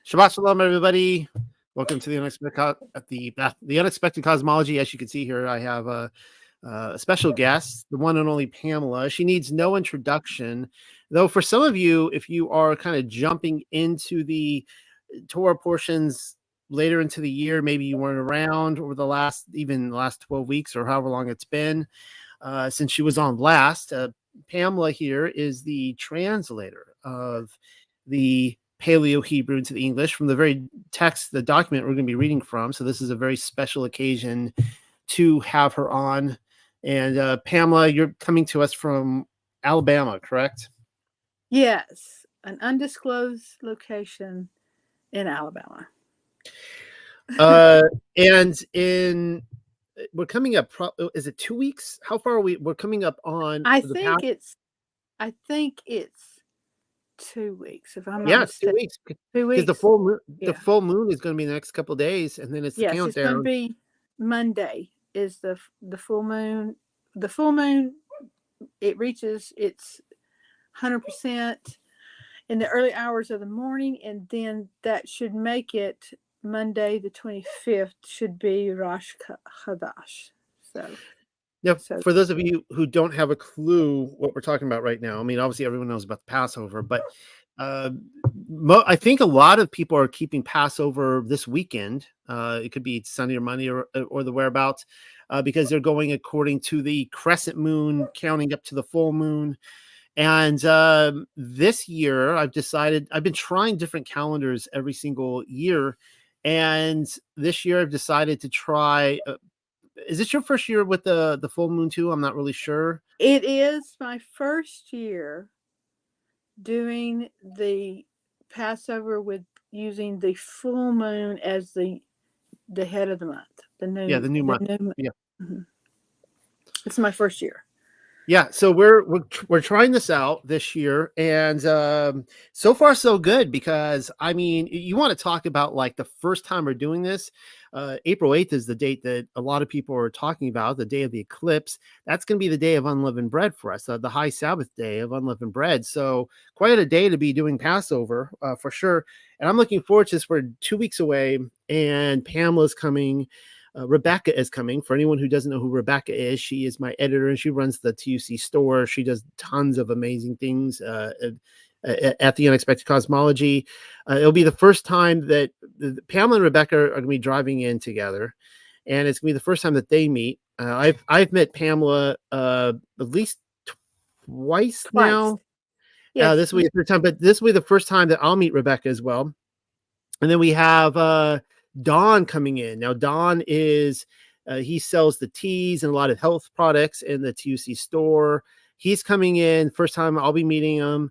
Shabbat Shalom, everybody. Welcome to the unexpected cosmology. As you can see here, I have a special guest, the one and only Pamela. She needs no introduction, though. For some of you, if you are kind of jumping into the Torah portions later into the year, maybe you weren't around over the last 12 weeks or however long it's been since she was on last. Pamela here is the translator of the Paleo Hebrew into the English from the very text, the document we're going to be reading from. So this is a very special occasion to have her on. And Pamela, you're coming to us from Alabama, correct? Yes, an undisclosed location in Alabama. We're coming up. Is it 2 weeks? How far are we? We're coming up on. I think it's 2 weeks. If I'm not mistaken. 2 weeks. 2 weeks. Because the full moon is going to be the next couple of days, and then it's the countdown. It's going to be Monday. Is the full moon? The full moon, it reaches its 100% in the early hours of the morning, and then that should make it Monday the 25th should be Rosh Chodesh. For those of you who don't have a clue what we're talking about right now, I mean, obviously everyone knows about the Passover, but I think a lot of people are keeping Passover this weekend. It could be Sunday or Monday or the whereabouts, because they're going according to the crescent moon, counting up to the full moon. And this year, I've been trying different calendars every single year. And this year, I've decided to try. Is this your first year with the full moon too? I'm not really sure. It is my first year doing the Passover with using the full moon as the head of the month. The new month. Mm-hmm. It's my first year. Yeah, so we're trying this out this year, and so far so good, because I mean, you want to talk about like the first time we're doing this. April 8th is the date that a lot of people are talking about, the day of the eclipse. That's going to be the day of unleavened bread for us, the high Sabbath day of unleavened bread. So quite a day to be doing Passover for sure. And I'm looking forward to this. We're 2 weeks away, and Pamela's coming. Rebecca is coming. For anyone who doesn't know who Rebecca is, she is my editor, and she runs the TUC store. She does tons of amazing things at the Unexpected Cosmology. It'll be the first time that Pamela and Rebecca are going to be driving in together, and it's going to be the first time that they meet. I've met Pamela at least twice now. Yes. This will be the third time, but this will be the first time that I'll meet Rebecca as well. And then we have Don coming in. Now, Don is, he sells the teas and a lot of health products in the TUC store. He's coming in. First time I'll be meeting him.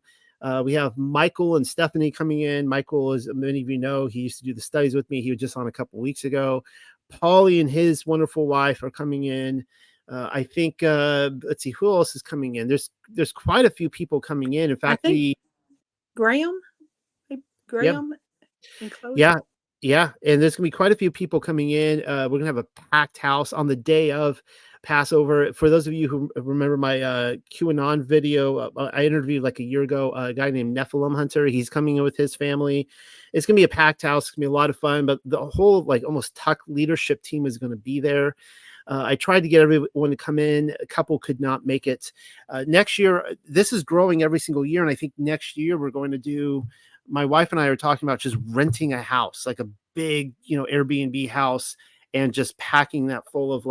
We have Michael and Stephanie coming in. Michael, as many of you know, he used to do the studies with me. He was just on a couple of weeks ago. Paulie and his wonderful wife are coming in. I think, let's see, who else is coming in? There's quite a few people coming in. In fact, Graham. Yeah. And there's going to be quite a few people coming in. We're going to have a packed house on the day of Passover. For those of you who remember my QAnon video, I interviewed like a year ago a guy named Nephilim Hunter. He's coming in with his family. It's going to be a packed house. It's going to be a lot of fun, but the whole like almost Tuck leadership team is going to be there. I tried to get everyone to come in. A couple could not make it. Next year, this is growing every single year. And I think next year we're going to do, my wife and I are talking about just renting a house, like a big, Airbnb house, and just packing that full of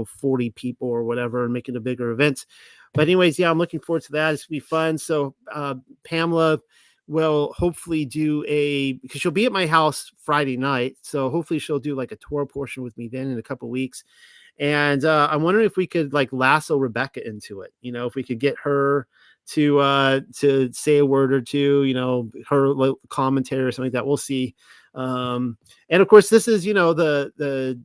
40 people or whatever and making a bigger event. But anyways, yeah, I'm looking forward to that. It's going to be fun. So Pamela will hopefully because she'll be at my house Friday night. So hopefully she'll do like a Torah portion with me then in a couple of weeks. And I'm wondering if we could like lasso Rebecca into it. If we could get her to say a word or two, her commentary or something like that. We'll see. And of course, this is, the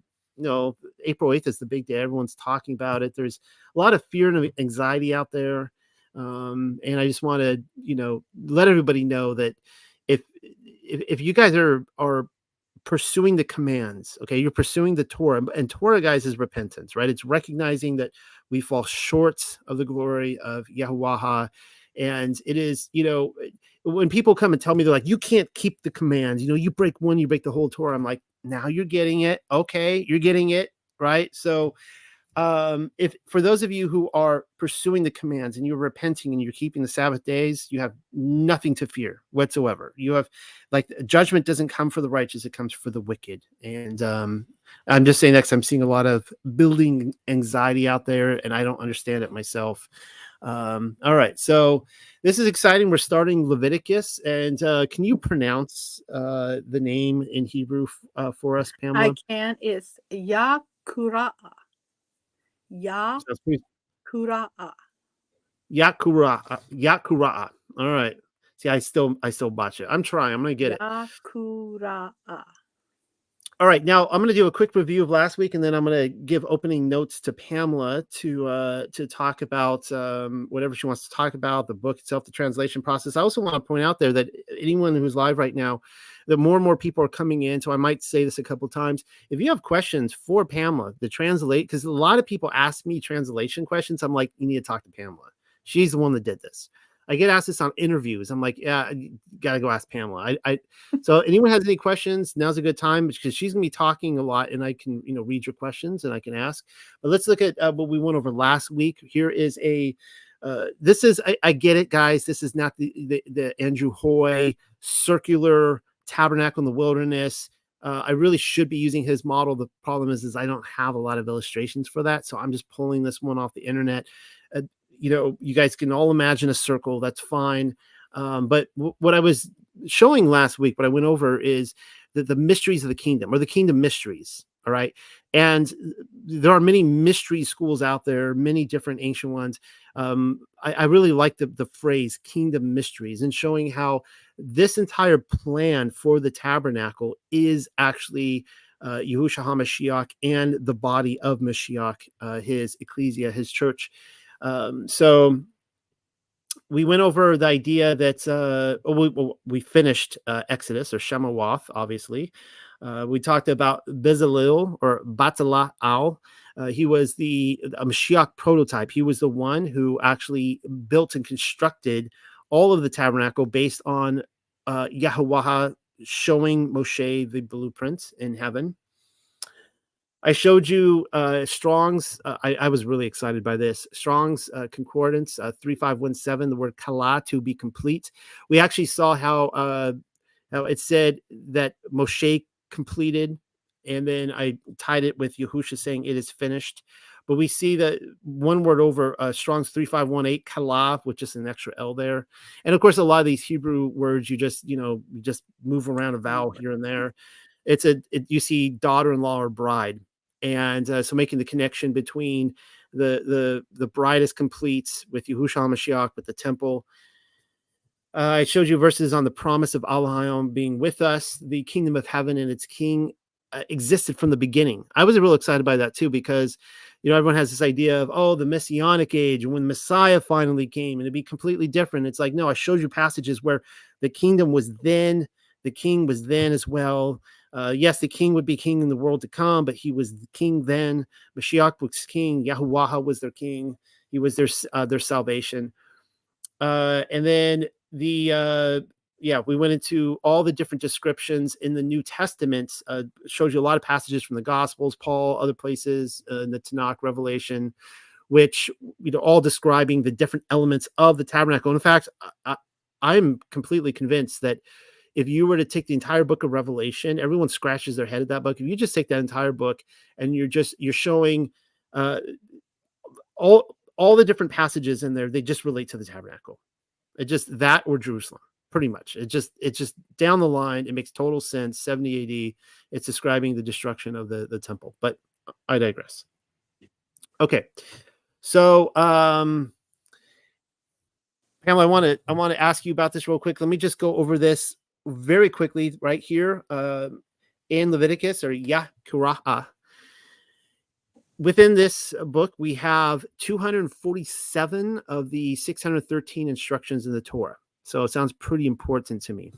April 8th is the big day. Everyone's talking about it. There's a lot of fear and anxiety out there. And I just want to, let everybody know that if you guys are pursuing the commands, okay, you're pursuing the Torah, and Torah, guys, is repentance, right? It's recognizing that we fall short of the glory of Yahuwah, And it is, when people come and tell me, they're like, you can't keep the commands, you break one, you break the whole Torah. I'm like, now you're getting it. Okay, you're getting it, right? So if for those of you who are pursuing the commands and you're repenting and you're keeping the Sabbath days, you have nothing to fear whatsoever. You have, like, judgment doesn't come for the righteous, it comes for the wicked. And I'm just saying that 'cause I'm seeing a lot of building anxiety out there, and I don't understand it myself. All right, so this is exciting. We're starting Leviticus, and can you pronounce the name in Hebrew for us, Pamela? I can. It's QURA. Sounds pretty- QURA. Yakuraa. Yakuraa. All right. See, I still botch it. I'm trying. I'm gonna get it. QURA. All right. Now I'm gonna do a quick review of last week, and then I'm gonna give opening notes to Pamela to talk about whatever she wants to talk about, the book itself, the translation process. I also want to point out there that anyone who's live right now, that more and more people are coming in. So I might say this a couple times. If you have questions for Pamela, the translate, because a lot of people ask me translation questions. I'm like, you need to talk to Pamela. She's the one that did this. I get asked this on interviews. I'm like, yeah, you gotta go ask Pamela. So anyone has any questions, now's a good time, because she's gonna be talking a lot, and I can, read your questions and I can ask. But let's look at what we went over last week. Here is this is, I get it, guys. This is not the Andrew Hoy circular tabernacle in the wilderness. I really should be using his model. The problem is I don't have a lot of illustrations for that, so I'm just pulling this one off the internet. You guys can all imagine a circle. That's fine. But what I was showing last week, what I went over, is the mysteries of the kingdom, or the kingdom mysteries. All right. And there are many mystery schools out there, many different ancient ones. I really like the phrase kingdom mysteries, and showing how this entire plan for the tabernacle is actually Yahushua HaMashiach and the body of Mashiach, his ecclesia, his church. So we went over the idea that we finished Exodus, or Shemawath, obviously. We talked about Bezalel, or Batalal. He was a Mashiach prototype. He was the one who actually built and constructed all of the tabernacle based on Yahuwah showing Moshe the blueprints in heaven. I showed you Strong's. I was really excited by this. Strong's concordance 3517. The word kala, to be complete. We actually saw how it said that Moshe completed, and then I tied it with Yahusha saying it is finished. But we see that one word over Strong's 3518, kala, with just an extra L there. And of course, a lot of these Hebrew words, you just move around a vowel here and there. You see daughter-in-law or bride. And so making the connection between the bride is complete with Yahushua HaMashiach, with the temple. I showed you verses on the promise of Elohim being with us. The kingdom of heaven and its king existed from the beginning. I was real excited by that too, because everyone has this idea of the Messianic age, and when Messiah finally came, and it'd be completely different. It's like, no, I showed you passages where the kingdom was then, the king was then as well. Yes, the king would be king in the world to come, but he was the king then. Mashiach was king. Yahuwah was their king. He was their salvation. And then we went into all the different descriptions in the New Testament. Shows you a lot of passages from the Gospels, Paul, other places in the Tanakh, Revelation, which all describing the different elements of the tabernacle. And in fact, I'm completely convinced that if you were to take the entire book of Revelation, everyone scratches their head at that book. If you just take that entire book and you're showing all the different passages in there, they just relate to the tabernacle. It just that, or Jerusalem, pretty much. It's just down the line. It makes total sense. 70 AD. It's describing the destruction of the temple. But I digress. Okay, so Pamela, I want to ask you about this real quick. Let me just go over this very quickly right here in Leviticus, or QURA. Within this book, we have 247 of the 613 instructions in the Torah. So it sounds pretty important to me.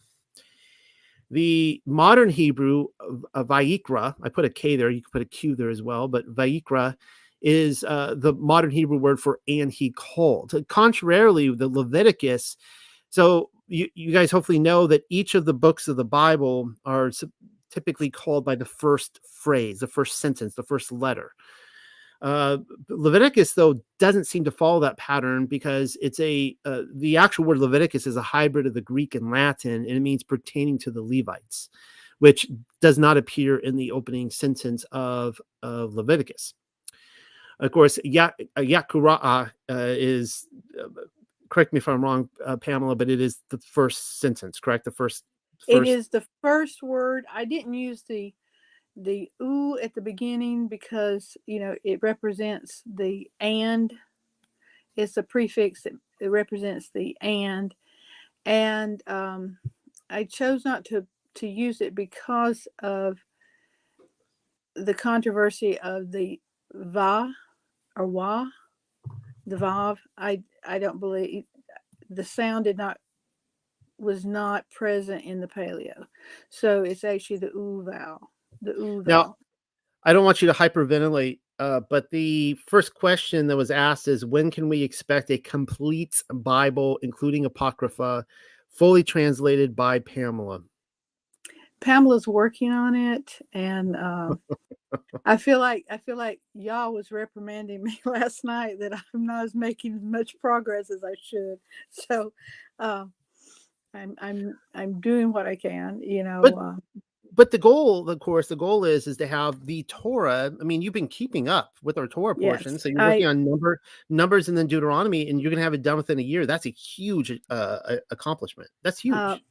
The modern Hebrew, Vayiqra, I put a K there, you can put a Q there as well, but Vayiqra is the modern Hebrew word for "and he called." Contrarily, the Leviticus. So you guys hopefully know that each of the books of the Bible are typically called by the first phrase, the first sentence, the first letter. Leviticus, though, doesn't seem to follow that pattern because it's the actual word Leviticus is a hybrid of the Greek and Latin, and it means pertaining to the Levites, which does not appear in the opening sentence of Leviticus. Of course, QURA is, correct me if I'm wrong, Pamela, but it is the first sentence, correct? It is the first word. I didn't use the "u" at the beginning because, it represents the "and." It's a prefix that it represents the "and." And I chose not to use it because of the controversy of the "va" or "wa," the "vav." I don't believe the sound was not present in the Paleo, so it's actually the "u" vowel. The "u" Now, vowel. I don't want you to hyperventilate, but the first question that was asked is, when can we expect a complete Bible, including Apocrypha, fully translated by Pamela? Pamela's working on it, and I feel like y'all was reprimanding me last night that I'm not making as much progress as I should. So I'm doing what I can, But the goal, of course, is to have the Torah. I mean, you've been keeping up with our Torah portion, Yes, so you're working on Numbers and then Deuteronomy, and you're going to have it done within a year. That's a huge accomplishment. That's huge.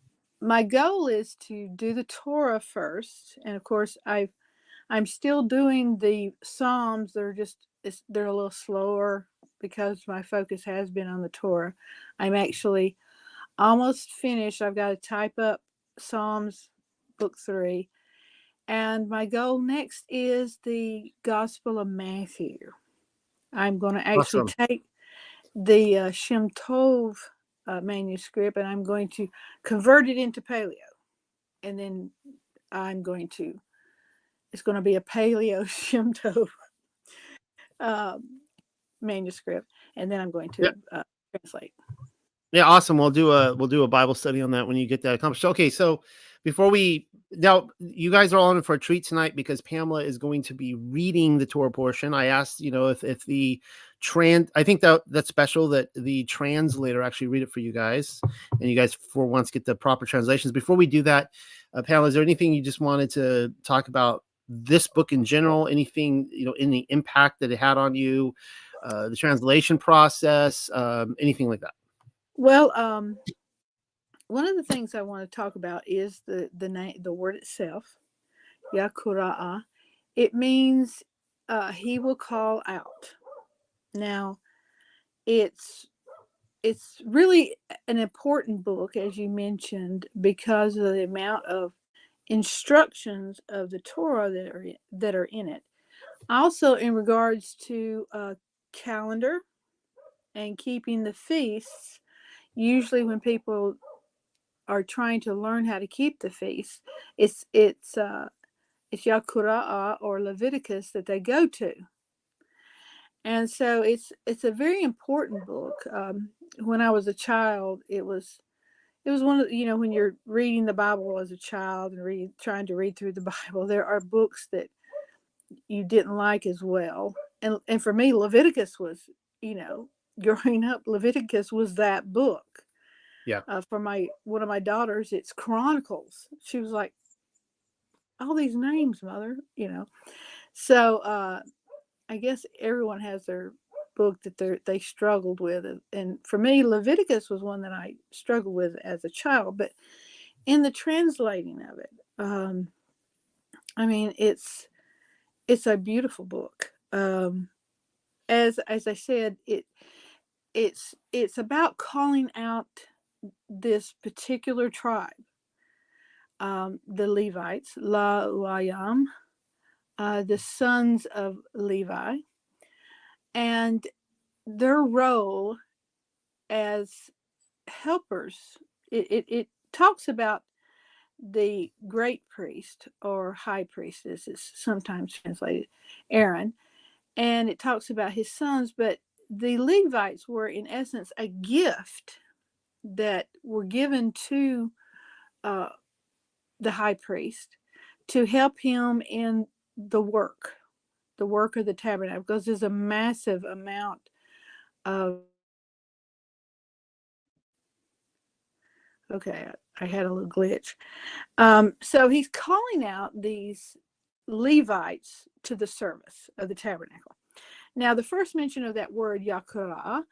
My goal is to do the Torah first, and of course I'm still doing the Psalms. They're a little slower because my focus has been on the Torah. I'm actually almost finished. I've got to type up Psalms book 3. And my goal next is the Gospel of Matthew. I'm going to actually Awesome. take the Shem Tov manuscript, and I'm going to convert it into Paleo. And then it's going to be a Paleo Shem Tov manuscript. And then I'm going to translate. Yeah, awesome. We'll do a Bible study on that when you get that accomplished. Okay, so now you guys are all in for a treat tonight because Pamela is going to be reading the Torah portion. I asked, if the I think that's special that the translator actually read it for you guys, and you guys for once get the proper translations. Before we do that, Pamela, is there anything you just wanted to talk about this book in general? Anything, any impact that it had on you, the translation process, anything like that? Well, one of the things I want to talk about is the name, the word itself, Yakura'ah. It means he will call out. Now, it's really an important book, as you mentioned, because of the amount of instructions of the Torah that are in it. Also, in regards to calendar and keeping the feasts, usually when people are trying to learn how to keep the feast, it's Yakura'ah or Leviticus that they go to. And so it's a very important book. When I was a child, it was one of when you're reading the Bible as a child and trying to read through the Bible, there are books that you didn't like as well. And for me, Leviticus was, growing up, Leviticus was that book. Yeah. For one of my daughters, it's Chronicles. She was like, all these names, mother, So I guess everyone has their book that they struggled with, and for me, Leviticus was one that I struggled with as a child. But in the translating of it, I mean, it's a beautiful book. As I said, it's about calling out this particular tribe, the Levites, La Uayam, the sons of Levi, and their role as helpers. It talks about the great priest or high priest, as is sometimes translated, Aaron, and it talks about his sons, but the Levites were in essence a gift that were given to the high priest to help him in the work of the tabernacle, because there's a massive amount of, okay, I had a little glitch. So he's calling out these Levites to the service of the tabernacle. Now, the first mention of that word Yaquarah,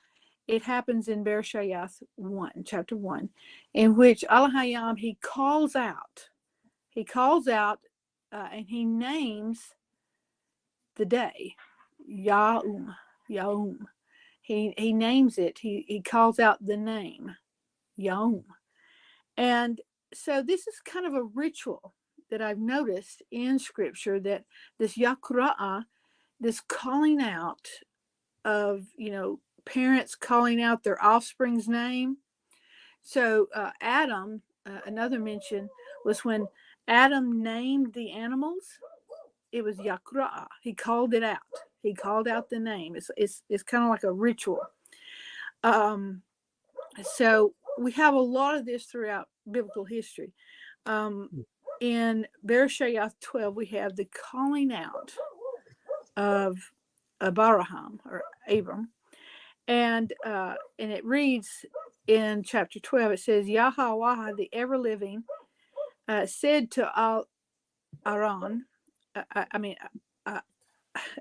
it happens in Bereshith 1, chapter 1, in which Elohim, he calls out, and he names the day, Yaum. He names it. He calls out the name, Yaum. And so this is kind of a ritual that I've noticed in Scripture, that this Yaquarah, this calling out of, parents calling out their offspring's name. So Adam, another mention was when Adam named the animals, it was Yaquarah. He called it out. He called out the name. It's kind of like a ritual. So we have a lot of this throughout biblical history. In Bereshith 12, we have the calling out of Abraham, or Abram, and it reads in chapter 12. It says, Yahweh, the ever living, said to Aaron,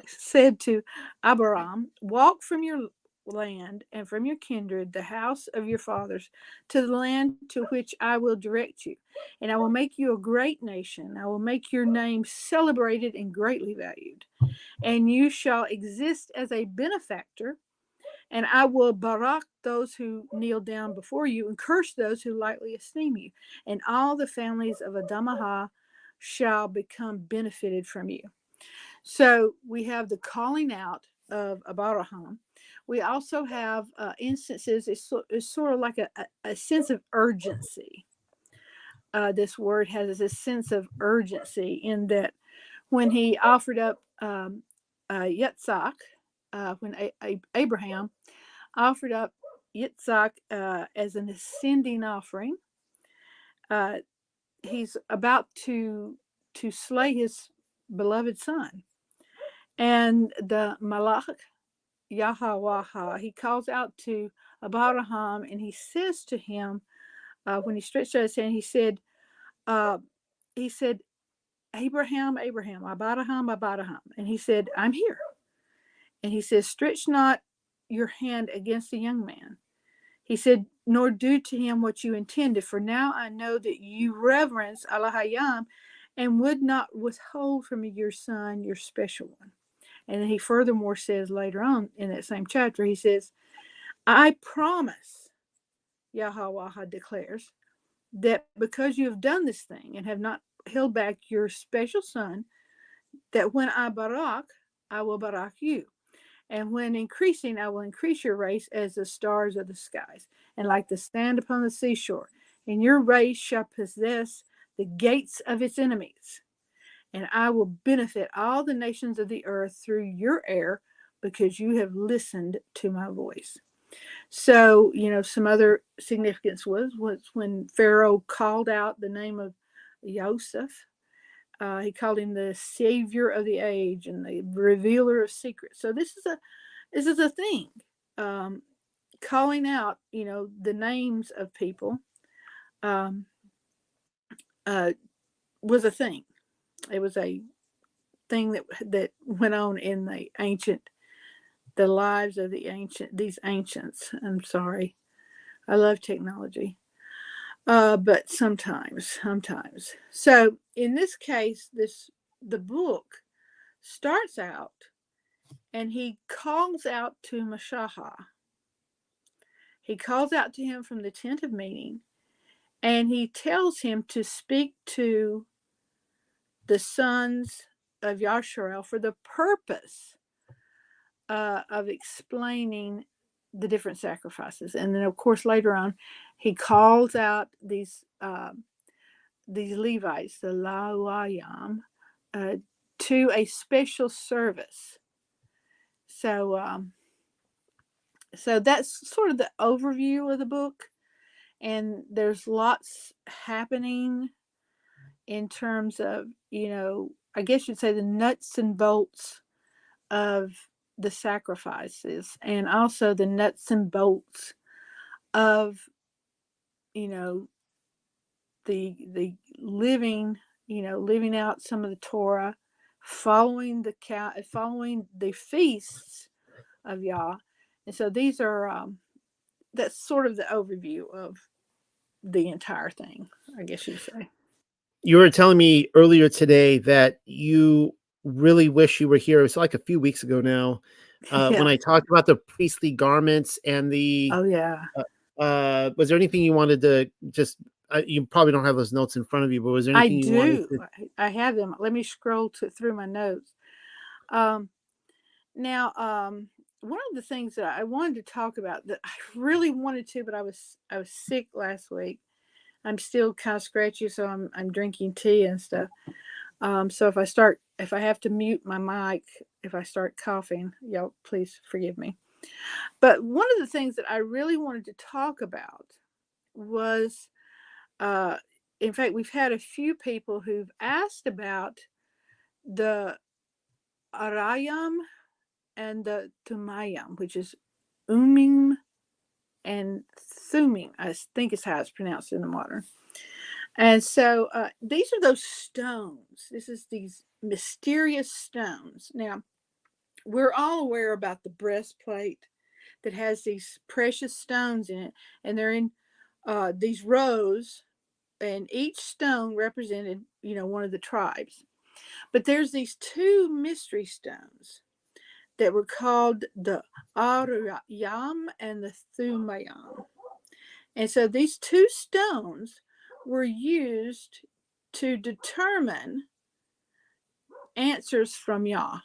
said to Abraham, walk from your land and from your kindred, the house of your fathers, to the land to which I will direct you. And I will make you a great nation. I will make your name celebrated and greatly valued. And you shall exist as a benefactor. And I will barak those who kneel down before you, and curse those who lightly esteem you. And all the families of Adamah shall become benefited from you. So we have the calling out of Abraham. We also have instances, it's sort of like a sense of urgency. This word has a sense of urgency in that when he offered up Yitzhak, when Abraham offered up Yitzhak as an ascending offering, he's about to slay his beloved son. And the Malach Yahweh, he calls out to Abraham, and he says to him, when he stretched out his hand, he said, Abraham, Abraham, Abraham. And he said, I'm here. And he says, stretch not your hand against the young man. He said, nor do to him what you intended, for now I know that you reverence Elohim and would not withhold from your son, your special one. And then he furthermore says later on in that same chapter, he says, I promise, Yahweh declares, that because you have done this thing and have not held back your special son, that when I barak, I will barak you. And when increasing, I will increase your race as the stars of the skies, and like the sand upon the seashore. And your race shall possess the gates of its enemies. And I will benefit all the nations of the earth through your heir, because you have listened to my voice. So, some other significance was when Pharaoh called out the name of Joseph. He called him the savior of the age and the revealer of secrets. So this is a thing. Calling out, the names of people was a thing. It was a thing that went on in the lives of these ancients. I'm sorry. I love technology. But sometimes. So in this case, the book starts out and he calls out to Mashaha. He calls out to him from the tent of meeting, and he tells him to speak to the sons of Yasharel for the purpose of explaining the different sacrifices. And then, of course, later on, he calls out these Levites, the Lawayam, to a special service. So so that's sort of the overview of the book, and there's lots happening in terms of, I guess you'd say the nuts and bolts of the sacrifices, and also the nuts and bolts of, you know, the living, living out some of the Torah, following the feasts of Yah. And so these are that's sort of the overview of the entire thing, I guess you'd say. You were telling me earlier today that you really wish you were here. It was like a few weeks ago now, when Yeah. I talked about the priestly garments and the. Oh yeah. Was there anything you wanted to just? You probably don't have those notes in front of you, but was there I anything you wanted do. to? I have them. Let me scroll through my notes. Um, Now, one of the things that I wanted to talk about that I really wanted to, but I was sick last week. I'm still kind of scratchy, so I'm drinking tea and stuff. So if I have to mute my mic, if I start coughing, y'all please forgive me. But one of the things that I really wanted to talk about was, uh, in fact, we've had a few people who've asked about the Arayam and the Tumayam, which is Umim and Thummim, I think is how it's pronounced in the modern. And so these are those stones. This is these mysterious stones. Now, we're all aware about the breastplate that has these precious stones in it, and they're in these rows, and each stone represented, one of the tribes. But there's these two mystery stones that were called the Arayam and the Thumayam. And so these two stones were used to determine answers from Yah.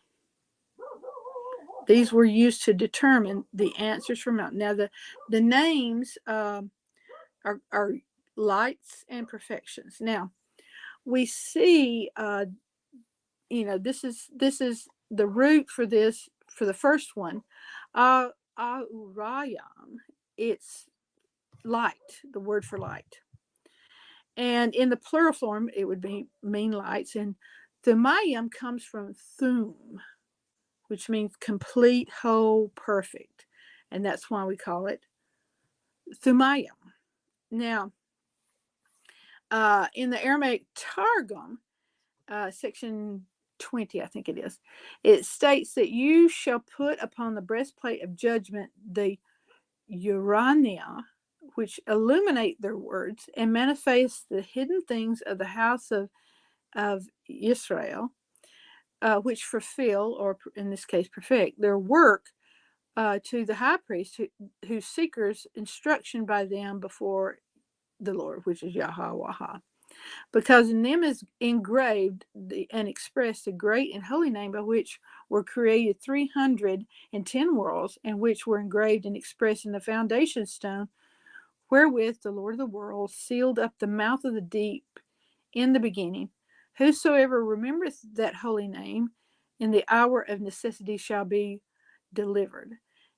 These were used to determine the answers from Yah. Now, the names are lights and perfections. Now, we see, this is the root for this, for the first one, Aurayam. It's light, the word for light. And in the plural form, it would mean lights. And Thumayim comes from Thum, which means complete, whole, perfect. And that's why we call it Thumayim. Now, in the Aramaic Targum, section 20, I think it is, it states that you shall put upon the breastplate of judgment the urania, which illuminate their words and manifest the hidden things of the house of Israel, which fulfill, or in this case perfect, their work to the high priest who seekers instruction by them before the Lord, which is Yahweh. Because in them is engraved and expressed the great and holy name by which were created 310 worlds, and which were engraved and expressed in the foundation stone, wherewith the Lord of the world sealed up the mouth of the deep in the beginning. Whosoever remembereth that holy name in the hour of necessity shall be delivered.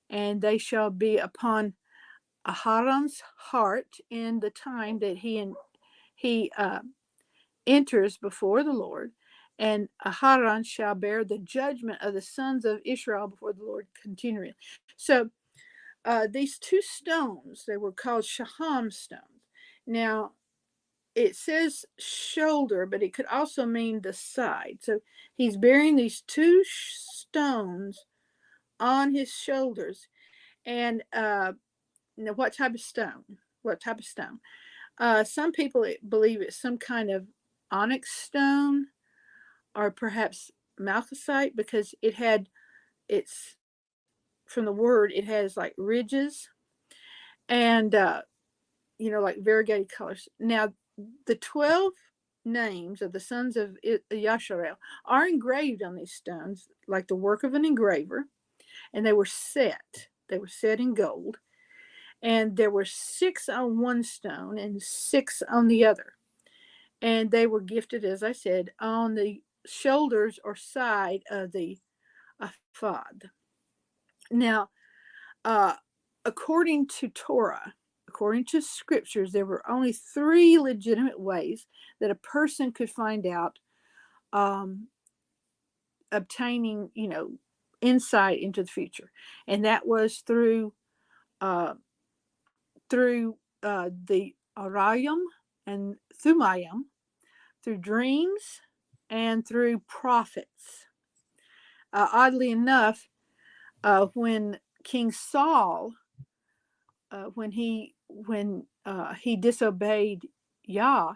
And they shall be upon Aharon's heart in the time that he enters before the Lord, and Aharon shall bear the judgment of the sons of Israel before the Lord continually. So these two stones, they were called Shaham stones. Now, it says shoulder, but it could also mean the side. So he's bearing these two stones on his shoulders. And what type of stone? What type of stone? Some people believe it's some kind of onyx stone, or perhaps malachite, because it's from the word, it has like ridges and like variegated colors. Now, the 12 names of the sons of Yasharel are engraved on these stones like the work of an engraver, and they were set in gold, and there were 6 on one stone and 6 on the other, and they were gifted, as I said, on the shoulders or side of the ephod. Now, according to Torah, according to scriptures, there were only 3 legitimate ways that a person could find out, obtaining, insight into the future, and that was through the Urim and Thummim, through dreams, and through prophets. Oddly enough, when King Saul, when he disobeyed Yah,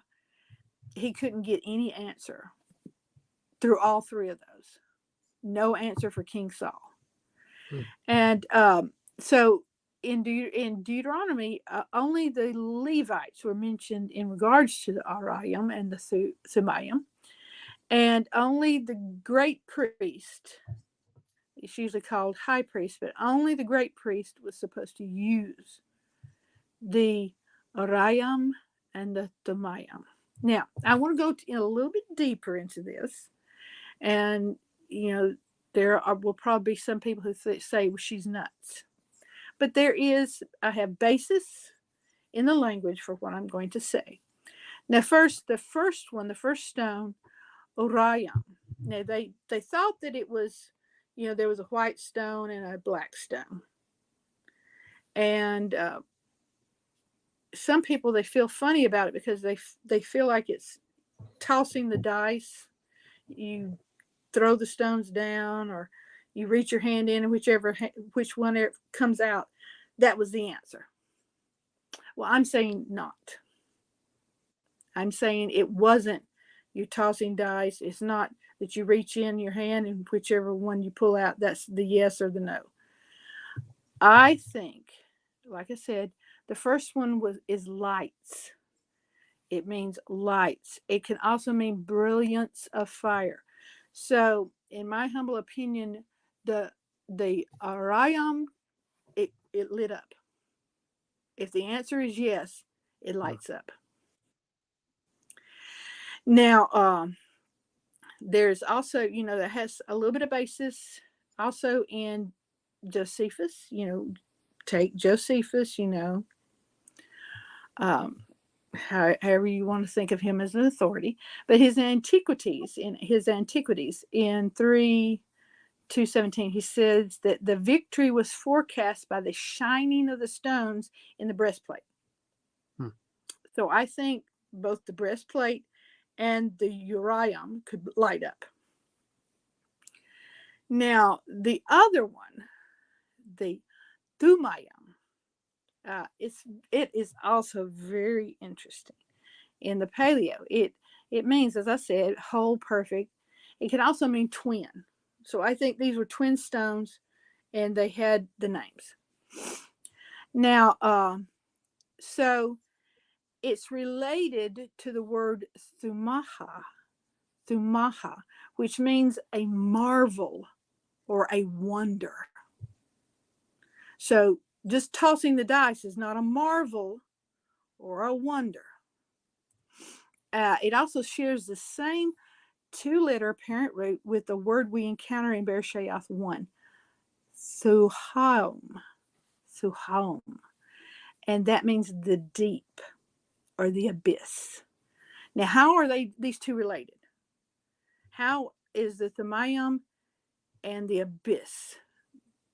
he couldn't get any answer through all 3 of those. No answer for King Saul. And so in Deuteronomy, only the Levites were mentioned in regards to the Urim and the Thummim, and only the great priest, it's usually called high priest, but only the great priest was supposed to use the Urim and the Thummim. Now, I want to go a little bit deeper into this, and there will probably be some people who say, well, she's nuts. But I have basis in the language for what I'm going to say. Now, the first stone, Urim. Now, they thought that it was, there was a white stone and a black stone. And some people, they feel funny about it because they feel like it's tossing the dice. You throw the stones down, or you reach your hand in, and which one comes out, that was the answer. Well, I'm saying not. I'm saying it wasn't you tossing dice. It's not that you reach in your hand and whichever one you pull out, that's the yes or the no. I think, like I said, the first one is lights. It means lights. It can also mean brilliance of fire. So, in my humble opinion, the Urim, it lit up. If the answer is yes, it lights up. Now, there's also, that has a little bit of basis also in Josephus. Take Josephus, however you want to think of him as an authority, but his antiquities in 3:217, he says that the victory was forecast by the shining of the stones in the breastplate. So I think both the breastplate and the Urim could light up. Now, the other one, the Thummim, it is also very interesting. In the Paleo, it means, as I said, whole, perfect. It can also mean twin. So I think these were twin stones, and they had the names. Now, so it's related to the word thumaha, which means a marvel or a wonder. So just tossing the dice is not a marvel or a wonder. It also shares the same 2-letter parent root with the word we encounter in Bershayath 1, Thuhaum, and that means the deep or the abyss. Now, how are these two related? How is the Thummim and the abyss,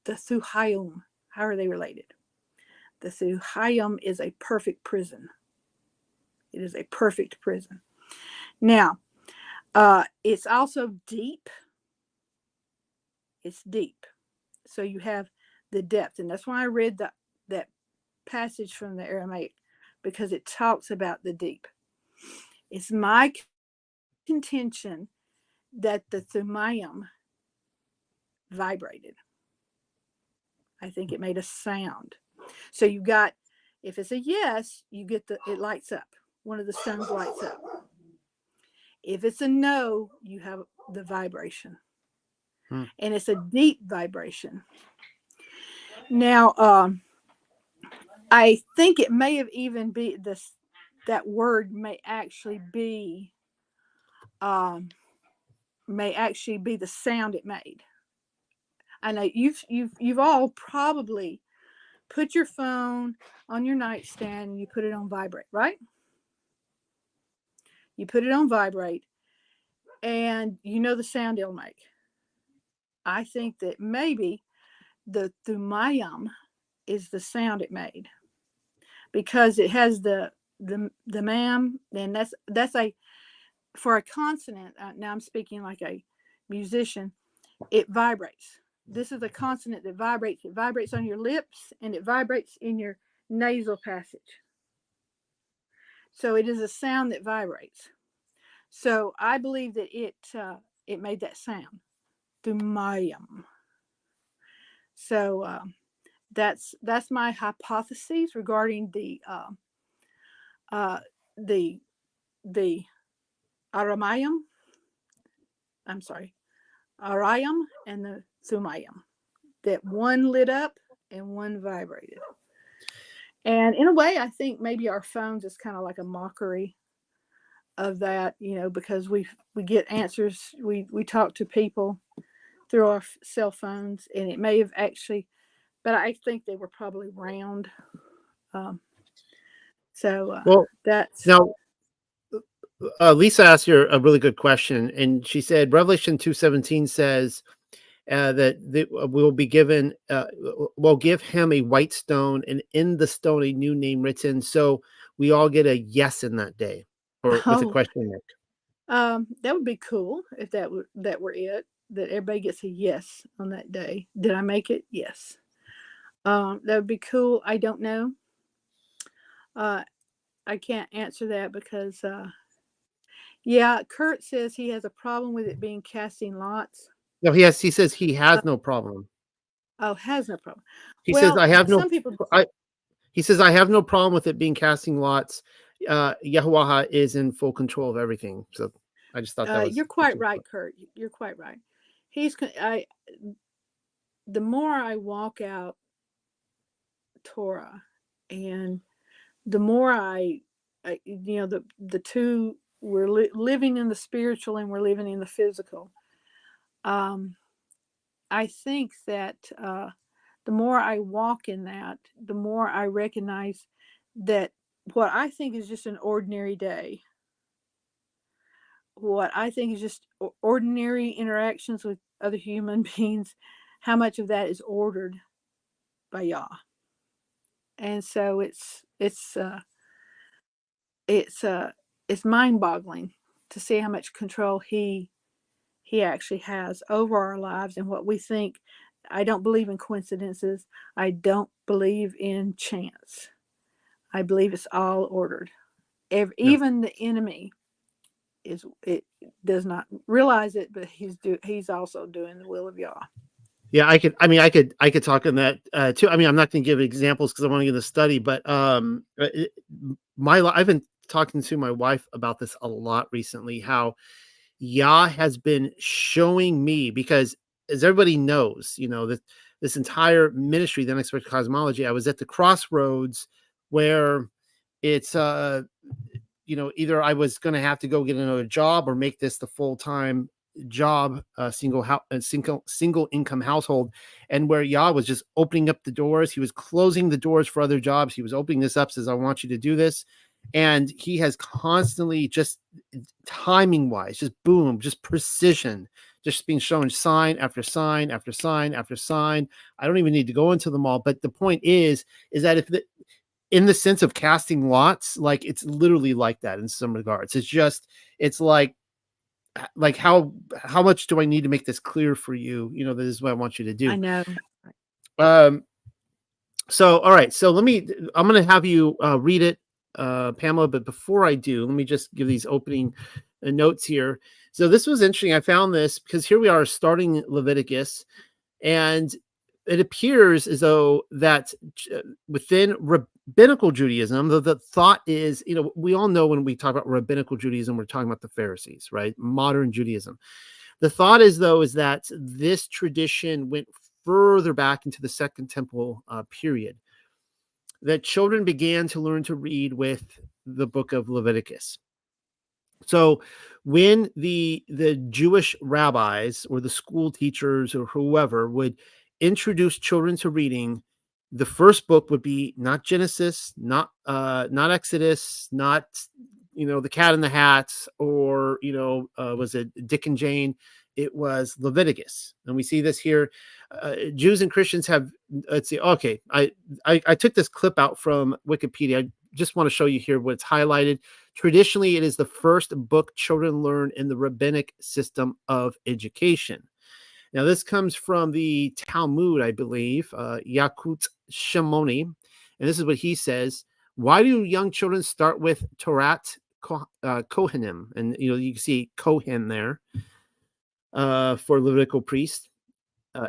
the Thuhaum, how are they related? The Thuhaum is a perfect prison. It is a perfect prison. Now, it's also deep. It's deep. So you have the depth. And that's why I read that passage from the Aramaic, because it talks about the deep. It's my contention that the Thummim vibrated. I think it made a sound. So you got, if it's a yes, you get it lights up. One of the stones lights up. If it's a no, you have the vibration. And it's a deep vibration. Now, I think it may have even be that word may actually be the sound it made. I know you've all probably put your phone on your nightstand and you put it on vibrate, right? You put it on vibrate, and you know the sound it'll make. I think that maybe the thumayim is the sound it made, because it has the mam, and that's a, for a consonant. Now I'm speaking like a musician. It vibrates. This is a consonant that vibrates. It vibrates on your lips and it vibrates in your nasal passage. So it is a sound that vibrates. So I believe that it made that sound, thumayim. So that's my hypothesis regarding the Aramayim. I'm sorry, Arayim and the Thumayim. That one lit up and one vibrated. And in a way, I think maybe our phones is kind of like a mockery of that, because we get answers. We talk to people through our cell phones, and it may have actually, but I think they were probably round. Well, that's now Lisa asked you a really good question, and she said Revelation 2:17 says that we'll be given, we'll give him a white stone, and in the stone a new name written. So we all get a yes in that day, or with a question mark. That would be cool if that were it. That everybody gets a yes on that day. Did I make it? Yes. That would be cool. I don't know. I can't answer that because, Kurt says he has a problem with it being casting lots. No, he says he has no problem. Oh, has no problem. He says I have no. Some people. He says I have no problem with it being casting lots. Yahuwah is in full control of everything. So I just thought that was. You're quite right, Kurt. You're quite right. The more I walk out Torah, and the more the two, we're living in the spiritual and we're living in the physical. I think that the more I walk in that, the more I recognize that what I think is just an ordinary day, what I think is just ordinary interactions with other human beings, how much of that is ordered by Yah. And so it's mind-boggling to see how much control he actually has over our lives and what we think. I don't believe in coincidences. I don't believe in chance. I believe it's all ordered. Even the enemy does not realize it, but he's also doing the will of Yah. Yeah, I could talk on that too. I mean, I'm not going to give examples because I want to get the study, but I've been talking to my wife about this a lot recently, how Yah has been showing me, because as everybody knows, this entire ministry, the Unexpected Cosmology, I was at the crossroads where it's, either I was going to have to go get another job or make this the full-time job, single income household, and where Yah was just opening up the doors. He was closing the doors for other jobs. He was opening this up, says, I want you to do this. And he has constantly, just timing wise, just boom, just precision, just being shown sign after sign after sign after sign. I don't even need to go into them all, but the point is that in the sense of casting lots, like it's literally like that in some regards. It's like how much do I need to make this clear for you? This is what I want you to do. I know. So, all right. So I'm going to have you read it, Pamela. But before I do, let me just give these opening notes here. So this was interesting. I found this because here we are starting Leviticus, and it appears as though that within rabbinical Judaism, the thought is, we all know when we talk about rabbinical Judaism, we're talking about the Pharisees, right? Modern Judaism. The thought is that this tradition went further back into the Second Temple period, that children began to learn to read with the book of Leviticus. So when the Jewish rabbis or the school teachers or whoever would introduce children to reading, the first book would be not Genesis, not Exodus, not the Cat in the Hat, or was it Dick and Jane? It was Leviticus, and we see this here. Jews and Christians have. Let's see. Okay, I took this clip out from Wikipedia. I just want to show you here what it's highlighted. Traditionally, it is the first book children learn in the rabbinic system of education. Now, this comes from the Talmud, I believe, Yakut Shimoni, and this is what he says. Why do young children start with Torat Kohanim? And, you can see Kohen there for Levitical priest,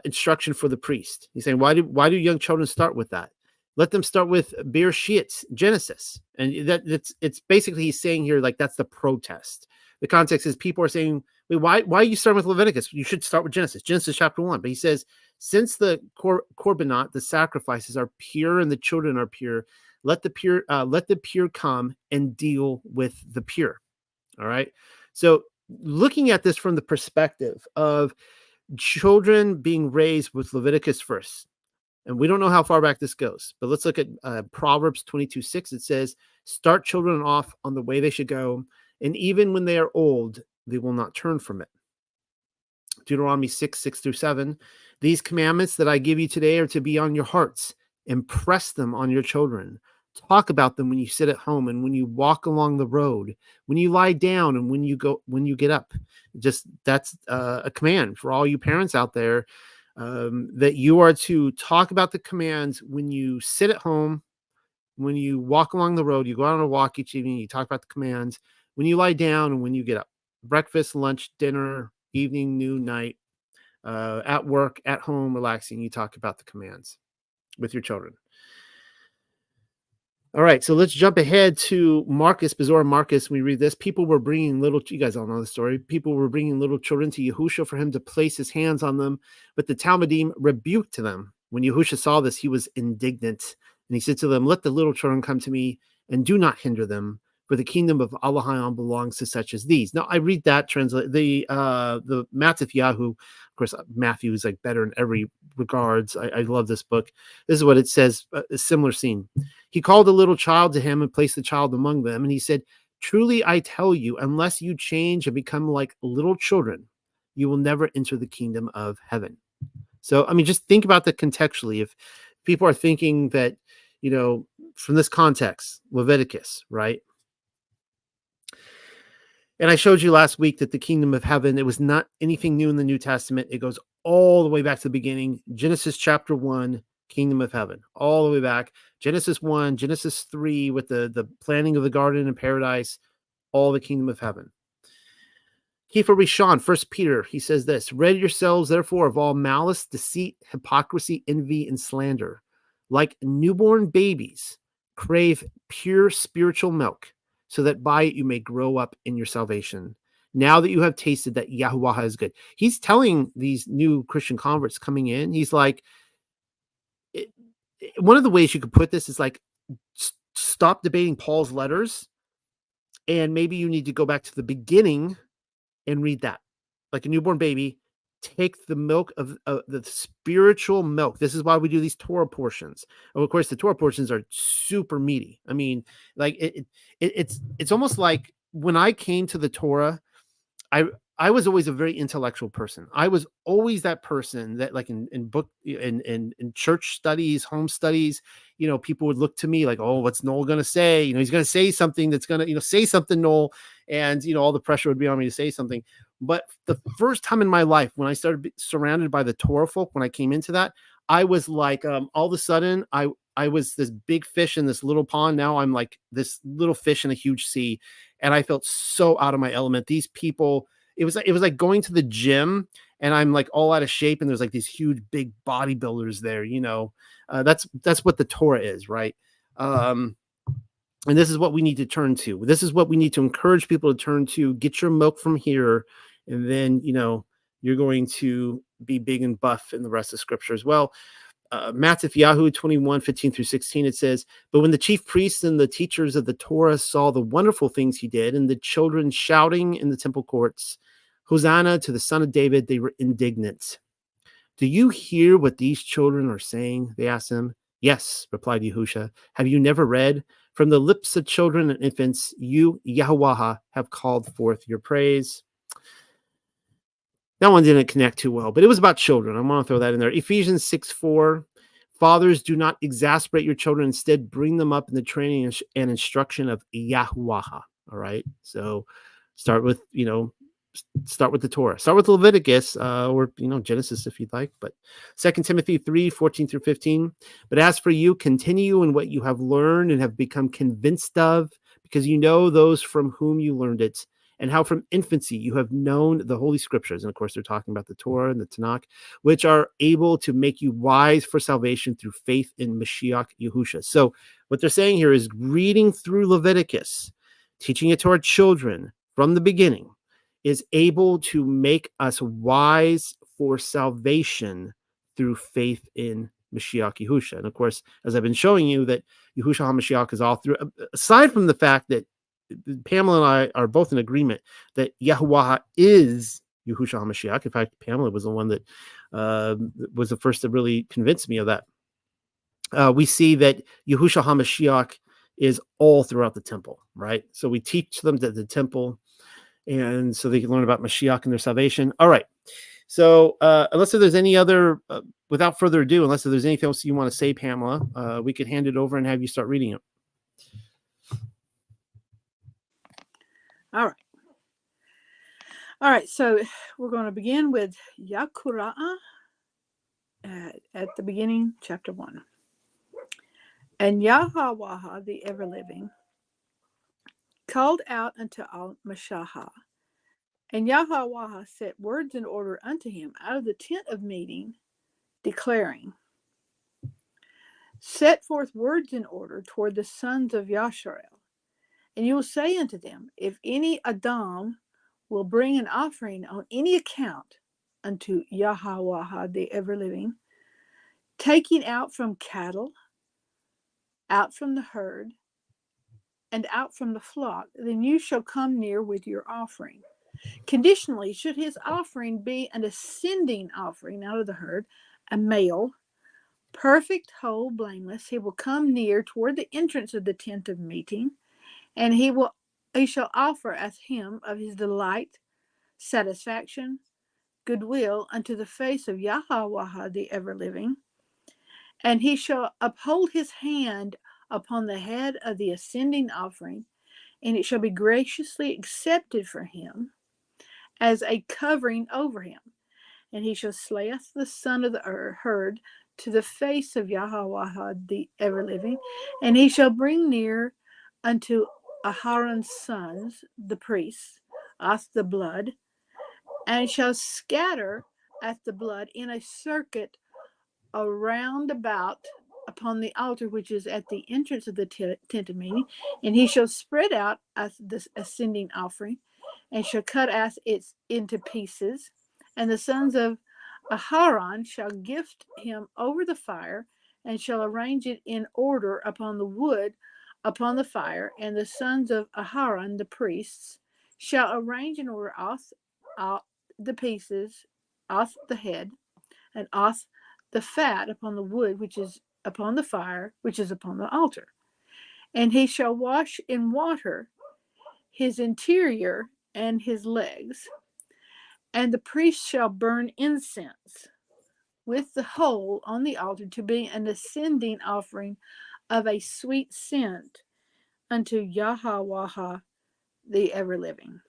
instruction for the priest. He's saying, why do young children start with that? Let them start with Bereshit, Genesis. And it's basically he's saying here, like, that's the protest. The context is people are saying, wait, why are you starting with Leviticus? You should start with Genesis chapter 1. But he says, since the korbanot, the sacrifices, are pure and the children are pure, let the pure come and deal with the pure. All right. So looking at this from the perspective of children being raised with Leviticus first, and we don't know how far back this goes, but let's look at Proverbs 22:6. It says, start children off on the way they should go, and even when they are old, they will not turn from it. Deuteronomy 6:6-7. These commandments that I give you today are to be on your hearts. Impress them on your children. Talk about them when you sit at home and when you walk along the road, when you lie down and when you get up. That's a command for all you parents out there, that you are to talk about the commands when you sit at home, when you walk along the road, you go out on a walk each evening, you talk about the commands, when you lie down and when you get up. Breakfast, lunch, dinner, evening, noon, night, at work, at home, relaxing, you talk about the commands with your children. All right, so let's jump ahead to Marcus, Bezor Marcus. We read this. People were bringing you guys all know the story. People were bringing little children to Yahushua for him to place his hands on them, but the Talmudim rebuked them. When Yahushua saw this, he was indignant, and he said to them, let the little children come to me, and do not hinder them, for the kingdom of Allah belongs to such as these. Now, I read that translate the Matthew. Of course, Matthew is like better in every regards. I love this book. This is what it says, a similar scene. He called a little child to him and placed the child among them. And he said, truly, I tell you, unless you change and become like little children, you will never enter the kingdom of heaven. So, I mean, just think about that contextually. If people are thinking that, from this context, Leviticus, right? And I showed you last week that the kingdom of heaven, it was not anything new in the New Testament. It goes all the way back to the beginning. Genesis chapter 1, kingdom of heaven, all the way back. Genesis 1, Genesis 3 with the planting of the garden in paradise, all the kingdom of heaven. Kefa Rishon, 1 Peter, he says this, rid yourselves therefore of all malice, deceit, hypocrisy, envy, and slander. Like newborn babies, crave pure spiritual milk, so that by it you may grow up in your salvation. Now that you have tasted that Yahuwah is good. He's telling these new Christian converts coming in, he's like, one of the ways you could put this is like, stop debating Paul's letters, and maybe you need to go back to the beginning and read that. Like a newborn baby, take the milk of the spiritual milk. This is why we do these Torah portions. And of course, the Torah portions are super meaty. I mean, like it's almost like when I came to the Torah, I was always a very intellectual person. I was always that person that, like in book in church studies, home studies, people would look to me like, oh, what's Noel going to say? He's going to say something that's going to, say something, Noel. And, all the pressure would be on me to say something. But the first time in my life, when I started surrounded by the Torah folk, when I came into that, I was like, all of a sudden I was this big fish in this little pond. Now I'm like this little fish in a huge sea. And I felt so out of my element. These people, it was like going to the gym and I'm like all out of shape. And there's like these huge, big bodybuilders there, that's what the Torah is. Right. And this is what we need to turn to. This is what we need to encourage people to turn to. Get your milk from here. And then, you're going to be big and buff in the rest of scripture as well. Matthew 21:15-16, it says, but when the chief priests and the teachers of the Torah saw the wonderful things he did and the children shouting in the temple courts, Hosanna to the Son of David, they were indignant. Do you hear what these children are saying? They asked him. Yes, replied Yahusha. Have you never read? From the lips of children and infants, you, Yahweh, have called forth your praise. That one didn't connect too well, but it was about children. I want to throw that in there. Ephesians 6:4. Fathers, do not exasperate your children. Instead, bring them up in the training and instruction of Yahweh. All right. So start with the Torah. Start with Leviticus or Genesis if you'd like. But 2 Timothy 3:14-15. But as for you, continue in what you have learned and have become convinced of, because you know those from whom you learned it, and how from infancy you have known the Holy Scriptures. And of course, they're talking about the Torah and the Tanakh, which are able to make you wise for salvation through faith in Mashiach Yahusha. So what they're saying here is reading through Leviticus, teaching it to our children from the beginning, is able to make us wise for salvation through faith in Mashiach Yahusha. And of course, as I've been showing you, that Yahushua HaMashiach is all through, aside from the fact that Pamela and I are both in agreement that Yahuwah is Yahushua HaMashiach. In fact, Pamela was the one that was the first to really convince me of that. We see that Yahushua HaMashiach is all throughout the temple, right? So we teach them that the temple, and so they can learn about Mashiach and their salvation. All right. So unless there's any other, without further ado, unless there's anything else you want to say, Pamela, we could hand it over and have you start reading it. All right. So we're going to begin with QURA at the beginning, chapter 1. And Yahweh, the ever-living, called out unto all Mashiach, and Yahweh set words in order unto him out of the tent of meeting, declaring, set forth words in order toward the sons of Yasharel. And you will say unto them, if any Adam will bring an offering on any account unto Yahweh, the ever-living, taking out from cattle, out from the herd, and out from the flock, then you shall come near with your offering. Conditionally, should his offering be an ascending offering out of the herd, a male, perfect, whole, blameless, he will come near toward the entrance of the tent of meeting, and he shall offer as him of his delight, satisfaction, goodwill unto the face of Yahweh the ever-living, and he shall uphold his hand upon the head of the ascending offering, and it shall be graciously accepted for him as a covering over him. And he shall slayeth the son of the herd to the face of Yahweh the ever-living, and he shall bring near unto Aharon's sons, the priests, as the blood, and shall scatter at the blood in a circuit around about upon the altar which is at the entrance of the tent of meeting, and he shall spread out as the ascending offering, and shall cut as it into pieces, and the sons of Aharon shall gift him over the fire, and shall arrange it in order upon the wood upon the fire, and the sons of Aharon, the priests, shall arrange in order off the pieces, off the head, and off the fat upon the wood which is upon the fire, which is upon the altar. And he shall wash in water his interior and his legs, and the priest shall burn incense with the whole on the altar to be an ascending offering of a sweet scent unto Yahweh the ever-living.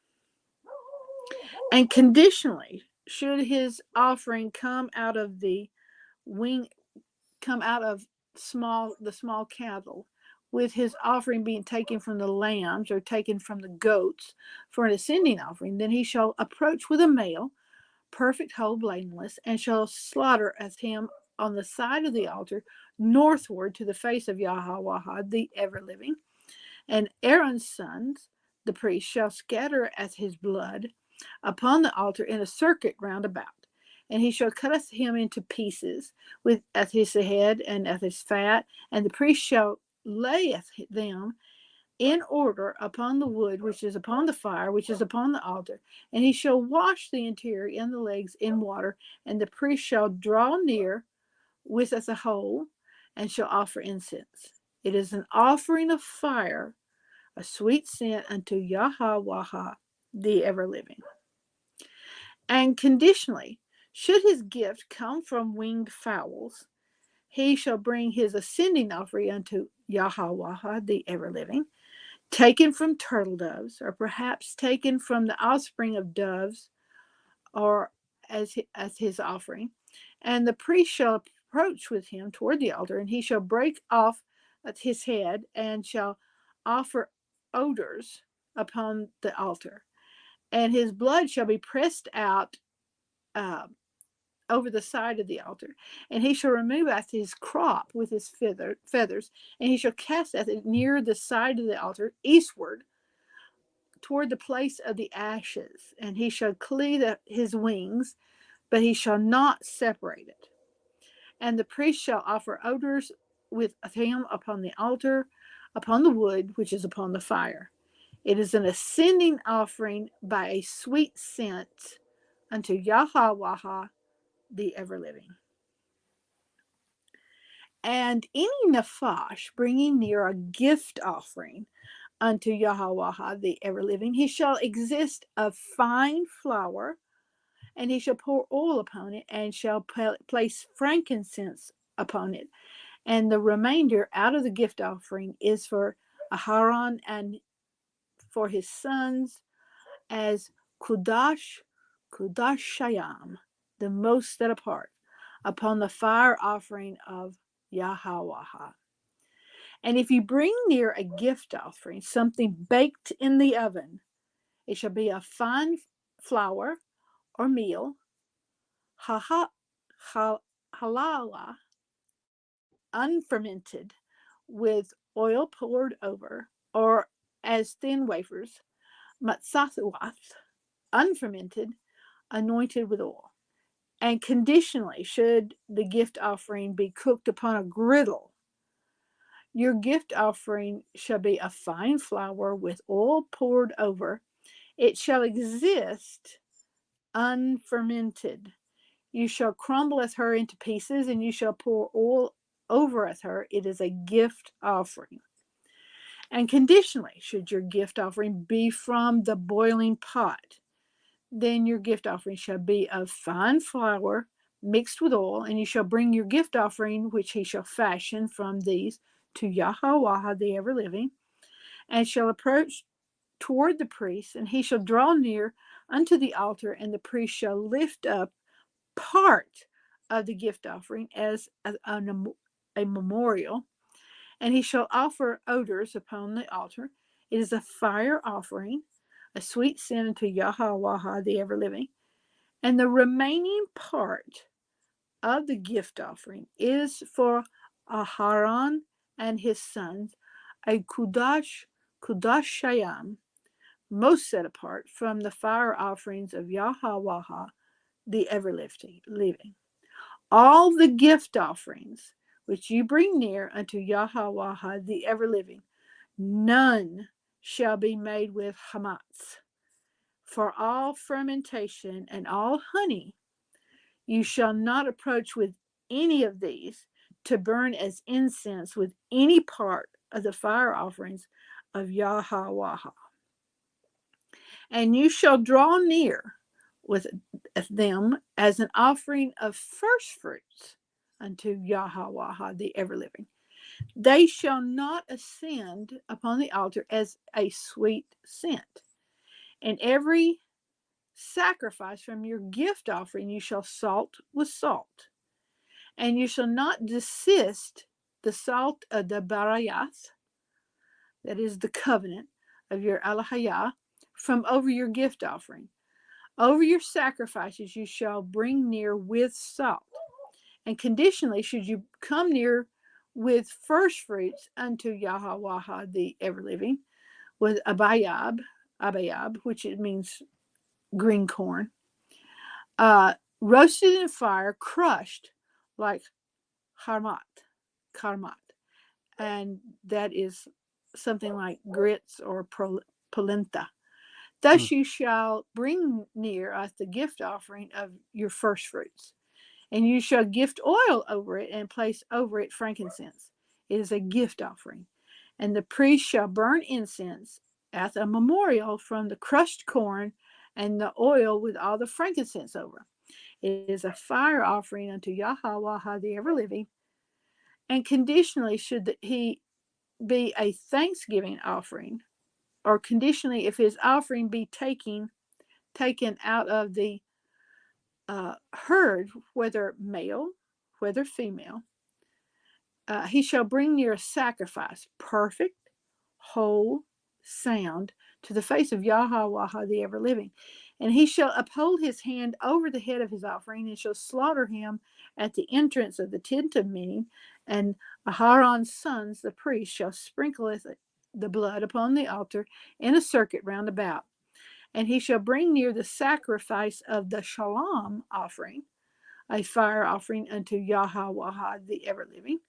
And conditionally, should his offering come out of the small cattle, with his offering being taken from the lambs or taken from the goats for an ascending offering, then he shall approach with a male, perfect, whole, blameless, and shall slaughter as him on the side of the altar northward to the face of Yahweh the ever-living. And Aaron's sons, the priest, shall scatter as his blood upon the altar in a circuit round about. And he shall cut him into pieces with at his head and at his fat, and the priest shall lay them in order upon the wood which is upon the fire, which is upon the altar. And he shall wash the interior and the legs in water, and the priest shall draw near with as a whole, and shall offer incense. It is an offering of fire, a sweet scent unto Yahweh, the ever-living. And conditionally, should his gift come from winged fowls, he shall bring his ascending offering unto Yahweh, the ever-living, taken from turtle doves, or perhaps taken from the offspring of doves, or as his offering. And the priest shall approach with him toward the altar, and he shall break off his head, and shall offer odors upon the altar. And his blood shall be pressed out over the side of the altar. And he shall remove out his crop with his feathers, and he shall cast it near the side of the altar, eastward, toward the place of the ashes. And he shall cleave his wings, but he shall not separate it. And the priest shall offer odors with him upon the altar, upon the wood which is upon the fire. It is an ascending offering by a sweet scent unto Yahweh, the ever-living. And any nephash bringing near a gift offering unto Yahweh, the ever-living, he shall exist of fine flour, and he shall pour oil upon it, and shall place frankincense upon it. And the remainder out of the gift offering is for Aharon and for his sons as Kudash Shayam, the most set apart, upon the fire offering of Yahweh. And if you bring near a gift offering, something baked in the oven, it shall be a fine flour or meal, halala, unfermented, with oil poured over, or as thin wafers, matzathuath, unfermented, anointed with oil. And conditionally, should the gift offering be cooked upon a griddle, your gift offering shall be a fine flour with oil poured over. It shall exist unfermented. You shall crumbleth her into pieces, and you shall pour oil overeth her. It is a gift offering. And conditionally, should your gift offering be from the boiling pot, then your gift offering shall be of fine flour mixed with oil, and you shall bring your gift offering, which he shall fashion from these, to Yahweh, the ever-living, and shall approach toward the priest, and he shall draw near unto the altar, and the priest shall lift up part of the gift offering as a memorial, and he shall offer odors upon the altar. It is a fire offering, a sweet scent unto Yahweh, the ever-living. And the remaining part of the gift offering is for Aharon and his sons, a Kudash Shayam, most set apart from the fire offerings of Yahweh, the ever-living. All the gift offerings which you bring near unto Yahweh, the ever-living, none shall be made with hamatz. For all fermentation and all honey, you shall not approach with any of these to burn as incense with any part of the fire offerings of Yahweh. And you shall draw near with them as an offering of first fruits unto Yahweh, the ever-living. They shall not ascend upon the altar as a sweet scent. And every sacrifice from your gift offering you shall salt with salt. And you shall not desist the salt of the barayath, that is the covenant of your alahayah, from over your gift offering. Over your sacrifices you shall bring near with salt. And conditionally, should you come near with first fruits unto Yahweh, the ever-living, with abayab, which it means green corn, roasted in fire, crushed like karmat, and that is something like grits or polenta. Thus you shall bring near us the gift offering of your first fruits, and you shall gift oil over it and place over it frankincense. It is a gift offering. And the priest shall burn incense as a memorial from the crushed corn and the oil with all the frankincense over. It is a fire offering unto Yahweh the ever-living. And conditionally should he be a thanksgiving offering, or conditionally if his offering be taken out of the herd, whether male, whether female, he shall bring near a sacrifice, perfect, whole, sound, to the face of Yahweh the ever-living. And he shall uphold his hand over the head of his offering, and shall slaughter him at the entrance of the tent of meeting. And Aharon's sons, the priest, shall sprinkle the blood upon the altar in a circuit round about. And he shall bring near the sacrifice of the Shalom offering, a fire offering unto Yahweh the ever-living,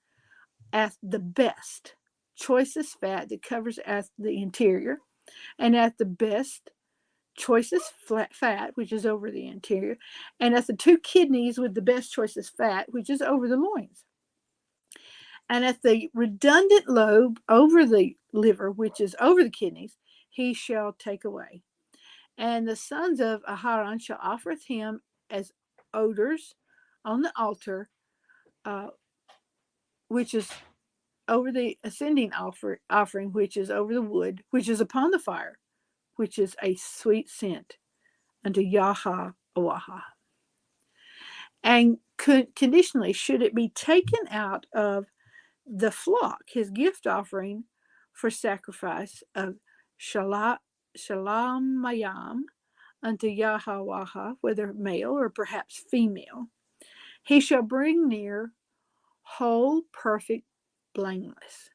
at the best, choicest fat that covers at the interior, and at the best, choicest fat, which is over the interior, and at the two kidneys with the best, choicest fat, which is over the loins. And at the redundant lobe over the liver, which is over the kidneys, he shall take away. And the sons of Aharon shall offer him as odors on the altar, which is over the ascending offering, which is over the wood, which is upon the fire, which is a sweet scent unto Yahweh. And conditionally, should it be taken out of the flock, his gift offering for sacrifice of Shalamayam unto Yahweh, whether male or perhaps female, he shall bring near whole, perfect, blameless.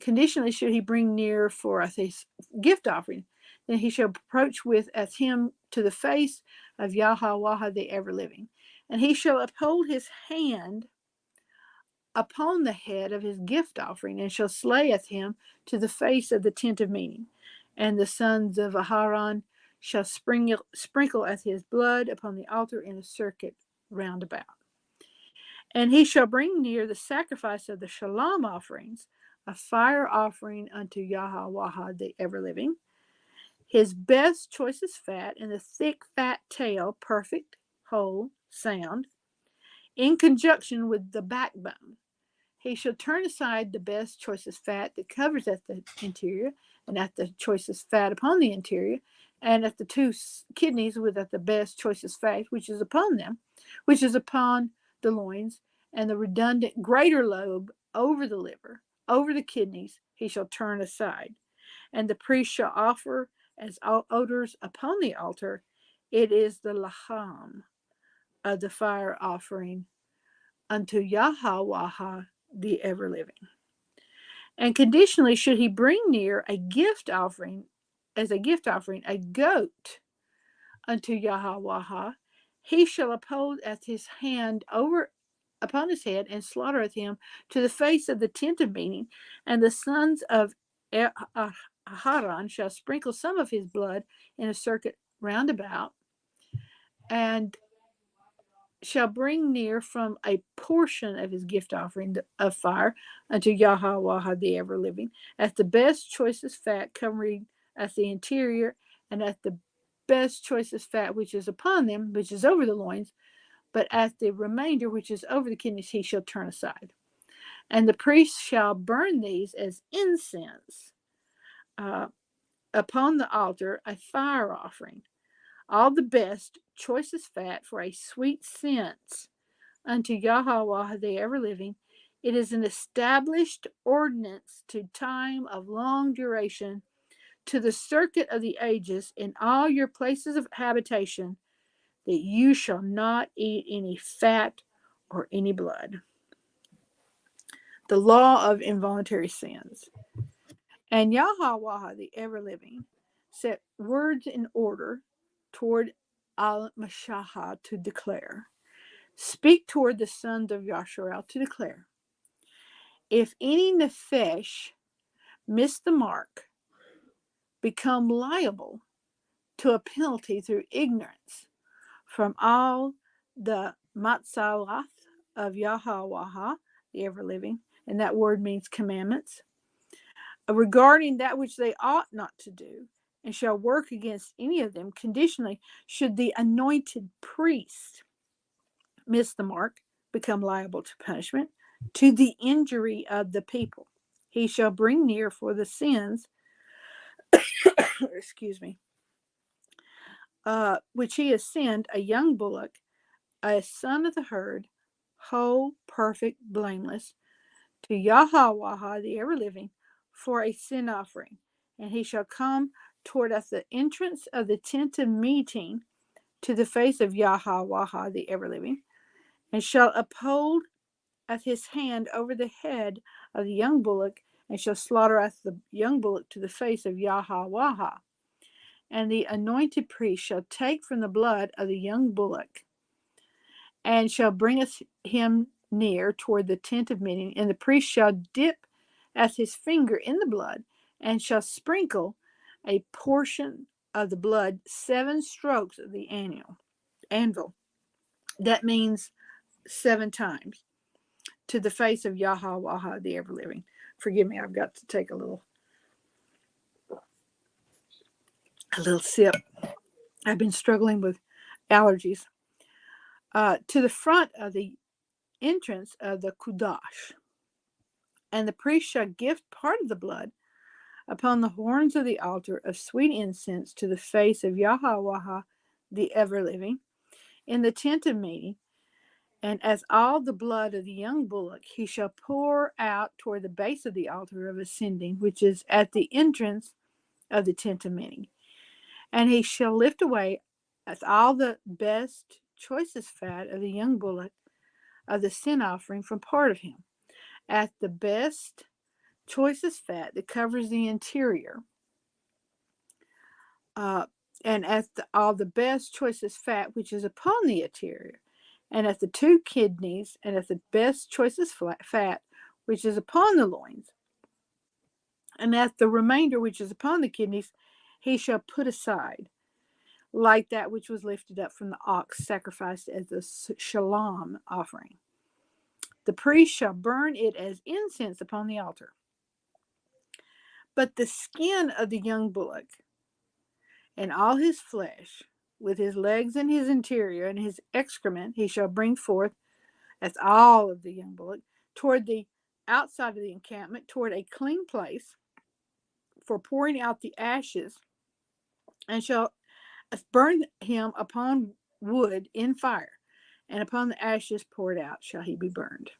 Conditionally, should he bring near for his gift offering, then he shall approach with as him to the face of Yahweh the ever-living. And he shall uphold his hand upon the head of his gift offering, and shall slay at him to the face of the tent of meeting. And the sons of Aharon shall sprinkle at his blood upon the altar in a circuit round about. And he shall bring near the sacrifice of the Shalom offerings, a fire offering unto Yahweh the ever-living, his best, choicest fat, and the thick, fat tail, perfect, whole, sound, in conjunction with the backbone. He shall turn aside the best, choicest fat that covers at the interior, and at the choicest fat upon the interior, and at the two kidneys with at the best, choicest fat, which is upon them, which is upon the loins, and the redundant greater lobe over the liver, over the kidneys, he shall turn aside. And the priest shall offer as odors upon the altar. It is the laham of the fire offering unto Yahweh the ever-living. And conditionally, should he bring near a gift offering, as a gift offering, a goat unto Yahweh, he shall uphold at his hand over upon his head, and slaughtereth him to the face of the tent of meeting. And the sons of Aharon shall sprinkle some of his blood in a circuit round about, and shall bring near from a portion of his gift offering of fire unto Yahweh the ever-living, at the best, choicest fat covering at the interior, and at the best, choicest fat which is upon them, which is over the loins, but at the remainder which is over the kidneys he shall turn aside. And the priest shall burn these as incense upon the altar, a fire offering, all the best, choicest fat for a sweet scent unto Yahweh the ever-living. It is an established ordinance to time of long duration, to the circuit of the ages, in all your places of habitation, that you shall not eat any fat or any blood. The law of involuntary sins. And Yahweh the ever-living set words in order toward al-Mashahah to declare. Speak toward the sons of Yasharel to declare. If any nefesh miss the mark, become liable to a penalty through ignorance from all the matzalah of Yahweh, the ever-living, and that word means commandments, regarding that which they ought not to do, and shall work against any of them conditionally, should the anointed priest miss the mark, become liable to punishment, to the injury of the people. He shall bring near for the sins, excuse me, which he has sinned, a young bullock, a son of the herd, whole, perfect, blameless, to Yahweh, the ever-living, for a sin offering. And he shall come toward us the entrance of the tent of meeting to the face of Yahweh, the ever-living, and shall uphold at his hand over the head of the young bullock, and shall slaughter at the young bullock to the face of Yahweh. And the anointed priest shall take from the blood of the young bullock, and shall bring us him near toward the tent of meeting, and the priest shall dip as his finger in the blood, and shall sprinkle a portion of the blood 7 strokes of the anvil. That means 7 times to the face of Yahweh, the ever-living. Forgive me, I've got to take a little sip. I've been struggling with allergies. To the front of the entrance of the Kudash. And the priest shall gift part of the blood upon the horns of the altar of sweet incense to the face of Yahweh, the ever-living, in the tent of meeting. And as all the blood of the young bullock, he shall pour out toward the base of the altar of ascending, which is at the entrance of the tent of meeting. And he shall lift away as all the best, choicest fat of the young bullock of the sin offering from part of him, at the best, choicest fat that covers the interior, and at all the best, choicest fat which is upon the interior, and at the 2 kidneys, and at the best, choicest fat which is upon the loins, and at the remainder which is upon the kidneys, he shall put aside, like that which was lifted up from the ox sacrificed as the shalom offering. The priest shall burn it as incense upon the altar. But the skin of the young bullock and all his flesh, with his legs and his interior and his excrement, he shall bring forth, as all of the young bullock, toward the outside of the encampment, toward a clean place, for pouring out the ashes, and shall burn him upon wood in fire, and upon the ashes poured out shall he be burned.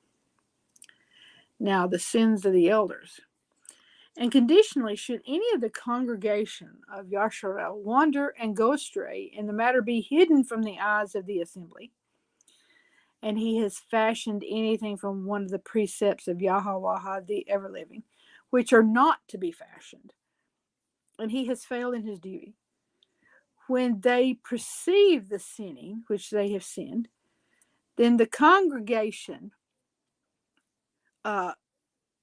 Now the sins of the elders. And conditionally, should any of the congregation of Yasharel wander and go astray, and the matter be hidden from the eyes of the assembly, and he has fashioned anything from one of the precepts of Yahweh, the ever-living, which are not to be fashioned, and he has failed in his duty, when they perceive the sinning which they have sinned, then the congregation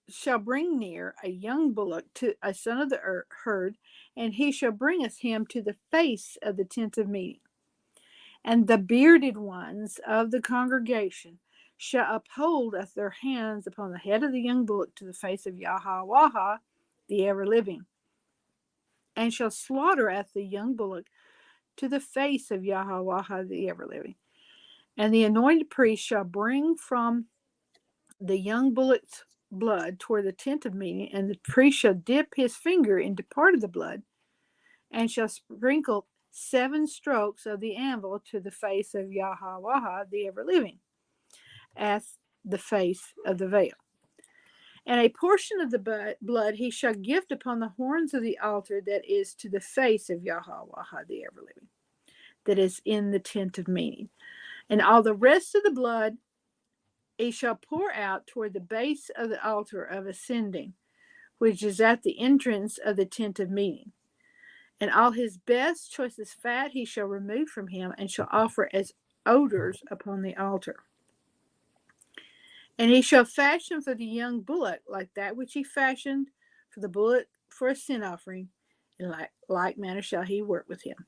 shall bring near a young bullock to a son of the herd, and he shall bring us him to the face of the tent of meeting. And the bearded ones of the congregation shall uphold with their hands upon the head of the young bullock to the face of Yahweh, the ever-living, and shall slaughter at the young bullock to the face of Yahweh, the ever-living. And the anointed priest shall bring from the young bullock's blood toward the tent of meeting, and the priest shall dip his finger into part of the blood, and shall sprinkle 7 strokes of the anvil to the face of Yahweh, the ever-living, as the face of the veil. And a portion of the blood he shall gift upon the horns of the altar that is to the face of Yahweh, the ever-living, that is in the tent of meeting. And all the rest of the blood he shall pour out toward the base of the altar of ascending, which is at the entrance of the tent of meeting. And all his best, choicest fat he shall remove from him, and shall offer as odors upon the altar. And he shall fashion for the young bullock like that which he fashioned for the bullock for a sin offering, in like manner shall he work with him.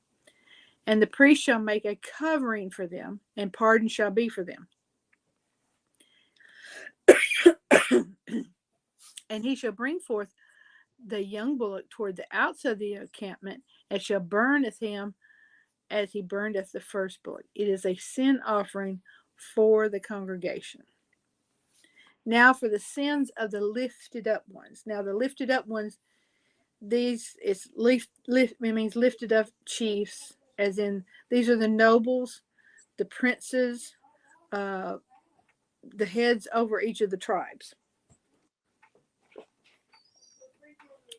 And the priest shall make a covering for them, and pardon shall be for them. And he shall bring forth the young bullock toward the outside of the encampment, and shall burneth him as he burneth the first bullock. It is a sin offering for the congregation. Now for the sins of the lifted up ones. Now the lifted up ones, these it means lifted up chiefs, as in these are the nobles, the princes, the heads over each of the tribes.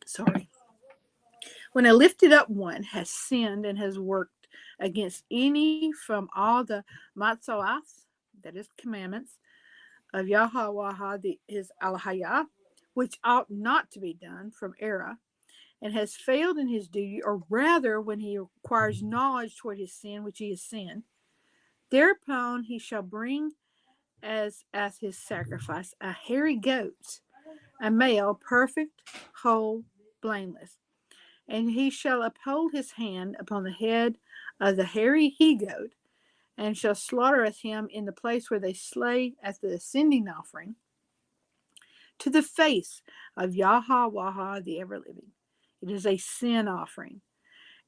Sorry. When a lifted up one has sinned and has worked against any from all the matzoath, that is commandments, of Yahweh, his Alahayah, which ought not to be done from error, and has failed in his duty, or rather when he acquires knowledge toward his sin, which he has sinned, thereupon he shall bring as his sacrifice a hairy goat, a male, perfect, whole, blameless. And he shall uphold his hand upon the head of the hairy he-goat, and shall slaughtereth him in the place where they slay at the ascending offering, to the face of Yahweh the ever-living. It is a sin offering.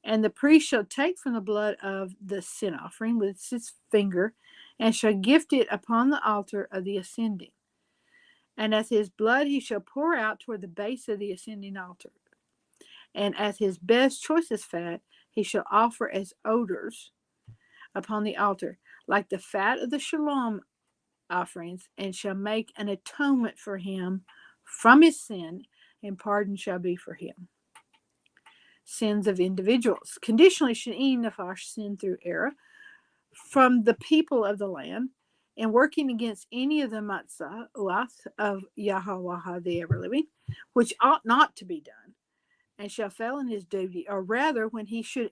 And the priest shall take from the blood of the sin offering with his finger, and shall gift it upon the altar of the ascending. And as his blood he shall pour out toward the base of the ascending altar. And as his best, choicest fat he shall offer as odors upon the altar, like the fat of the shalom offerings, and shall make an atonement for him from his sin, and pardon shall be for him. Sins of individuals. Conditionally, should any nafash sin through error from the people of the land, and working against any of the matzah of Yahweh the ever-living, which ought not to be done, and shall fail in his duty, or rather when he should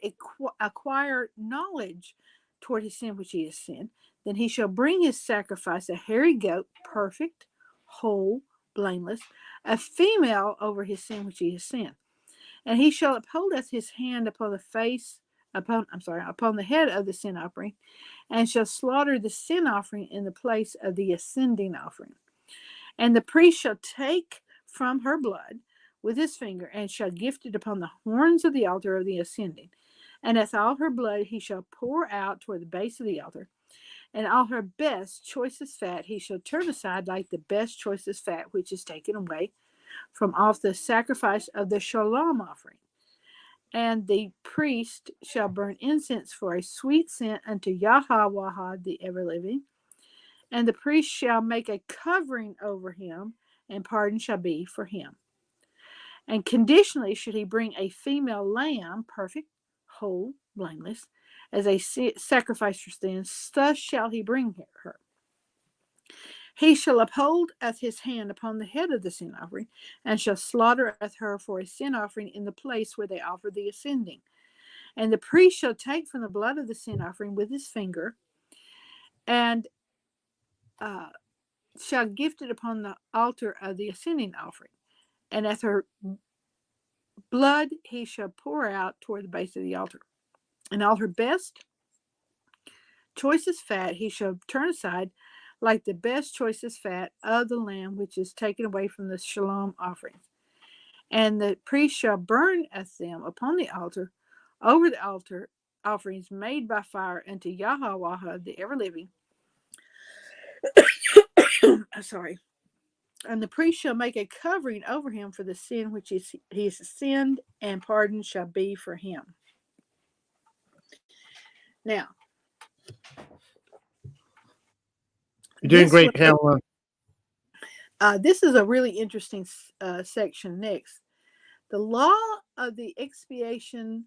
acquire knowledge toward his sin which he has sinned, then he shall bring his sacrifice, a hairy goat, perfect, whole, blameless, a female over his sin which he has sinned. And he shall uphold his hand upon the head of the sin offering, and shall slaughter the sin offering in the place of the ascending offering. And the priest shall take from her blood with his finger, and shall gift it upon the horns of the altar of the ascending. And as all her blood he shall pour out toward the base of the altar, and all her best, choicest fat he shall turn aside, like the best, choicest fat which is taken away from off the sacrifice of the shalom offering. And the priest shall burn incense for a sweet scent unto Yahweh the ever-living. And the priest shall make a covering over him, and pardon shall be for him. And conditionally should he bring a female lamb, perfect, whole, blameless, as a sacrifice for sins, thus shall he bring her. He shall uphold his hand upon the head of the sin offering, and shall slaughter her for a sin offering in the place where they offer the ascending. And the priest shall take from the blood of the sin offering with his finger, and shall gift it upon the altar of the ascending offering. And as her blood he shall pour out toward the base of the altar. And all her best, choicest fat he shall turn aside, like the best, choicest fat of the lamb which is taken away from the shalom offerings. And the priest shall burn them upon the altar, over the altar, offerings made by fire unto Yahweh the ever-living. Sorry. And the priest shall make a covering over him for the sin which he has sinned, and pardon shall be for him. Now, you're doing great, Pamela. This is a really interesting section next. The law of the expiation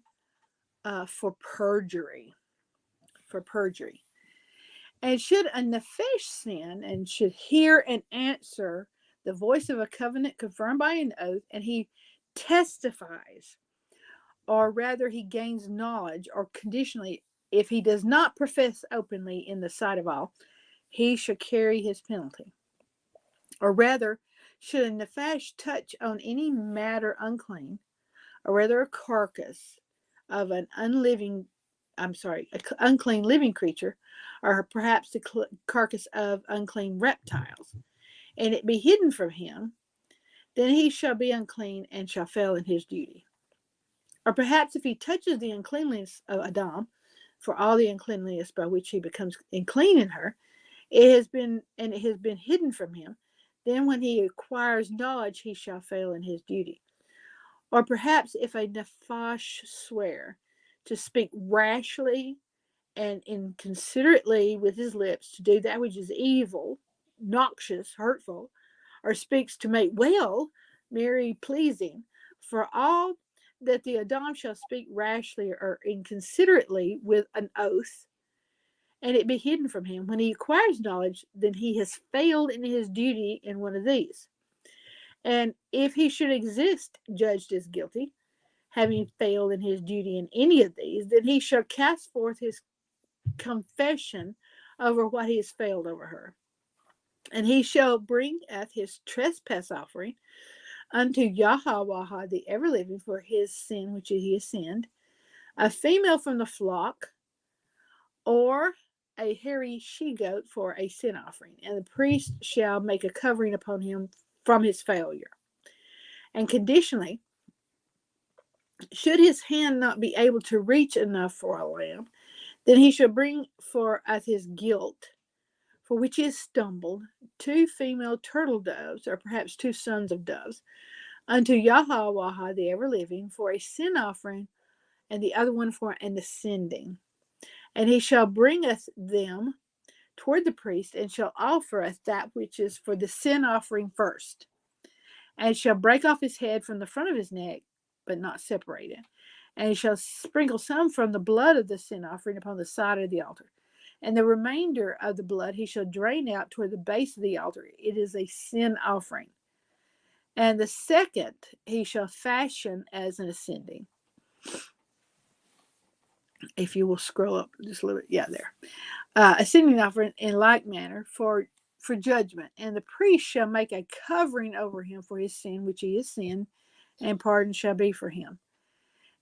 for perjury. And should a nefesh sin, and should hear and answer the voice of a covenant confirmed by an oath, and he testifies, or rather he gains knowledge, or conditionally, if he does not profess openly in the sight of all, he shall carry his penalty. Or rather, should a nephash touch on any matter unclean, or rather a carcass of an unclean living creature, or perhaps the carcass of unclean reptiles, and it be hidden from him, then he shall be unclean and shall fail in his duty. Or perhaps if he touches the uncleanliness of Adam, for all the uncleanliness by which he becomes unclean in her, it has been hidden from him, then when he acquires knowledge, he shall fail in his duty. Or perhaps if a nephash swear to speak rashly and inconsiderately with his lips, to do that which is evil, noxious, hurtful, or speaks to make well, merry, pleasing, for all that the Adam shall speak rashly or inconsiderately with an oath, and it be hidden from him. When he acquires knowledge, then he has failed in his duty in one of these. And if he should exist judged as guilty, having failed in his duty in any of these, then he shall cast forth his confession over what he has failed over her. And he shall bring at his trespass offering unto Yahweh the ever-living for his sin which he has sinned, a female from the flock, or a hairy she-goat for a sin offering. And the priest shall make a covering upon him from his failure. And conditionally, should his hand not be able to reach enough for a lamb, then he shall bring for as his guilt, for which he has stumbled, 2 female turtle doves, or perhaps 2 sons of doves, unto Yahweh the ever-living for a sin offering, and the other one for an ascending. And he shall bringeth them toward the priest, and shall offer us that which is for the sin offering first, and shall break off his head from the front of his neck, but not separate it. And he shall sprinkle some from the blood of the sin offering upon the side of the altar. And the remainder of the blood he shall drain out toward the base of the altar. It is a sin offering. And the second he shall fashion as an ascending. If you will scroll up just a little bit. Yeah, there. Ascending offering in like manner for judgment. And the priest shall make a covering over him for his sin, which he has sinned, and pardon shall be for him.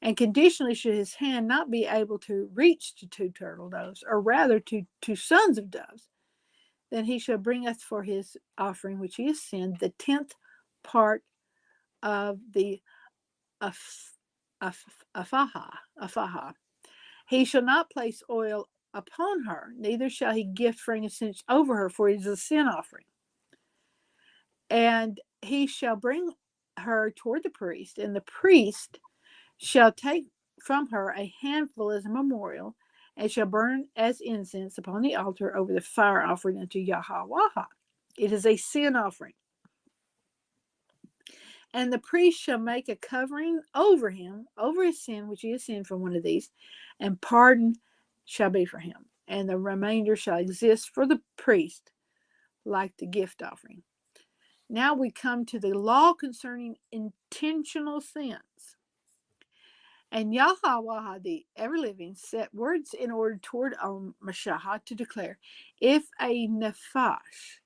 And conditionally, should his hand not be able to reach to 2 turtle doves, or rather to 2 sons of doves, then he shall bring us for his offering, which he has sinned, the 10th part of the afaha. He shall not place oil upon her, neither shall he gift frankincense over her, for it is a sin offering. And he shall bring her toward the priest, and the priest shall take from her a handful as a memorial, and shall burn as incense upon the altar over the fire offering unto Yahweh. It is a sin offering. And the priest shall make a covering over him, over his sin, which he has sinned from one of these, and pardon shall be for him. And the remainder shall exist for the priest, like the gift offering. Now we come to the law concerning intentional sins. And Yahweh, the ever-living, set words in order toward Mashahah to declare, if a nephash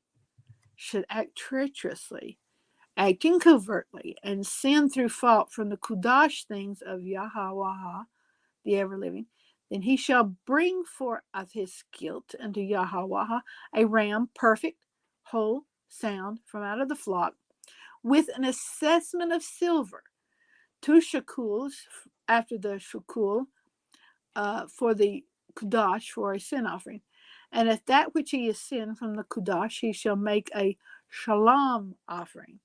should act treacherously, acting covertly, and sin through fault from the Kudash things of Yahweh, the ever-living, then he shall bring forth of his guilt unto Yahweh a ram, perfect, whole, sound, from out of the flock, with an assessment of silver, 2 shekels after the shekel for the Kudash for a sin offering. And at that which he has sinned from the Kudash, he shall make a shalom offering.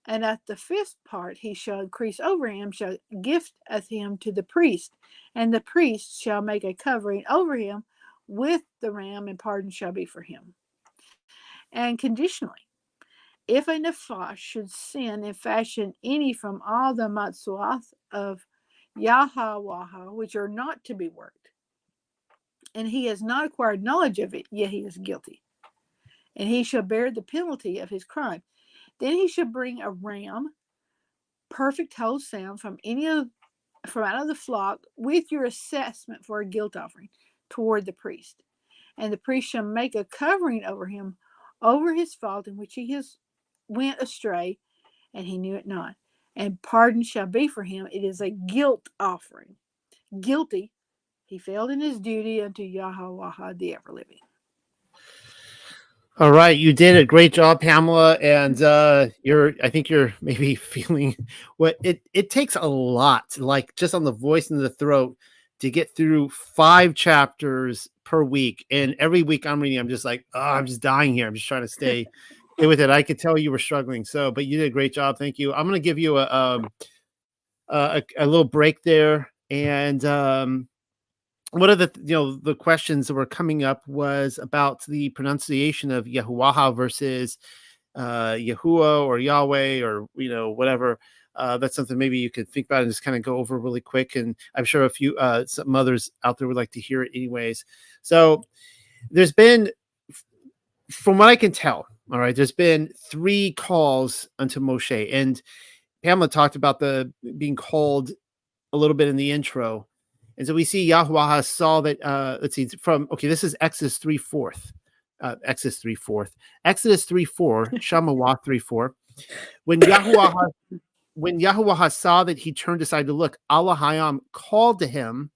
And at the 5th part he shall increase over him, shall gift of him to the priest, and the priest shall make a covering over him with the ram, and pardon shall be for him. And conditionally, if a nephash should sin and fashion any from all the matzuath of Yahweh, which are not to be worked, and he has not acquired knowledge of it, yet he is guilty, and he shall bear the penalty of his crime. Then he shall bring a ram, perfect, whole, sound, from out of the flock, with your assessment for a guilt offering toward the priest. And the priest shall make a covering over him, over his fault in which he has went astray, and he knew it not. And pardon shall be for him. It is a guilt offering. Guilty, he failed in his duty unto Yahweh the ever living. All right, you did a great job, Pamela, and I think you're maybe feeling what it takes a lot, like just on the voice and the throat, to get through 5 chapters per week. And every week I'm reading, I'm just like, oh, I'm just dying here. I'm just trying to stay with it. I could tell you were struggling, but you did a great job. Thank you. I'm going to give you a little break there, and one of the questions that were coming up was about the pronunciation of Yahuwah versus Yahuwah or Yahweh or whatever. That's something maybe you could think about and just kind of go over really quick. And I'm sure a few some others out there would like to hear it anyways. So there's been, from what I can tell, all right, there's been 3 calls unto Moshe, and Pamela talked about the being called a little bit in the intro. And so we see Yahweh saw that, let's see, this is Exodus 3:4. Exodus 3:4. Exodus 3:4, Shamawah 3:4. When Yahweh saw that he turned aside to look, Allah Hayam called to him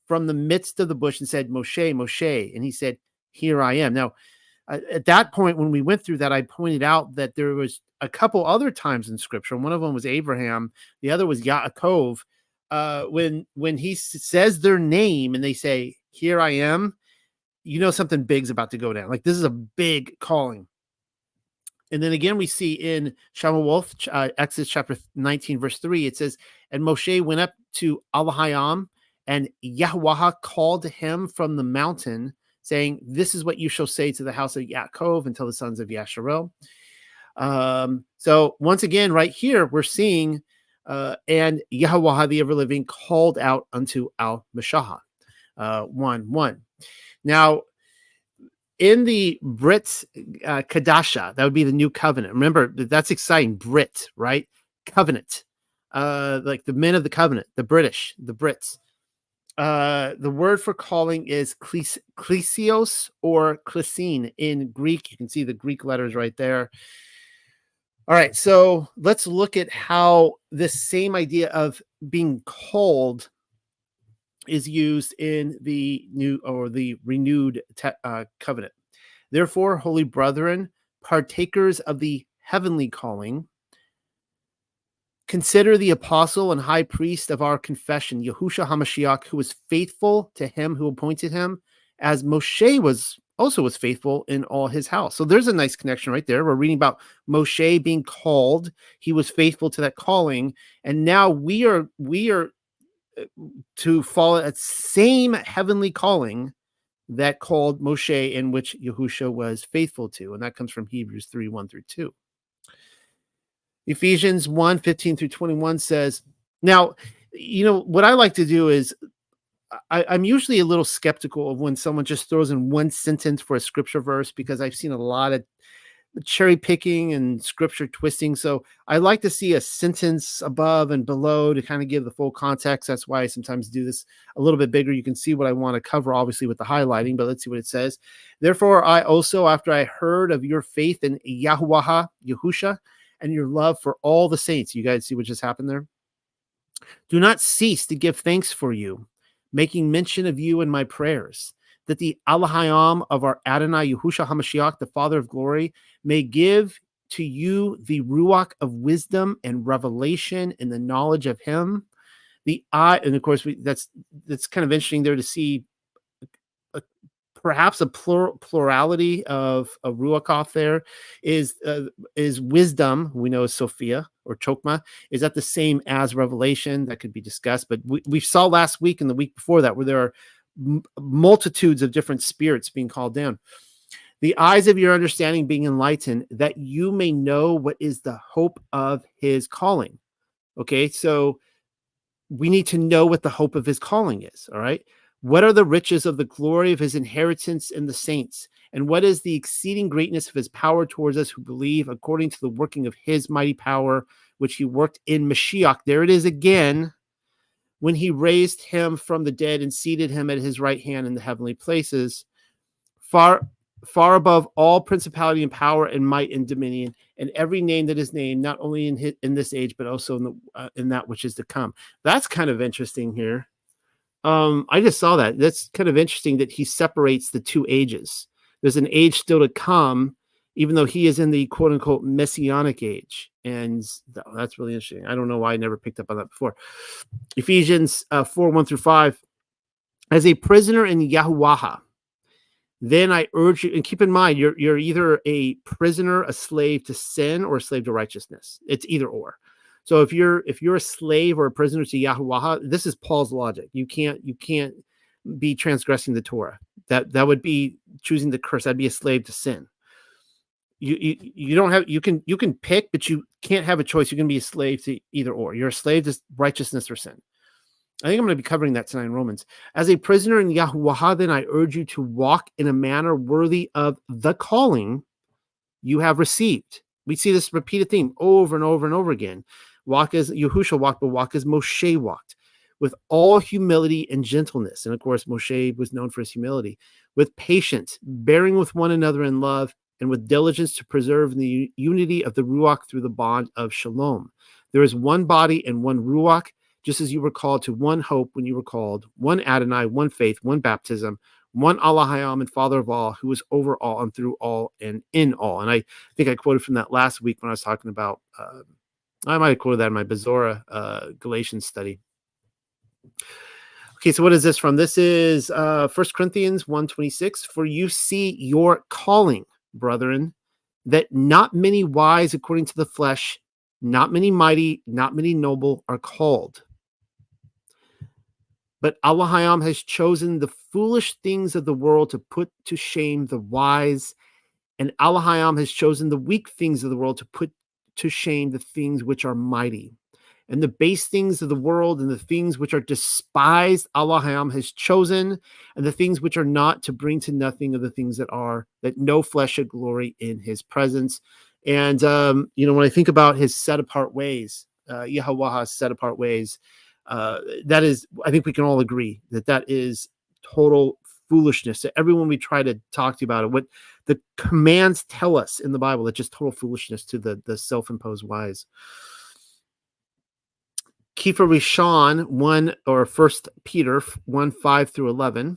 from the midst of the bush and said, Moshe, Moshe. And he said, here I am. Now, at that point, when we went through that, I pointed out that there was a couple other times in scripture. One of them was Abraham. The other was Yaakov. When he says their name and they say, here I am, something big's about to go down. Like, this is a big calling. And then again, we see in Shamawoth, Exodus chapter 19, verse 3, it says, and Moshe went up to Allahayam, and Yahweh called to him from the mountain, saying, this is what you shall say to the house of Yaakov and tell the sons of Yasharel. So once again, right here, we're seeing and Yahweh the ever-living called out unto al-Mashahah, 1:1. Now, in the Brit Kadasha, that would be the new covenant. Remember, that's exciting. Brit, right? Covenant. Like the men of the covenant, the British, the Brits. The word for calling is klesios or klesin in Greek. You can see the Greek letters right there. All right, so let's look at how this same idea of being called is used in the new or the renewed covenant. Therefore, holy brethren, partakers of the heavenly calling, consider the apostle and high priest of our confession, Yahushua HaMashiach, who was faithful to him who appointed him, as Moshe was faithful in all his house. So there's a nice connection right there. We're reading about Moshe being called. He was faithful to that calling. And now we are to follow that same heavenly calling that called Moshe, in which Yahushua was faithful to. And that comes from Hebrews 3:1-2. Ephesians 1:15-21 says, now, what I like to do is I'm usually a little skeptical of when someone just throws in one sentence for a scripture verse, because I've seen a lot of cherry picking and scripture twisting. So I like to see a sentence above and below to kind of give the full context. That's why I sometimes do this a little bit bigger. You can see what I want to cover, obviously, with the highlighting, but let's see what it says. Therefore, I also, after I heard of your faith in Yahuwah, Yahusha, and your love for all the saints. You guys see what just happened there? Do not cease to give thanks for you, making mention of you in my prayers, that the Allahayam of our Adonai Yahushua HaMashiach, the Father of glory, may give to you the ruach of wisdom and revelation in the knowledge of him. And of course, that's kind of interesting there to see perhaps a plurality of a ruach there is wisdom. We know is Sophia or Chokmah. Is that the same as revelation? That could be discussed. But we saw last week and the week before that where there are multitudes of different spirits being called down. The eyes of your understanding being enlightened, that you may know what is the hope of his calling. Okay, so we need to know what the hope of his calling is. All right. What are the riches of the glory of his inheritance in the saints? And what is the exceeding greatness of his power towards us who believe, according to the working of his mighty power, which he worked in Mashiach? There it is again, when he raised him from the dead and seated him at his right hand in the heavenly places, far far above all principality and power and might and dominion, and every name that is named, not only in this age, but also in that which is to come. That's kind of interesting here. I just saw that. That's kind of interesting that he separates the two ages. There's an age still to come, even though he is in the quote unquote Messianic age. And that's really interesting. I don't know why I never picked up on that before. Ephesians 4:1-5. As a prisoner in Yahuwah, then I urge you, and keep in mind, you're either a prisoner, a slave to sin, or a slave to righteousness. It's either or. So if you're a slave or a prisoner to Yahuwah, this is Paul's logic. You can't be transgressing the Torah. That would be choosing the curse. That'd be a slave to sin. You don't have, you can pick, but you can't have a choice. You can be a slave to either or. You're a slave to righteousness or sin. I think I'm going to be covering that tonight in Romans. As a prisoner in Yahuwah, then I urge you to walk in a manner worthy of the calling you have received. We see this repeated theme over and over and over again. Walk as Yahushua walked, but walk as Moshe walked, with all humility and gentleness. And of course, Moshe was known for his humility. With patience, bearing with one another in love, and with diligence to preserve the unity of the Ruach through the bond of Shalom. There is one body and one Ruach, just as you were called to one hope when you were called, one Adonai, one faith, one baptism, one Allah Hayam and Father of all, who is over all and through all and in all. And I think I quoted from that last week when I was talking about, I might have quoted that in my Bezorah Galatians study. Okay, so what is this from? This is 1 Corinthians 1:26. For you see your calling, brethren, that not many wise according to the flesh, not many mighty, not many noble are called. But Allah Hayam has chosen the foolish things of the world to put to shame the wise, and Allah Hayam has chosen the weak things of the world to put to shame the things which are mighty. And the base things of the world and the things which are despised, Allah Hayam has chosen, and the things which are not, to bring to nothing of the things that are, that no flesh should glory in his presence. And, when I think about his set apart ways, Yahweh's set apart ways, that is, I think we can all agree that is total foolishness to everyone we try to talk to about it. What the commands tell us in the Bible, that's just total foolishness to the self-imposed wise. Kepha Rishon 1 Peter 1:5-11.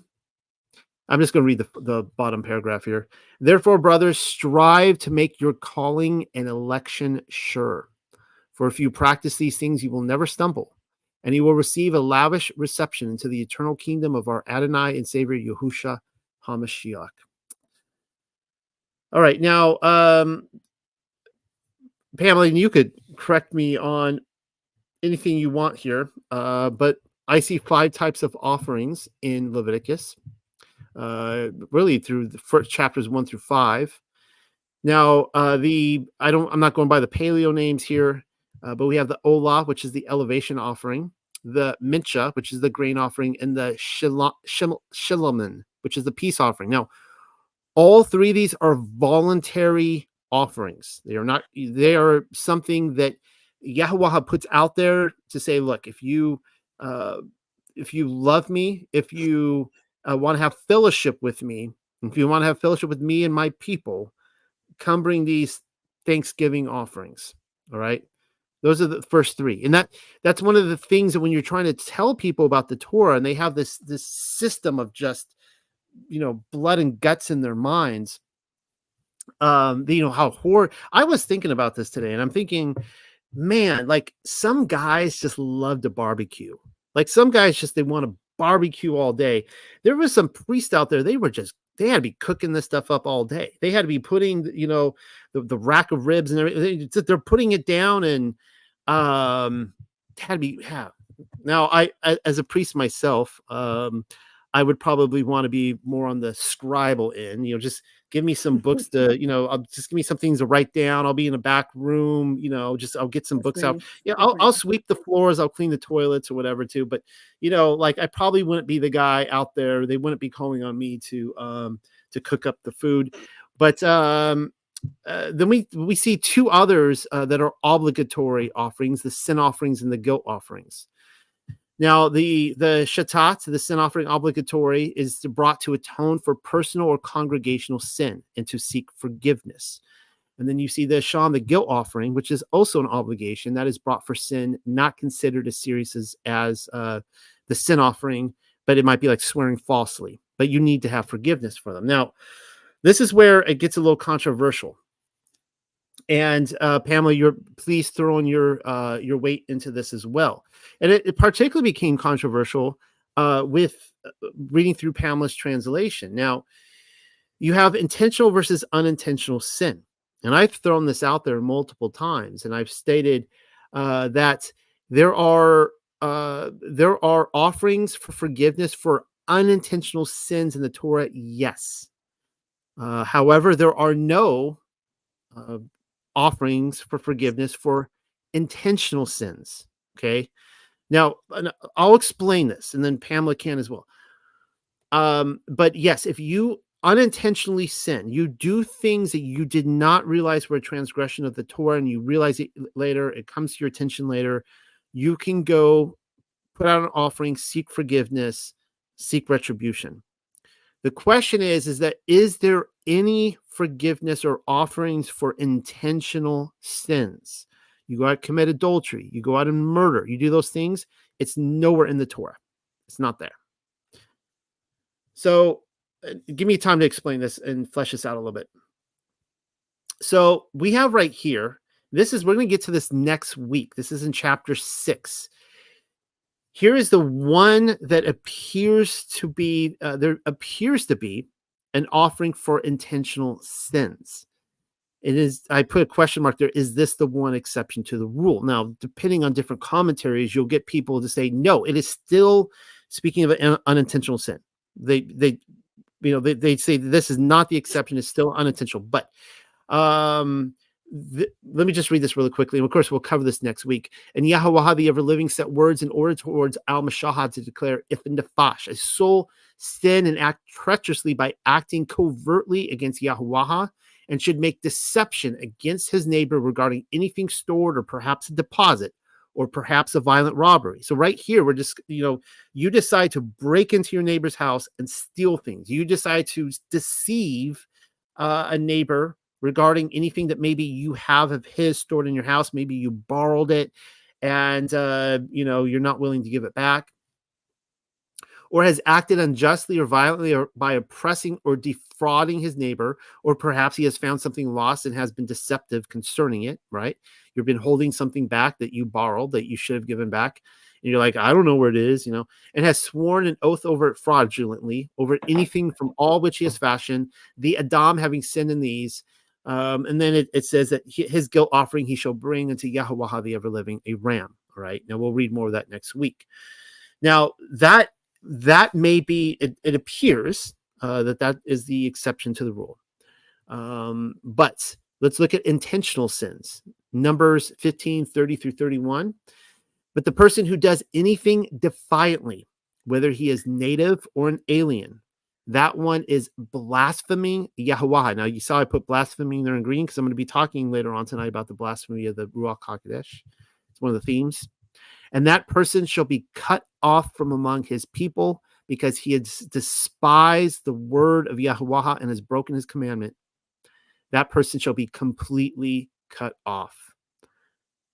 I'm just going to read the bottom paragraph here. Therefore, brothers, strive to make your calling and election sure. For if you practice these things, you will never stumble, and you will receive a lavish reception into the eternal kingdom of our Adonai and Savior Yahushua HaMashiach. All right, now, Pamela, you could correct me on anything you want here, but I see 5 types of offerings in Leviticus, really through the first chapters 1-5. Now, I'm not going by the Paleo names here, but we have the Olah, which is the elevation offering, the Mincha, which is the grain offering, and the Shilomen, which is the peace offering. Now, all 3 of these are voluntary offerings. They are something that Yahuwah puts out there to say, look, if you love me, if you want to have fellowship with me, if you want to have fellowship with me and my people, come bring these Thanksgiving offerings. All right. Those are the first 3. And that's one of the things that when you're trying to tell people about the Torah and they have this system of just, blood and guts in their minds, how horrid. I was thinking about this today and I'm thinking, man, like some guys just love to barbecue. Like some guys they want to barbecue all day. There was some priest out there. They had to be cooking this stuff up all day. They had to be putting, the rack of ribs and everything. They're putting it down and had to be. Yeah. Now, I as a priest myself, I would probably want to be more on the scribal end, just give me some books to, I'll just give me some things to write down. I'll be in a back room, I'll get some books out. Yeah. I'll sweep the floors. I'll clean the toilets or whatever too. But, I probably wouldn't be the guy out there. They wouldn't be calling on me to cook up the food. But then we see 2 others that are obligatory offerings, the sin offerings and the guilt offerings. Now, the shatat, the sin offering obligatory, is brought to atone for personal or congregational sin and to seek forgiveness. And then you see the sham, the guilt offering, which is also an obligation that is brought for sin, not considered as serious as the sin offering, but it might be like swearing falsely. But you need to have forgiveness for them. Now, this is where it gets a little controversial. And Pamela, please throw in your weight into this as well. And it particularly became controversial with reading through Pamela's translation. Now, you have intentional versus unintentional sin. And I've thrown this out there multiple times, and I've stated that there are offerings for forgiveness for unintentional sins in the Torah. Yes. However, there are no offerings for forgiveness for intentional sins. Okay. Now, I'll explain this, and then Pamela can as well. But yes, if you unintentionally sin, you do things that you did not realize were a transgression of the Torah, and you realize it later, it comes to your attention later, you can go put out an offering, seek forgiveness, seek retribution. The question is there any forgiveness or offerings for intentional sins? You go out and commit adultery, you go out and murder, you do those things, it's nowhere in the Torah. It's not there. So give me time to explain this and flesh this out a little bit. So we have right here, we're going to get to this next week. This is in chapter 6. Here is the one that appears to be, there appears to be an offering for intentional sins. It is, I put a question mark there. Is this the one exception to the rule? Now, depending on different commentaries, you'll get people to say, no, it is still speaking of an unintentional sin. They say this is not the exception, it's still unintentional. But let me just read this really quickly. And of course, we'll cover this next week. And Yahweh, the ever living, set words in order towards Al Mashahad to declare if and Nefash, a soul sin and act treacherously by acting covertly against Yahweh, and should make deception against his neighbor regarding anything stored or perhaps a deposit or perhaps a violent robbery. So right here, we're just, you decide to break into your neighbor's house and steal things. You decide to deceive a neighbor regarding anything that maybe you have of his stored in your house. Maybe you borrowed it and, you're not willing to give it back. Or has acted unjustly or violently or by oppressing or defrauding his neighbor, or perhaps he has found something lost and has been deceptive concerning it, right? You've been holding something back that you borrowed that you should have given back. And you're like, I don't know where it is, and has sworn an oath over it fraudulently, over anything from all which he has fashioned, the Adam having sinned in these. And then it says that his guilt offering he shall bring unto Yahweh, the ever living, a ram. All right. Now we'll read more of that next week. Now that may be, it appears that is the exception to the rule. But let's look at intentional sins. Numbers 15:30-31. But the person who does anything defiantly, whether he is native or an alien, that one is blaspheming Yahweh. Now you saw I put blaspheming there in green because I'm going to be talking later on tonight about the blasphemy of the Ruach HaKodesh. It's one of the themes. And that person shall be cut off from among his people because he has despised the word of Yahweh and has broken his commandment. That person shall be completely cut off.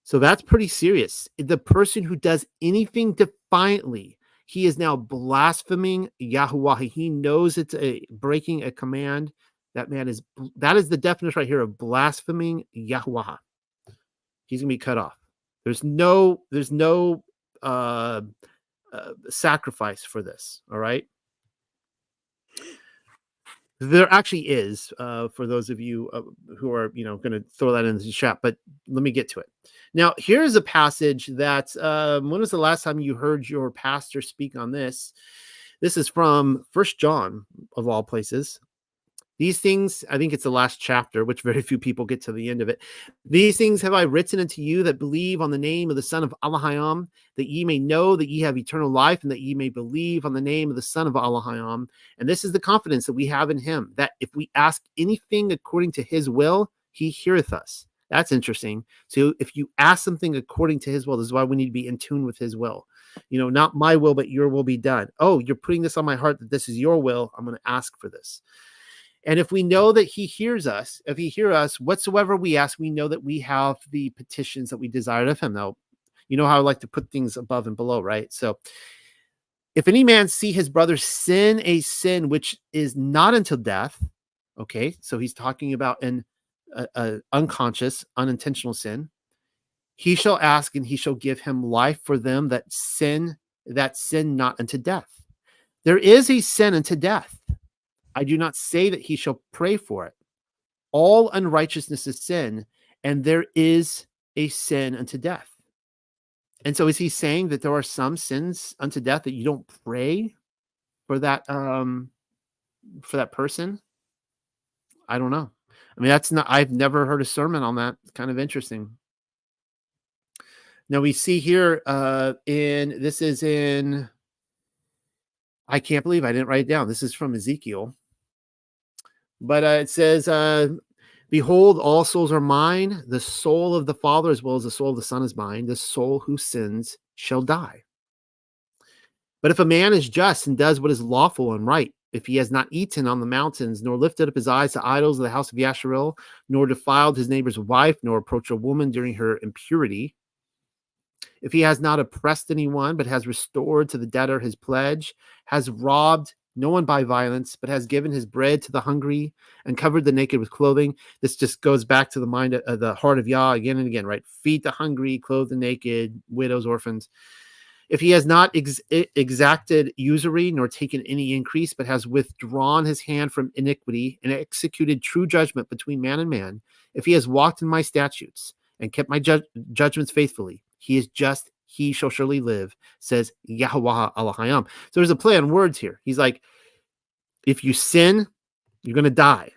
So that's pretty serious. The person who does anything defiantly, he is now blaspheming Yahweh. He knows it's breaking a command. That is the definition right here of blaspheming Yahweh. He's going to be cut off. There's no sacrifice for this. All right. There actually is, for those of you who are, going to throw that into the chat, but let me get to it. Now, here's a passage that, when was the last time you heard your pastor speak on this? This is from 1 John, of all places. These things, I think it's the last chapter, which very few people get to the end of it. These things have I written unto you that believe on the name of the Son of Allahayam, that ye may know that ye have eternal life, and that ye may believe on the name of the Son of Allahayam. And this is the confidence that we have in him, that if we ask anything according to his will, he heareth us. That's interesting. So if you ask something according to his will, this is why we need to be in tune with his will. Not my will, but your will be done. Oh, you're putting this on my heart that this is your will. I'm going to ask for this. And if we know that he hears us, if he hears us, whatsoever we ask, we know that we have the petitions that we desired of him. Now, you know how I like to put things above and below, right? So if any man see his brother sin a sin which is not until death, okay, so he's talking about an unconscious, unintentional sin, he shall ask and he shall give him life for them that sin not unto death. There is a sin unto death. I do not say that he shall pray for it. All unrighteousness is sin, and there is a sin unto death. And so is he saying that there are some sins unto death that you don't pray for that person? I don't know. I mean, I've never heard a sermon on that. It's kind of interesting. Now we see here I can't believe I didn't write it down. This is from Ezekiel. But it says, behold, all souls are mine. The soul of the Father as well as the soul of the Son is mine. The soul who sins shall die. But if a man is just and does what is lawful and right, if he has not eaten on the mountains, nor lifted up his eyes to idols of the house of Yasharel, nor defiled his neighbor's wife, nor approached a woman during her impurity, if he has not oppressed anyone, but has restored to the debtor his pledge, has robbed no one by violence, but has given his bread to the hungry and covered the naked with clothing. This just goes back to the mind of the heart of Yah again and again, right? Feed the hungry, clothe the naked, widows, orphans. If he has not exacted usury, nor taken any increase, but has withdrawn his hand from iniquity and executed true judgment between man and man, if he has walked in my statutes and kept my judgments faithfully, he is just, he shall surely live, says Yahweh Elohim. So there's a play on words here. He's like, if you sin, you're going to die.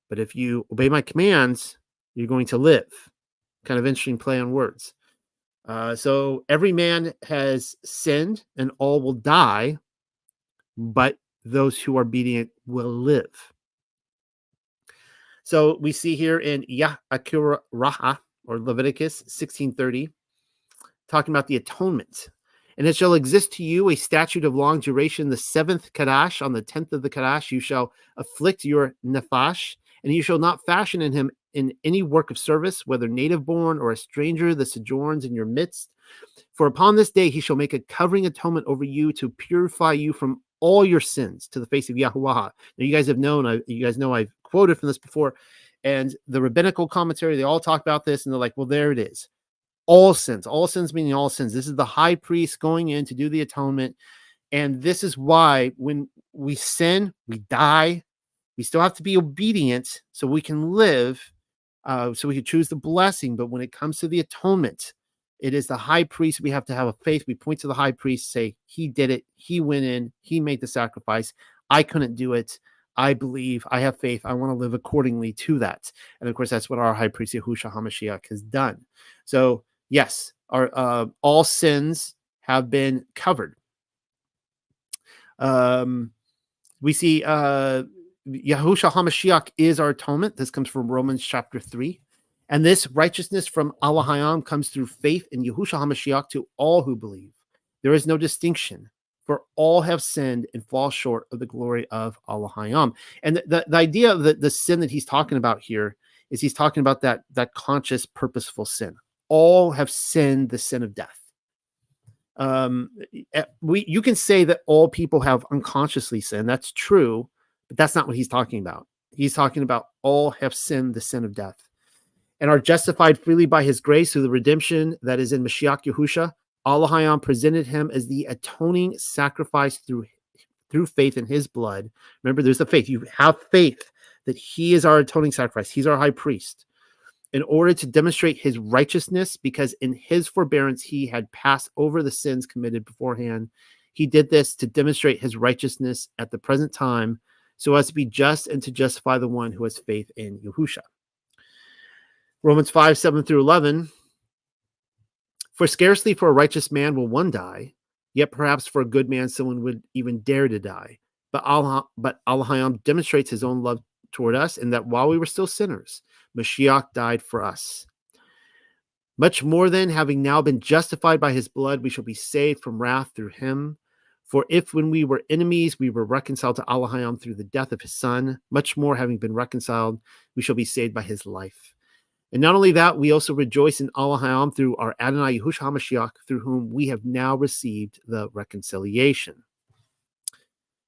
But if you obey my commands, you're going to live. Kind of interesting play on words. So every man has sinned and all will die, but those who are obedient will live. So we see here in QURA or Leviticus 16:30, talking about the atonement. And it shall exist to you a statute of long duration, the 7th Kadash, on the 10th of the Kadash, you shall afflict your nephash, and you shall not fashion in him in any work of service, whether native born or a stranger that sojourns in your midst. For upon this day he shall make a covering atonement over you to purify you from all your sins to the face of Yahuwah. Now you guys know I've quoted from this before, and the rabbinical commentary, they all talk about this, and they're like, well, there it is. All sins meaning all sins. This is the high priest going in to do the atonement. And this is why when we sin, we die. We still have to be obedient so we can live, so we can choose the blessing. But when it comes to the atonement, it is the high priest. We have to have a faith. We point to the high priest, say, he did it. He went in. He made the sacrifice. I couldn't do it. I believe. I have faith. I want to live accordingly to that. And of course, that's what our high priest, Yahushua HaMashiach, has done. So, yes, our all sins have been covered. We see Yahushua HaMashiach is our atonement. This comes from Romans chapter 3. And this righteousness from Elohim comes through faith in Yahushua HaMashiach to all who believe. There is no distinction, for all have sinned and fall short of the glory of Elohim. And the idea of the sin that he's talking about here is he's talking about that conscious, purposeful sin. All have sinned the sin of death. You can say that all people have unconsciously sinned. That's true, but that's not what he's talking about. He's talking about all have sinned the sin of death and are justified freely by his grace through the redemption that is in Mashiach Yahusha. Elohim presented him as the atoning sacrifice through faith in his blood. Remember, there's the faith. You have faith that he is our atoning sacrifice. He's our high priest, in order to demonstrate his righteousness, because in his forbearance he had passed over the sins committed beforehand. He did this to demonstrate his righteousness at the present time, so as to be just and to justify the one who has faith in Yahusha. Romans 5:7-11. For scarcely for a righteous man will one die, yet perhaps for a good man someone would even dare to die. But Elohim demonstrates his own love toward us, in that while we were still sinners, Mashiach died for us. Much more then, having now been justified by his blood, we shall be saved from wrath through him. For if when we were enemies, we were reconciled to Allah through the death of his son, much more having been reconciled, we shall be saved by his life. And not only that, we also rejoice in Allah through our Adonai Yahushua HaMashiach, through whom we have now received the reconciliation.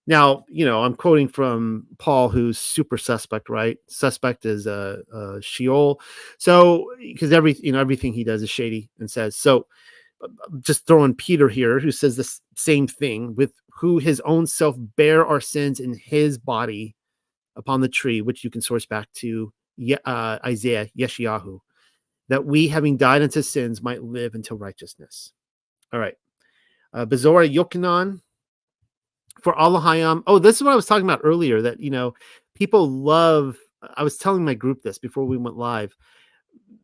Now, I'm quoting from Paul, who's super suspect, right? Suspect is Sheol. So, because everything he does is shady and says. So, just throwing Peter here, who says the same thing, with who his own self bare our sins in his body upon the tree, which you can source back to Isaiah, Yeshayahu, that we, having died unto sins, might live unto righteousness. All right. Bezorah Yochanan, for Allah. Oh, this is what I was talking about earlier, that, people love, I was telling my group this before we went live.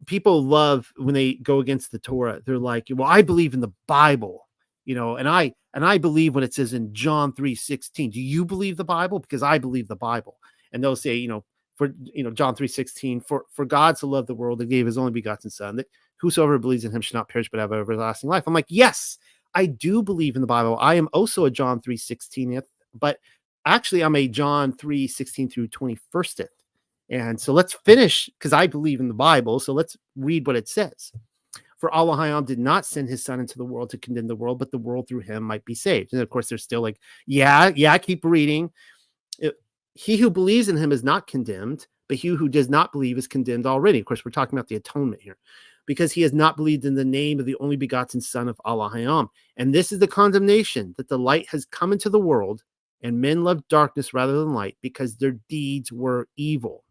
People love when they go against the Torah. They're like, well, I believe in the Bible, and I believe what it says in John 3:16. Do you believe the Bible? Because I believe the Bible. And they'll say, for John 3:16, for God so loved the world that gave his only begotten son, that whosoever believes in him should not perish but have everlasting life. I'm like, yes, I do believe in the Bible. I am also a John 3:16, but actually I'm a John 3:16 through 21st. And so let's finish, because I believe in the Bible. So let's read what it says. For Allah did not send his son into the world to condemn the world, but the world through him might be saved. And of course, they're still like, yeah, keep reading. He who believes in him is not condemned, but he who does not believe is condemned already. Of course, we're talking about the atonement here, because he has not believed in the name of the only begotten son of Allah. And this is the condemnation, that the light has come into the world, and men love darkness rather than light, because their deeds were evil.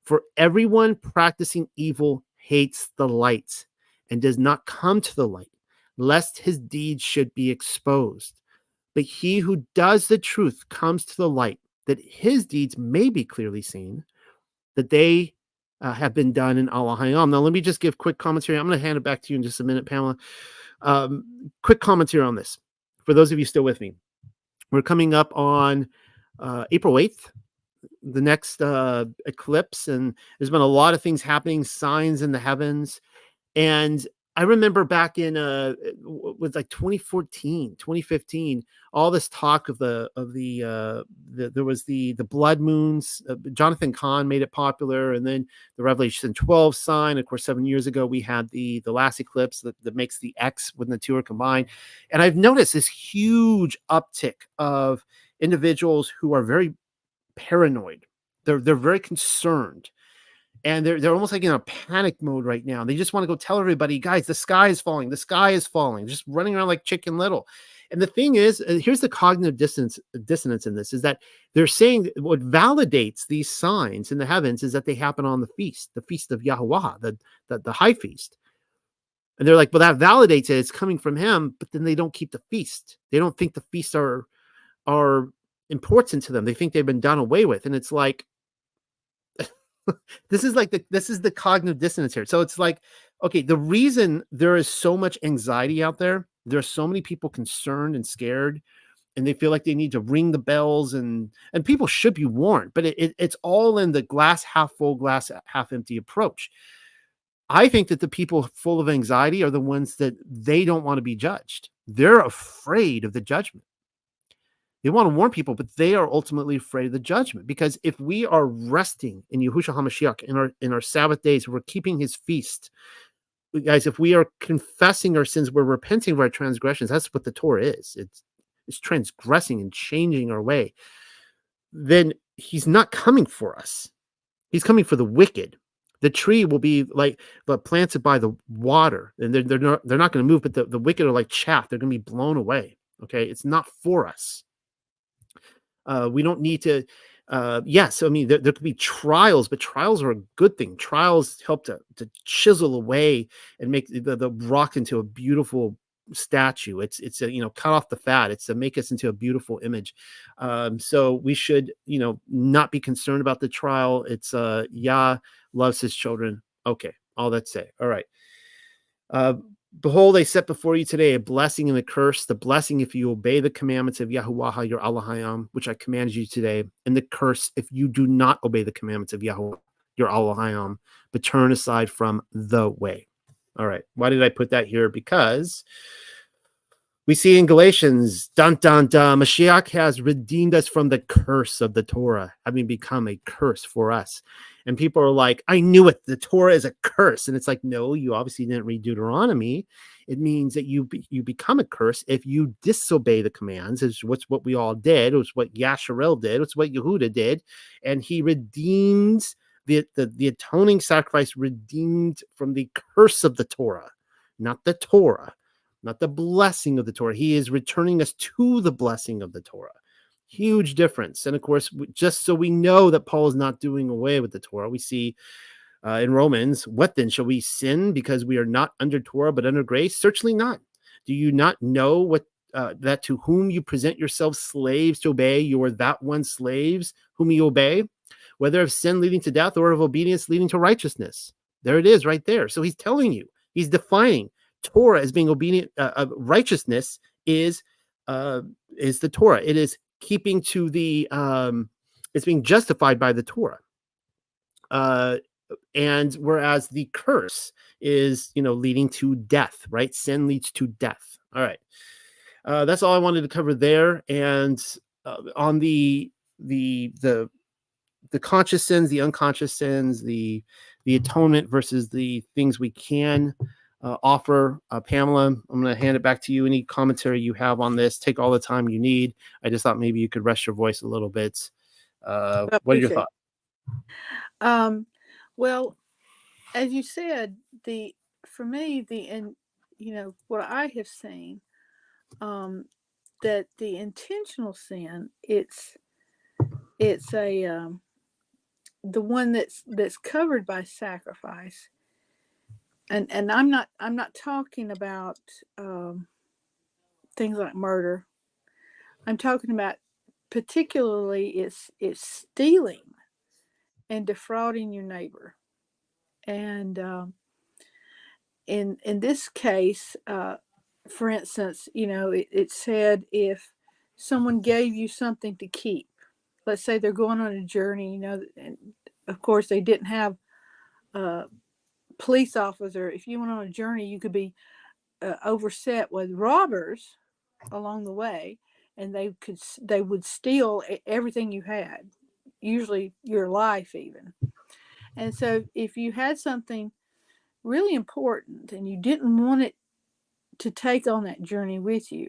For everyone practicing evil hates the light and does not come to the light, lest his deeds should be exposed. But he who does the truth comes to the light, that his deeds may be clearly seen, that they have been done in Allah. Now, let me just give quick commentary. I'm going to hand it back to you in just a minute, Pamela. Quick commentary on this. For those of you still with me, we're coming up on April 8th. The next eclipse, and there's been a lot of things happening, signs in the heavens. And I remember back in with like 2014, 2015, all this talk of there was the blood moons. Jonathan Kahn made it popular, and then the Revelation 12 sign. Of course, 7 years ago we had the last eclipse that makes the X when the two are combined. And I've noticed this huge uptick of individuals who are very paranoid. They're very concerned, and they're almost like in a panic mode right now. They just want to go tell everybody, guys, the sky is falling, just running around like Chicken Little. And the thing is, here's the cognitive dissonance in this, is that they're saying what validates these signs in the heavens is that they happen on the feast of Yahuwah, the high feast. And they're like, well, that validates it, it's coming from him, but then they don't keep the feast. They don't think the feasts are important to them. They think they've been done away with. And it's like, this is the cognitive dissonance here. So it's like, okay, the reason there is so much anxiety out there are so many people concerned and scared, and they feel like they need to ring the bells, and people should be warned, but it's all in the glass half full, glass half empty approach. I think that the people full of anxiety are the ones that they don't want to be judged. They're afraid of the judgment. They want to warn people, but they are ultimately afraid of the judgment. Because if we are resting in Yahushua HaMashiach in our Sabbath days, we're keeping his feast, guys, if we are confessing our sins, we're repenting of our transgressions. That's what the Torah is. It's transgressing and changing our way. Then he's not coming for us. He's coming for the wicked. The tree will be like planted by the water, and they're not going to move, but the wicked are like chaff. They're going to be blown away. Okay, it's not for us. We don't need to. Yes, I mean there could be trials, but trials are a good thing. Trials help to chisel away and make the rock into a beautiful statue. It's a, cut off the fat. It's to make us into a beautiful image. So we should not be concerned about the trial. It's Yah loves his children. Okay, all that say. All right. Behold, I set before you today a blessing and a curse. The blessing if you obey the commandments of Yahuwah, your Allahayam, which I command you today, and the curse if you do not obey the commandments of Yahuwah, your Allahayam, but turn aside from the way. All right. Why did I put that here? Because we see in Galatians, dun, dun, dun, Mashiach has redeemed us from the curse of the Torah, having become a curse for us. And people are like, I knew it. The Torah is a curse. And it's like, no, you obviously didn't read Deuteronomy. It means that you become a curse if you disobey the commands. It's what we all did. It was what Yasharel did. It's what Yehuda did. And he redeems the atoning sacrifice, redeemed from the curse of the Torah, not the Torah. Not the blessing of the Torah. He is returning us to the blessing of the Torah. Huge difference. And of course, just so we know that Paul is not doing away with the Torah, we see in Romans, what then? Shall we sin because we are not under Torah but under grace? Certainly not. Do you not know what that to whom you present yourselves slaves to obey, you are that one slaves whom you obey, whether of sin leading to death or of obedience leading to righteousness? There it is right there. So he's telling you, he's defining Torah as being obedient. Righteousness is the Torah. It is keeping to the it's being justified by the Torah. And whereas the curse is, leading to death, right? Sin leads to death. All right. That's all I wanted to cover there. And on the conscious sins, the unconscious sins, the atonement versus the things we can offer. Pamela, I'm going to hand it back to you. Any commentary you have on this, take all the time you need. I just thought maybe you could rest your voice a little bit. What are your thoughts? Well, as you said, for me, what I have seen, that the intentional sin, it's a the one that's covered by sacrifice, and I'm not talking about things like murder. I'm talking about particularly it's stealing and defrauding your neighbor. And in this case, for instance, it said if someone gave you something to keep, let's say they're going on a journey, and of course they didn't have a police officer. If you went on a journey, you could be overset with robbers along the way, and they would steal everything you had, usually your life even. And so if you had something really important and you didn't want it to take on that journey with you,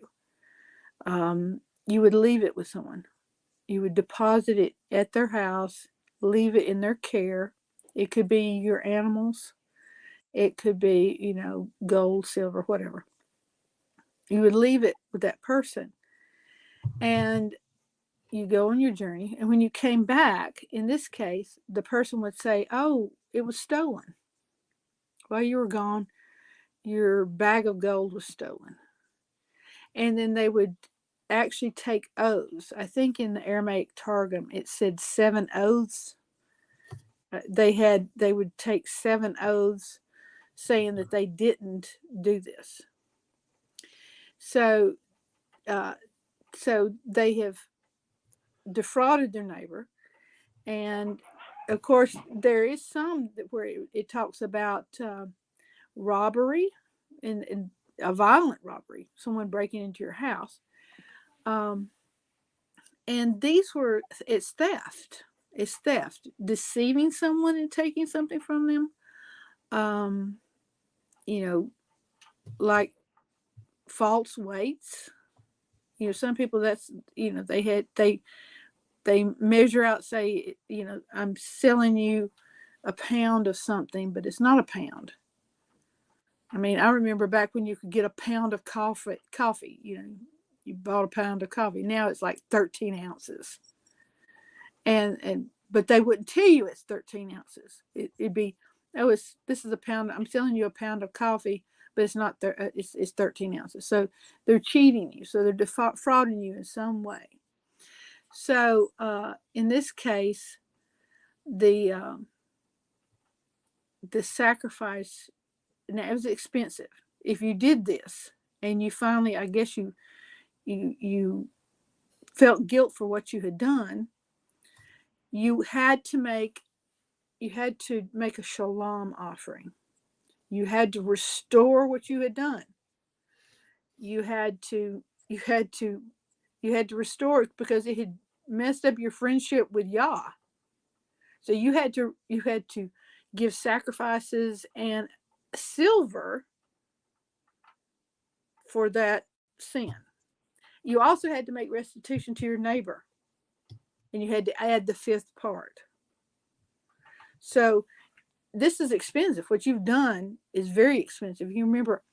you would leave it with someone. You would deposit it at their house, leave it in their care. It could be your animals. It could be, gold, silver, whatever. You would leave it with that person. And you go on your journey. And when you came back, in this case, the person would say, oh, it was stolen. While you were gone, your bag of gold was stolen. And then they would actually take oaths. I think in the Aramaic Targum, it said 7 oaths. They would take 7 oaths saying that they didn't do this. So they have defrauded their neighbor. And of course, there is some where it talks about robbery and a violent robbery, someone breaking into your house. And it's theft. It's theft, deceiving someone and taking something from them. Like false weights. Some people they measure out, say, I'm selling you a pound of something, but it's not a pound. I mean, I remember back when you could get a pound of coffee, you bought a pound of coffee. Now it's like 13 ounces. But they wouldn't tell you it's 13 ounces. It'd be, this is a pound. I'm selling you a pound of coffee, but it's not there. It's 13 ounces. So they're cheating you. So they're defrauding you in some way. So in this case, the sacrifice, now it was expensive. If you did this and you finally, I guess you felt guilt for what you had done, you had to make a shalom offering. You had to restore what you had done. You had to restore it because it had messed up your friendship with Yah. So you had to give sacrifices and silver for that sin. You also had to make restitution to your neighbor, and you had to add the fifth part. So this is expensive. What you've done is very expensive. You remember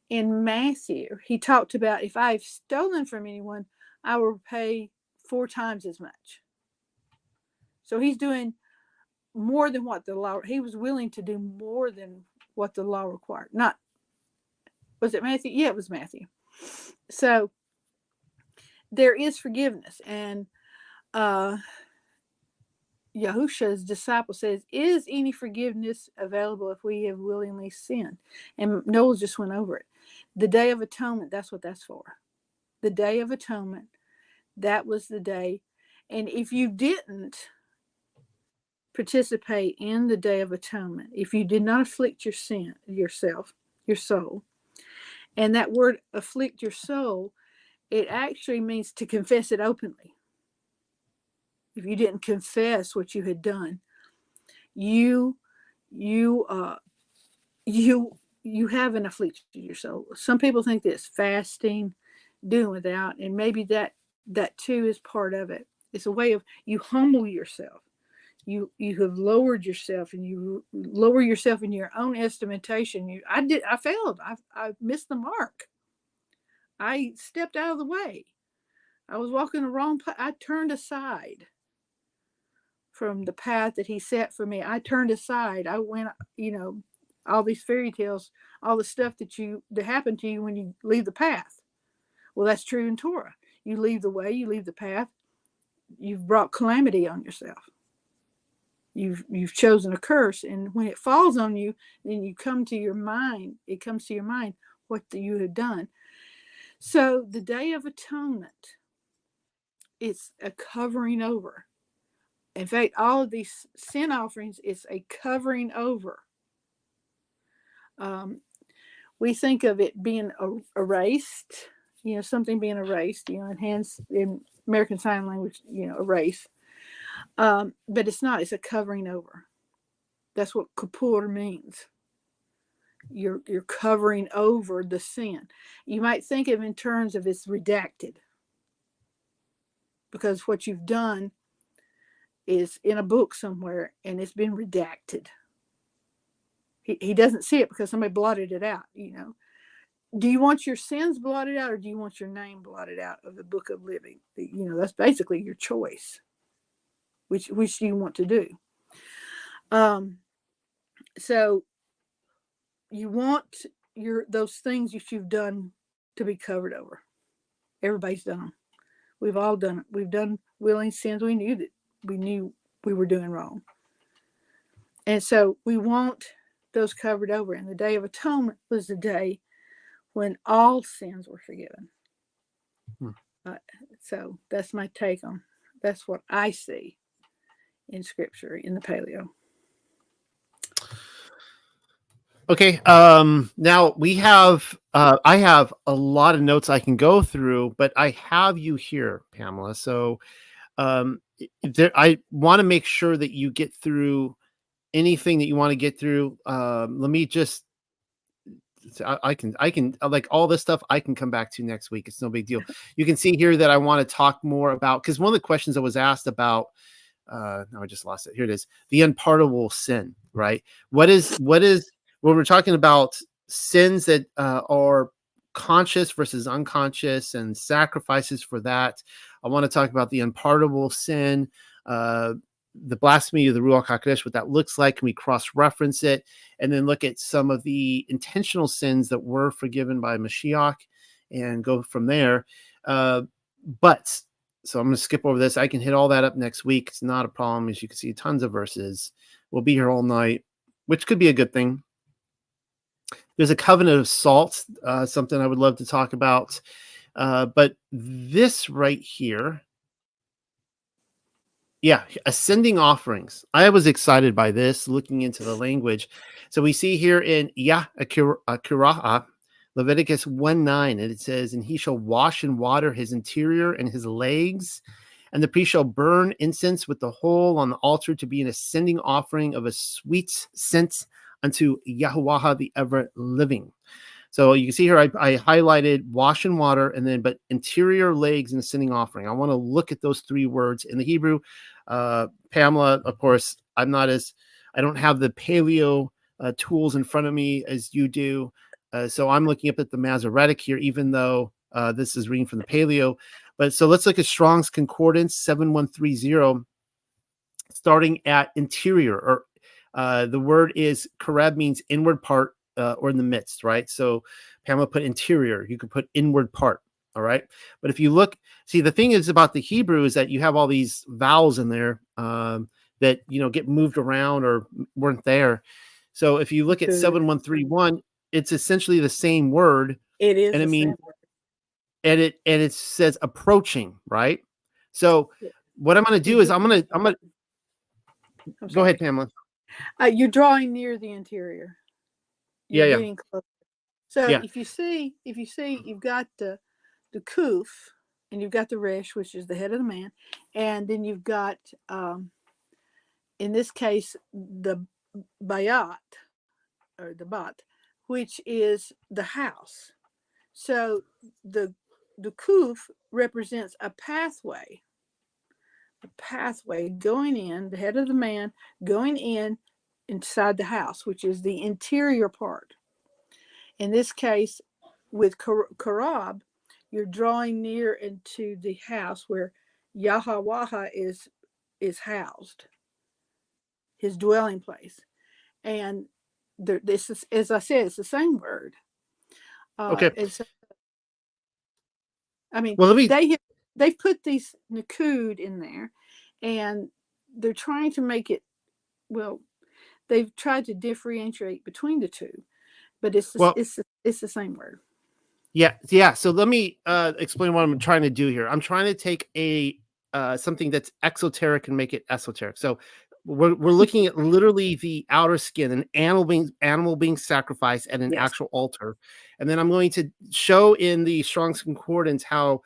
in Matthew, he talked about, if I've stolen from anyone, I will pay 4 times as much. So he's doing more than what the law, he was willing to do more than what the law required. Not, was it Matthew? Yeah, it was Matthew. So there is forgiveness. And Yahusha's disciple says, is any forgiveness available if we have willingly sinned? And Noel just went over it. The Day of Atonement, that's what that's for. The Day of Atonement, that was the day. And if you didn't participate in the Day of Atonement, if you did not afflict your soul, and that word afflict your soul, it actually means to confess it openly. If you didn't confess what you had done, you haven't afflicted your soul. Some people think this fasting, doing without, and maybe that too is part of it. It's a way of, you humble yourself. You have lowered yourself, and you lower yourself in your own estimation. I failed. I missed the mark. I stepped out of the way. I was walking the wrong path. I turned aside from the path that he set for me. I turned aside. I went, all these fairy tales, all the stuff that happened to you when you leave the path. Well, that's true in Torah. You leave the way, you leave the path, you've brought calamity on yourself. You've chosen a curse, and when it falls on you, then it comes to your mind what you have done. So the Day of Atonement, it's a covering over. In fact, all of these sin offerings, it's a covering over. We think of it being erased, something being erased, in American Sign Language, erase. But it's not, it's a covering over. That's what QURA means. You're covering over the sin. You might think of it in terms of it's redacted, because what you've done is in a book somewhere and it's been redacted. He doesn't see it because somebody blotted it out. Do you want your sins blotted out, or do you want your name blotted out of the book of living? That's basically your choice. Which do you want to do? So you want those things that you've done to be covered over. Everybody's done them. We've all done it. We've done willing sins we knew we were doing wrong. And so we want those covered over. And the Day of Atonement was the day when all sins were forgiven. So that's my take on, that's what I see in Scripture, in the Paleo. Okay. Now we have, I have a lot of notes I can go through, but I have you here, Pamela. So, I want to make sure that you get through anything that you want to get through. Let me just, I can like all this stuff I can come back to next week. It's no big deal. You can see here that I want to talk more about, because one of the questions I was asked about, no, I just lost it. Here it is. The unpardonable sin, right? What is when we're talking about sins that are conscious versus unconscious and sacrifices for that? I want to talk about the unpardonable sin, the blasphemy of the Ruach HaKodesh, what that looks like. Can we cross-reference it? And then look at some of the intentional sins that were forgiven by Mashiach and go from there. So I'm going to skip over this. I can hit all that up next week. It's not a problem. As you can see, tons of verses. We'll be here all night, which could be a good thing. There's a covenant of salt, something I would love to talk about. But this right here, Yeah, ascending offerings. I was excited by this, looking into the language. So we see here in QURA, Leviticus 1:9, and it says, "And he shall wash in water his interior and his legs, and the priest shall burn incense with the whole on the altar to be an ascending offering of a sweet scent unto Yahuwah the ever living." So you can see here, I highlighted wash and water, and then but interior legs and ascending offering. I want to look at those three words in the Hebrew. Pamela, of course, I don't have the Paleo tools in front of me as you do. So I'm looking up at the Masoretic here, even though this is reading from the Paleo. But so let's look at Strong's Concordance 7130, starting at interior, or the word is kareb, means inward part, or in the midst, right? So Pamela put interior, you could put inward part. All right. But if you look, see, the thing is about the Hebrew is that you have all these vowels in there that, get moved around or weren't there. So if you look at 7131, it's essentially the same word. It is, and it the means, same word. and it says approaching, right? So what I'm going to do is I'm going to go ahead, Pamela. You're drawing near the interior. You're getting close. So if you see, you've got the kuf, and you've got the resh, which is the head of the man, and then you've got, in this case, the bayat, or the bat, which is the house. So the kuf represents a pathway going in, the head of the man going in inside the house, which is the interior part. In this case, with karab, you're drawing near into the house where Yahweh is housed, his dwelling place. And this is, as I said, it's the same word. Okay. They've put these nakud in there, and they're trying to make it, they've tried to differentiate between the two, but it's the same word. Yeah. So let me explain what I'm trying to do here. I'm trying to take something that's exoteric and make it esoteric. So we're looking at literally the outer skin, an animal being sacrificed at an actual altar, and then I'm going to show in the Strong's Concordance how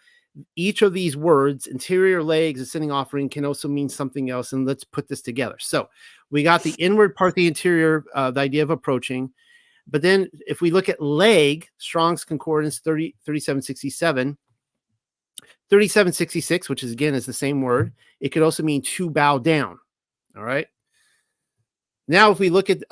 each of these words, interior, legs, ascending offering, can also mean something else. And let's put this together. So we got the inward part, the interior, the idea of approaching. But then if we look at leg, Strong's Concordance 3767, 3766, which is again is the same word, it could also mean to bow down. All right. Now, if we look at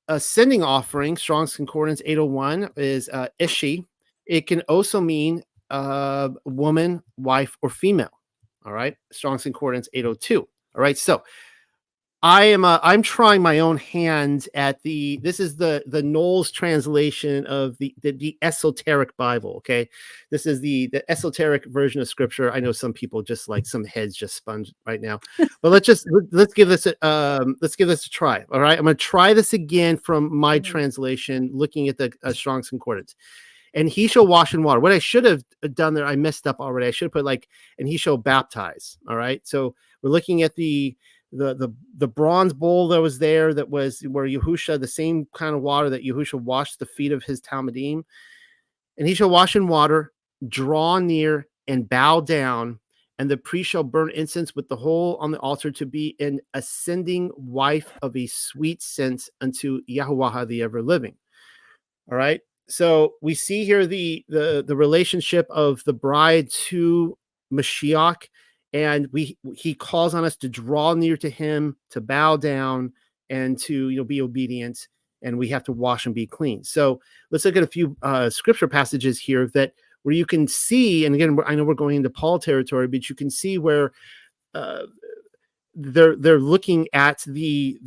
ascending offering, Strong's Concordance 801 is ishi. It can also mean woman, wife, or female. All right. Strong's Concordance 802. All right. So I'm trying my own hand at this is the Knowles translation of the Esoteric Bible. Okay. This is the esoteric version of scripture. I know some people just like some heads just spun right now, but let's give this a try. All right. I'm going to try this again from my translation, looking at the Strong's Concordance. And he shall wash in water. What I should have done there, I messed up already. I should have put and he shall baptize. All right. So we're looking at the bronze bowl that was there, that was where Yahusha, the same kind of water that Yahusha washed the feet of his Talmudim. And he shall wash in water, draw near, and bow down, and the priest shall burn incense with the whole on the altar to be an ascending wife of a sweet scent unto Yahuwah the ever living. All right. So we see here the relationship of the bride to Mashiach, and he calls on us to draw near to him, to bow down, and to be obedient, and we have to wash and be clean. So let's look at a few scripture passages here where you can see, and again, I know we're going into Paul territory, but you can see where they're looking at the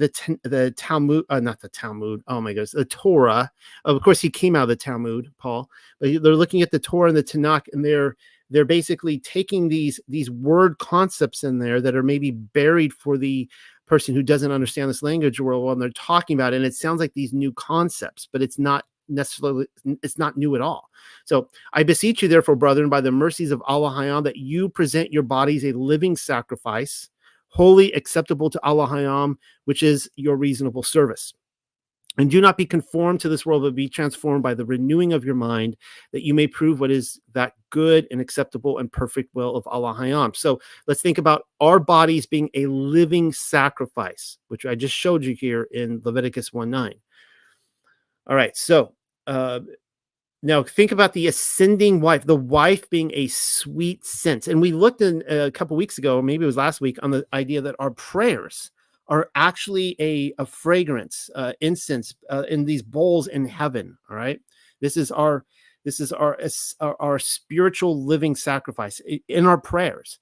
Talmud, not the Talmud. Oh my goodness, the Torah. Of course, he came out of the Talmud, Paul. But they're looking at the Torah and the Tanakh, and they're basically taking these word concepts in there that are maybe buried for the person who doesn't understand this language world when they're talking about it. And it sounds like these new concepts, but it's not necessarily, it's not new at all. So I beseech you, therefore, brethren, by the mercies of Allah, that you present your bodies a living sacrifice, holy, acceptable to Allah Hayam, which is your reasonable service. And do not be conformed to this world, but be transformed by the renewing of your mind, that you may prove what is that good and acceptable and perfect will of Allah Hayam. So let's think about our bodies being a living sacrifice, which I just showed you here in Leviticus 1:9. All right, so now think about the ascending wife, the wife being a sweet scent. And we looked in a couple weeks ago, maybe it was last week, on the idea that our prayers are actually a fragrance, incense in these bowls in heaven. All right, this is our spiritual living sacrifice in our prayers.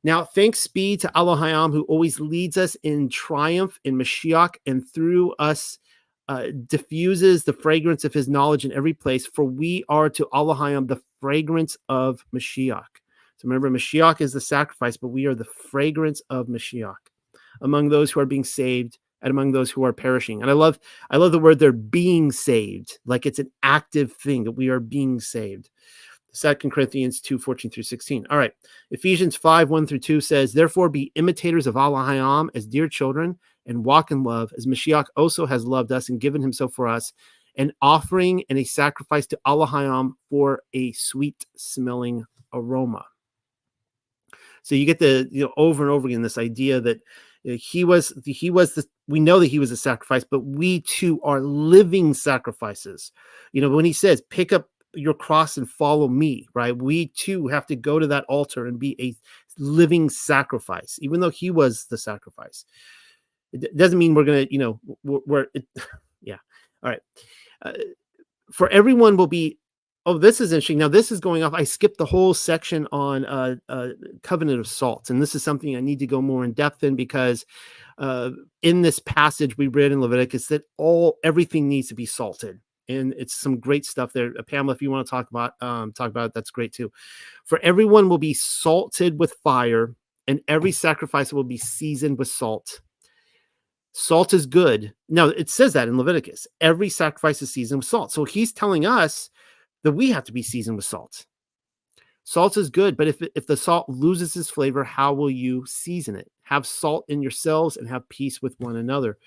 Now, thanks be to Allah Hayam, who always leads us in triumph in Mashiach, and through us diffuses the fragrance of his knowledge in every place, for we are to Allah Hayam the fragrance of Mashiach. So remember, Mashiach is the sacrifice, but we are the fragrance of Mashiach among those who are being saved and among those who are perishing. And I love the word they're being saved, like it's an active thing that we are being saved. 2 Corinthians 2:14-16. All right. Ephesians 5:1-2 says, therefore be imitators of Allah Hayam as dear children, and walk in love, as Mashiach also has loved us and given himself for us, an offering and a sacrifice to Allah Hayam for a sweet smelling aroma. So you get the, over and over again, this idea that we know that he was a sacrifice, but we too are living sacrifices. When he says, pick up your cross and follow me, right? We too have to go to that altar and be a living sacrifice, even though he was the sacrifice. It doesn't mean we're going to, yeah. All right. For everyone will be, this is interesting. Now this is going off. I skipped the whole section on covenant of salt. And this is something I need to go more in depth in, because in this passage we read in Leviticus that everything needs to be salted. And it's some great stuff there. Pamela, if you want to talk about it, that's great too. For everyone will be salted with fire, and every sacrifice will be seasoned with salt. Salt is good. Now, it says that in Leviticus. Every sacrifice is seasoned with salt. So he's telling us that we have to be seasoned with salt. Salt is good, but if the salt loses its flavor, how will you season it? Have salt in yourselves and have peace with one another.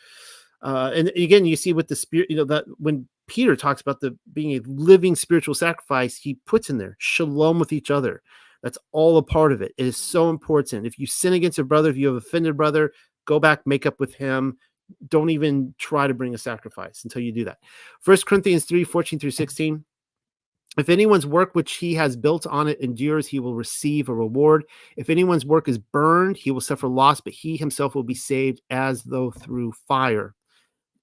And again, you see with the spirit, that when Peter talks about being a living spiritual sacrifice, he puts in there shalom with each other. That's all a part of it. It is so important. If you sin against a brother, if you have offended a brother, go back, make up with him. Don't even try to bring a sacrifice until you do that. 1 Corinthians 3:14-16. If anyone's work which he has built on it endures, he will receive a reward. If anyone's work is burned, he will suffer loss, but he himself will be saved as though through fire.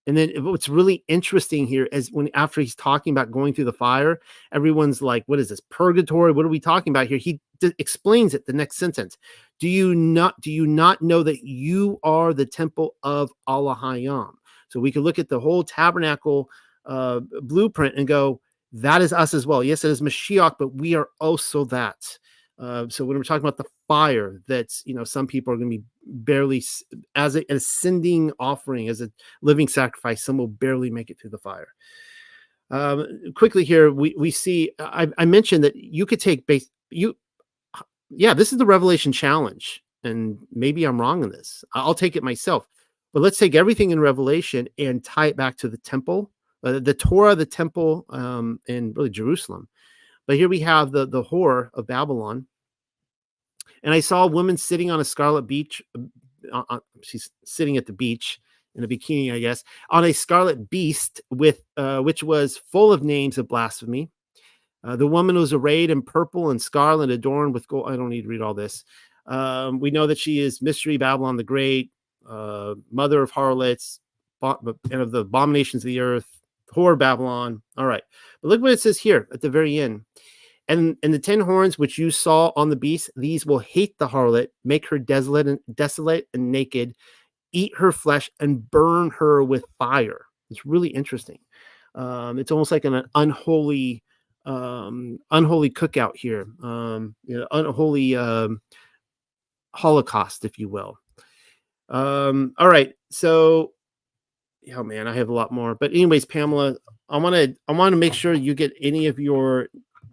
And then what's really interesting here is after he's talking about going through the fire, everyone's like, what is this, purgatory? What are we talking about here? He explains it the next sentence. Do you not know that you are the temple of Allah Hayam? So we could look at the whole tabernacle blueprint and go, that is us as well. Yes, it is Mashiach, but we are also that. So when we're talking about the fire, that's, some people are going to be barely, as an ascending offering, as a living sacrifice, some will barely make it through the fire. Quickly here, we see, I mentioned that you could take this is the Revelation challenge, and maybe I'm wrong in this. I'll take it myself, but let's take everything in Revelation and tie it back to the temple, the Torah, the temple, and really Jerusalem. But here we have the whore of Babylon. And I saw a woman sitting on a scarlet beach. She's sitting at the beach in a bikini, I guess, on a scarlet beast which was full of names of blasphemy. The woman was arrayed in purple and scarlet, adorned with gold. I don't need to read all this. We know that she is Mystery Babylon the Great, mother of harlots, and of the abominations of the earth, whore Babylon. All right. But look what it says here at the very end. And the 10 horns which you saw on the beast, these will hate the harlot, make her desolate and naked, eat her flesh, and burn her with fire. It's really interesting. It's almost like an unholy cookout here, unholy Holocaust, if you will. All right, so oh man, I have a lot more. But anyways, Pamela, I want to make sure you get any of your.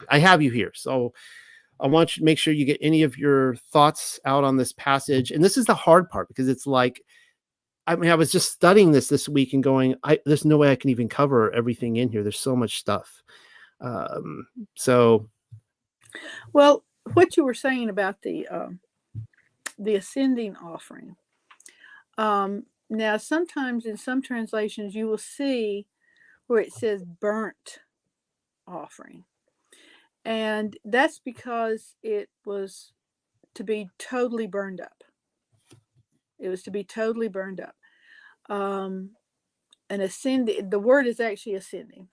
I have you here, so I want you to make sure you get any of your thoughts out on this passage. And this is the hard part, because it's like, I mean, I was just studying this week and going, there's no way I can even cover everything in here. There's so much stuff. So. Well, what you were saying about the ascending offering. Now, sometimes in some translations, you will see where it says burnt offering. And that's because it was to be totally burned up. It was to be totally burned up. And ascending, the word is actually ascending,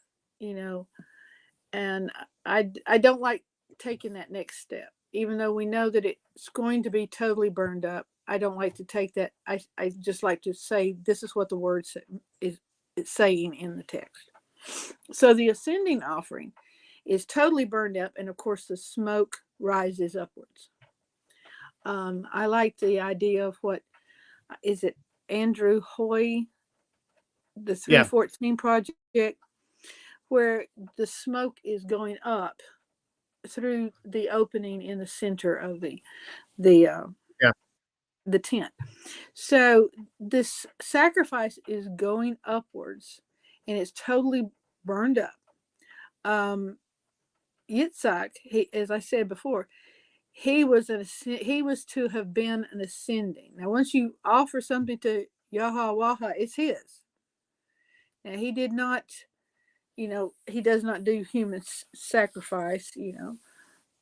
and I don't like taking that next step, even though we know that it's going to be totally burned up. I don't like to take that. I just like to say, this is what the word is saying in the text. So the ascending offering is totally burned up, and of course the smoke rises upwards. I like the idea of what is it, Andrew Hoy, the 314 project, where the smoke is going up through the opening in the center of the tent. So this sacrifice is going upwards, and it's totally burned up. Yitzhak, as I said before, he was to have been an ascending. Now, once you offer something to Yahweh, it's his. Now, he did not, he does not do human sacrifice,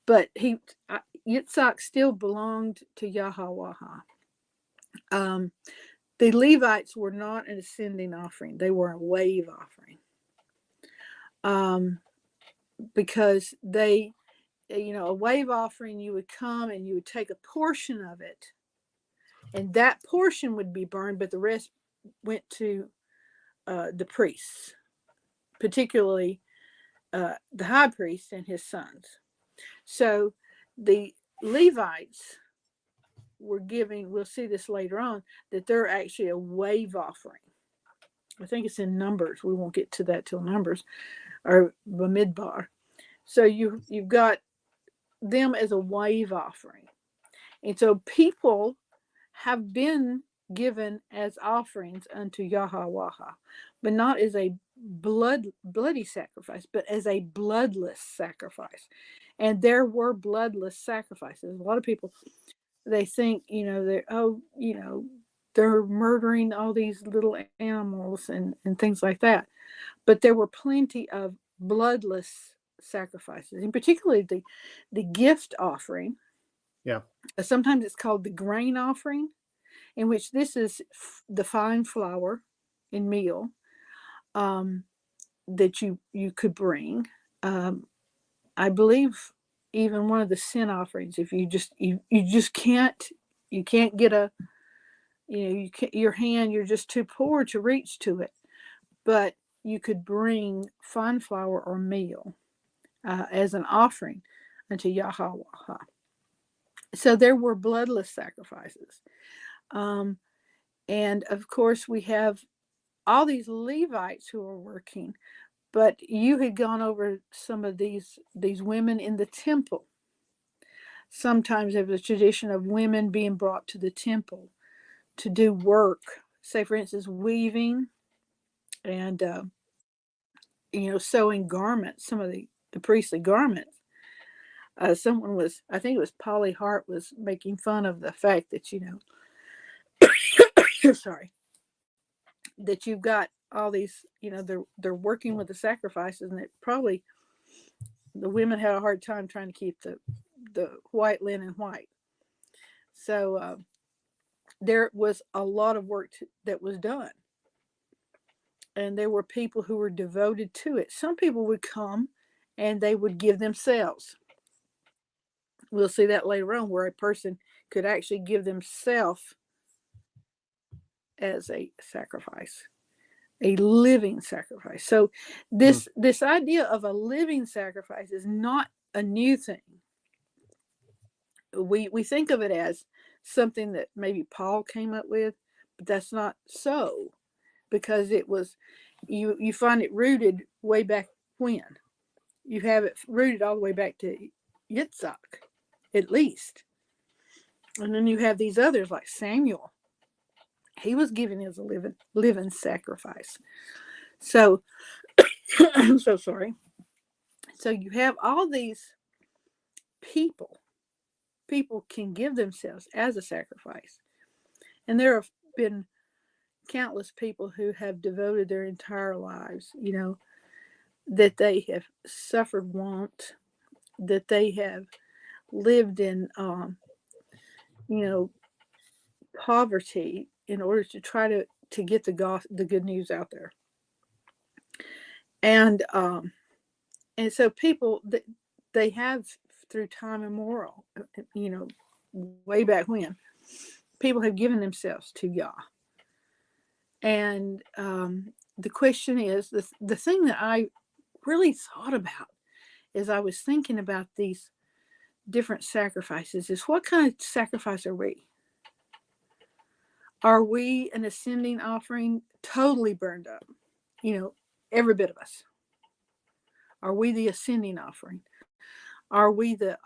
but Yitzhak still belonged to Yahweh. The Levites were not an ascending offering; they were a wave offering. Because they, a wave offering, you would come and you would take a portion of it, and that portion would be burned, but the rest went to the priests, particularly the high priest and his sons. So the Levites were giving, we'll see this later on, that they're actually a wave offering. I think it's in Numbers. We won't get to that till Numbers, or Bamidbar. So you've got them as a wave offering. And so people have been given as offerings unto Yahweh, but not as a bloody sacrifice, but as a bloodless sacrifice. And there were bloodless sacrifices. A lot of people, they think, they're murdering all these little animals and things like that. But there were plenty of bloodless sacrifices, and particularly the gift offering. Yeah. Sometimes it's called the grain offering, in which this is the fine flour and meal that you could bring. I believe even one of the sin offerings, if you just can't get your hand, you're just too poor to reach to it, but you could bring fine flour or meal as an offering unto Yahweh. So there were bloodless sacrifices. And of course, we have all these Levites who are working, but you had gone over some of these women in the temple. Sometimes there was a tradition of women being brought to the temple to do work, say, for instance, weaving and, sewing garments, some of the priestly garments. Someone was, I think it was Polly Hart, was making fun of the fact that, sorry, that you've got all these, they're working with the sacrifices, and it probably, the women had a hard time trying to keep the white linen white. So there was a lot of work that was done. And there were people who were devoted to it. Some people would come and they would give themselves. We'll see that later on, where a person could actually give themselves as a sacrifice, a living sacrifice. So this idea of a living sacrifice is not a new thing. We think of it as something that maybe Paul came up with, but that's not so, because it was, you find it rooted way back when. You have it rooted all the way back to Yitzhak. at least. And then you have these others like Samuel. He was given as a living sacrifice. So, I'm so sorry. So you have all these people. People can give themselves as a sacrifice. And there have been countless people who have devoted their entire lives, that they have suffered want, that they have lived in, poverty in order to try to get the good news out there. And so people, they have, through time immemorial, way back when, people have given themselves to Yah. And the question is, the thing that I really thought about as I was thinking about these different sacrifices is, what kind of sacrifice are we? Are we an ascending offering, totally burned up? Every bit of us. Are we the ascending offering? Are we the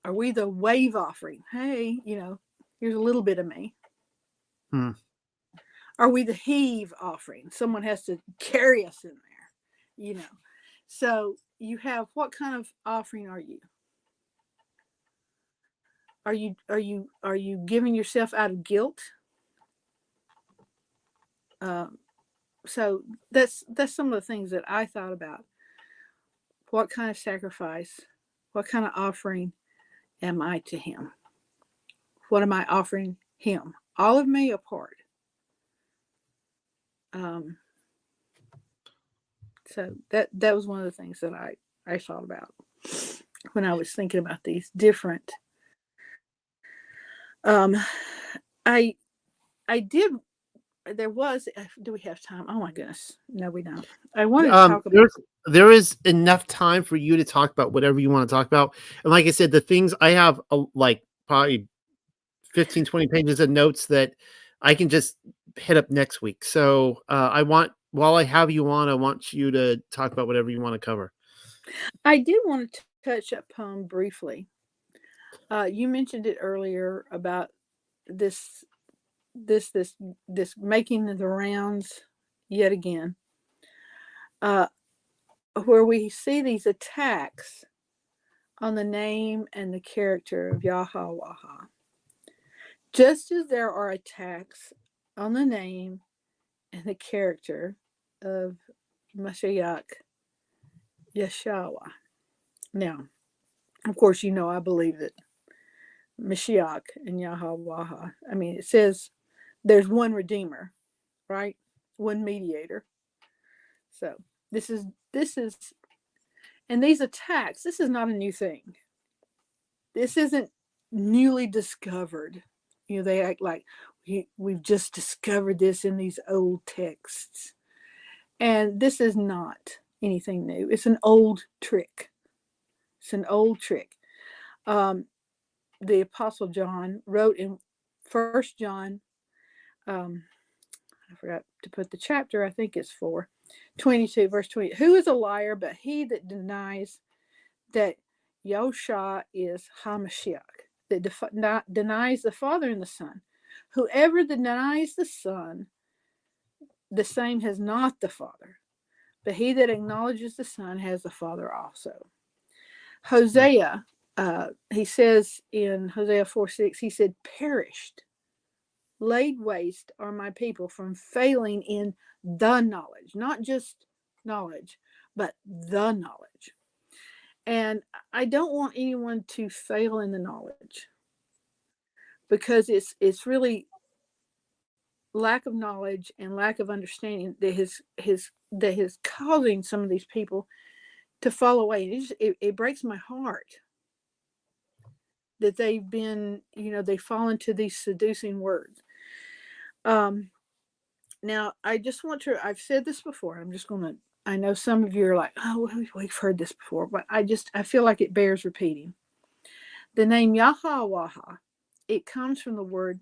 wave offering? Hey, here's a little bit of me. Are we the heave offering? Someone has to carry us in there, So you have, what kind of offering are you? Are you giving yourself out of guilt? So that's some of the things that I thought about. What kind of sacrifice, what kind of offering am I to him? What am I offering him? All of me, or part? So that was one of the things that I thought about when I was thinking about these different. I did. There was. Do we have time? Oh my goodness, no, we don't. I wanted to talk about. There is enough time for you to talk about whatever you want to talk about. And like I said, the things I have, like probably 15, 20 pages of notes that I can just hit up next week. So while I have you on, I want you to talk about whatever you want to cover. I did want to touch upon briefly. You mentioned it earlier about this making the rounds yet again, where we see these attacks on the name and the character of Yahweh. Just as there are attacks on the name and the character of Mashiach Yeshua. Now, of course, I believe that Mashiach and Yahweh, it says there's one Redeemer, right? One mediator. So this is, and these attacks, this is not a new thing. This isn't newly discovered. They act like we've just discovered this in these old texts. And this is not anything new. It's an old trick. The Apostle John wrote in 1 John, I forgot to put the chapter, I think it's 22, verse 20. Who is a liar but he that denies that Yahshua is HaMashiach, that denies the Father and the Son? Whoever denies the Son, the same has not the Father, but he that acknowledges the Son has the Father also. Hosea, he says in Hosea 4:6, he said, perished, laid waste are my people from failing in the knowledge, not just knowledge, but the knowledge. And I don't want anyone to fail in the knowledge, because it's really lack of knowledge and lack of understanding that is causing some of these people to fall away. It breaks my heart that they've been, they fall into these seducing words. Now, I just want to, I've said this before, I know some of you are like, oh, we've heard this before, but I feel like it bears repeating. The name Yahweh, it comes from the word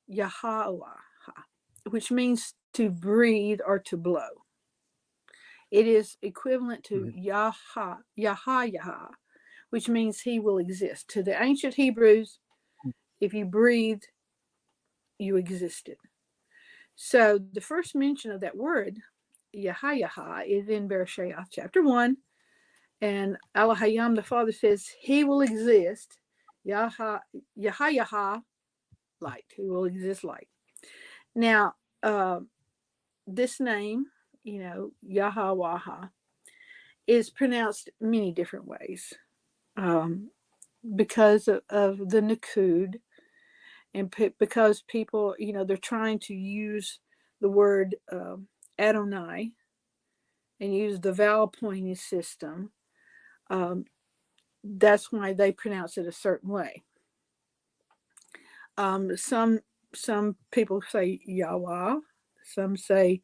Yahweh, which means to breathe or to blow. It is equivalent to Yahya, which means he will exist. To the ancient Hebrews, if you breathed, you existed. So the first mention of that word, Yahayaha, is in Bereshith chapter 1. And Elohayim, the Father, says he will exist. Yahayaha, light. He will exist light. Now, this name, Yahwaha, is pronounced many different ways because of the Nakud, and because people, they're trying to use the word Adonai and use the vowel pointing system. That's why they pronounce it a certain way. Some people say Yahweh, some say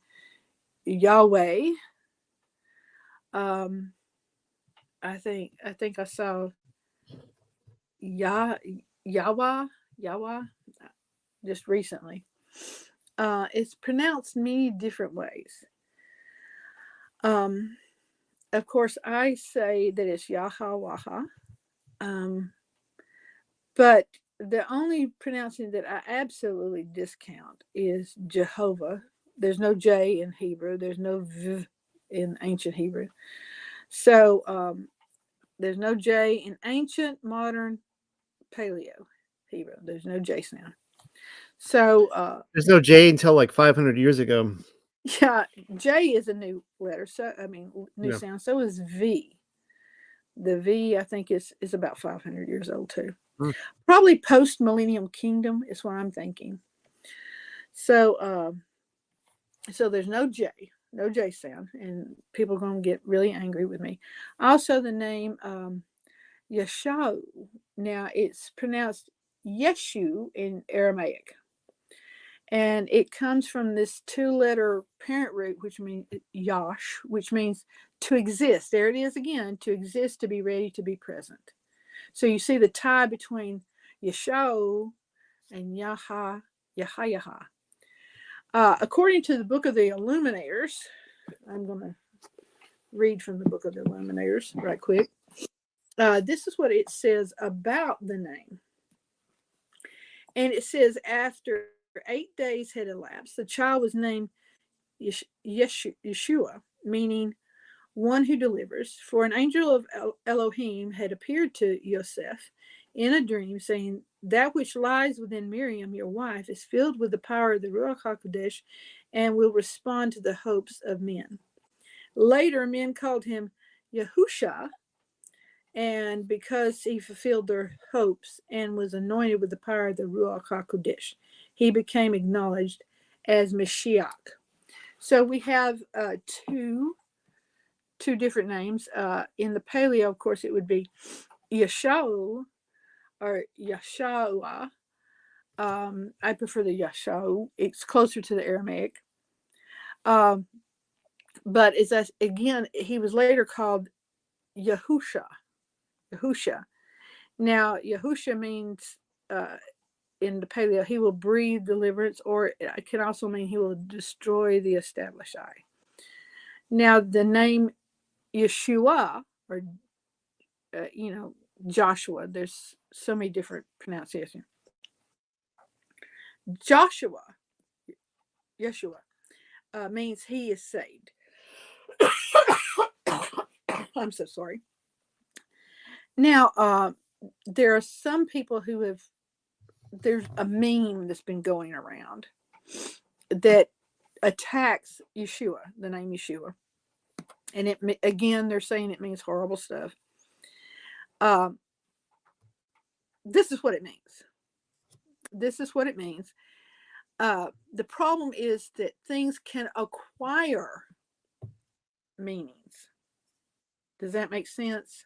Yahweh. I think I saw Yahweh just recently. It's pronounced many different ways. Of course, I say that it's Yahwaha, but the only pronouncing that I absolutely discount is Jehovah. There's no J in Hebrew. There's no V in ancient Hebrew. So there's no J in ancient, modern, Paleo Hebrew. There's no J sound. So there's no J until like 500 years ago. Yeah, J is a new letter. So new sound. So is V. The V, I think, is about 500 years old too. Probably post-millennium kingdom is what I'm thinking. So there's no J sound, and people are going to get really angry with me. Also, the name Yeshua. Now it's pronounced Yeshu in Aramaic. And it comes from this 2-letter parent root, which means Yash, which means to exist. There it is again, to exist, to be ready, to be present. So you see the tie between Yeshua and Yaha. According to the Book of the Illuminators, I'm going to read from the Book of the Illuminators right quick. This is what it says about the name. And it says, after 8 days had elapsed, the child was named Yeshua, meaning one who delivers. For an angel of Elohim had appeared to Yosef in a dream, saying, that which lies within Miriam, your wife, is filled with the power of the Ruach HaKodesh and will respond to the hopes of men. Later, men called him Yahusha, and because he fulfilled their hopes and was anointed with the power of the Ruach HaKodesh, he became acknowledged as Mashiach. So we have two different names. In the Paleo, of course, it would be Yeshua or Yeshua. I prefer the Yeshua. It's closer to the Aramaic. But again, he was later called Yahusha. Now, Yahusha means in the Paleo, he will breathe deliverance, or it can also mean he will destroy the established eye. Now, the name Yeshua, or Joshua, there's so many different pronunciations. Yeshua means he is saved. I'm so sorry. Now, there are some people who have, there's a meme that's been going around that attacks Yeshua, the name Yeshua. And again, they're saying it means horrible stuff. This is what it means. The problem is that things can acquire meanings. Does that make sense?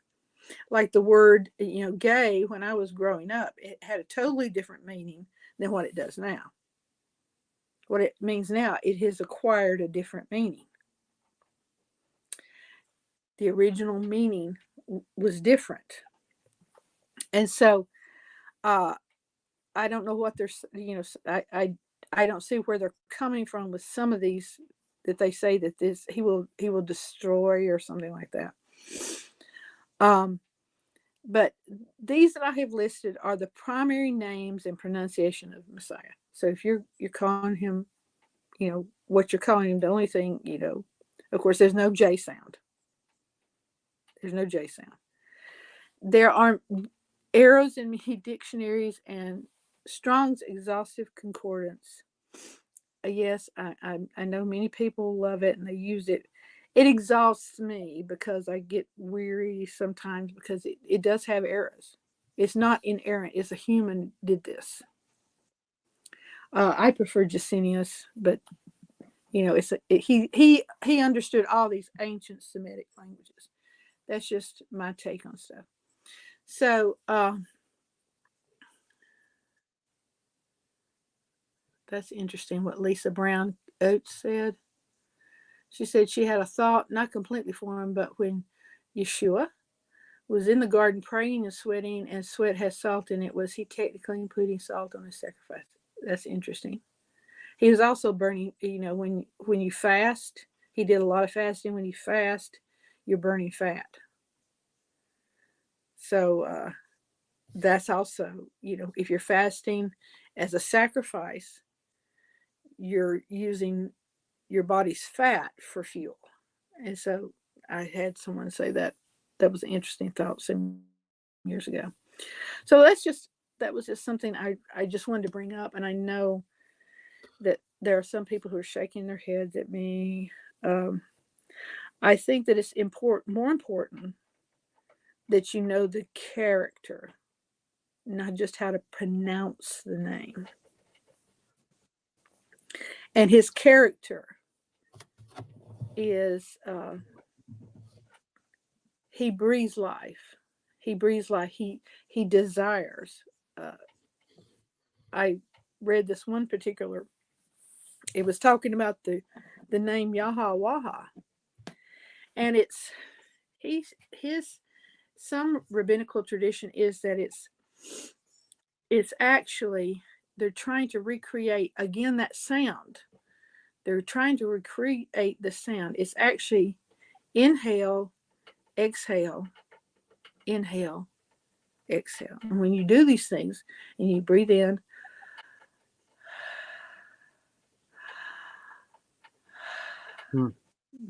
Like the word, gay, when I was growing up, it had a totally different meaning than what it does now. What it means now, it has acquired a different meaning. The original meaning was different. And so, I don't know what they're, I don't see where they're coming from with some of these, that they say that he will destroy or something like that. But these that I have listed are the primary names and pronunciation of Messiah. So if you're calling him, what you're calling him, the only thing, of course, there's no J sound. There's no J sound. There are arrows in many dictionaries and Strong's exhaustive concordance. Yes, I know many people love it and they use it. It exhausts me because I get weary sometimes because it does have errors. It's not inerrant. It's a human did this. I prefer Jacinius, but he understood all these ancient Semitic languages. That's just my take on stuff. So that's interesting what Lisa Brown Oates said. She said she had a thought, not completely formed, but when Yeshua was in the garden praying and sweating, and sweat has salt in it, was he technically putting salt on his sacrifice? That's interesting. He was also burning, when you fast, he did a lot of fasting. When you fast, you're burning fat. So that's also, if you're fasting as a sacrifice, you're using your body's fat for fuel. And so I had someone say that was an interesting thought some years ago. So that was just something I just wanted to bring up. And I know that there are some people who are shaking their heads at me. I think that it's more important that you know the character, not just how to pronounce the name. And his character is he breathes life. He breathes life. He desires. I read this one particular. It was talking about the name Yahweh, and it's his. Some rabbinical tradition is that it's actually they're trying to recreate again that sound. They're trying to recreate the sound. It's actually inhale, exhale, inhale, exhale. And when you do these things and you breathe in,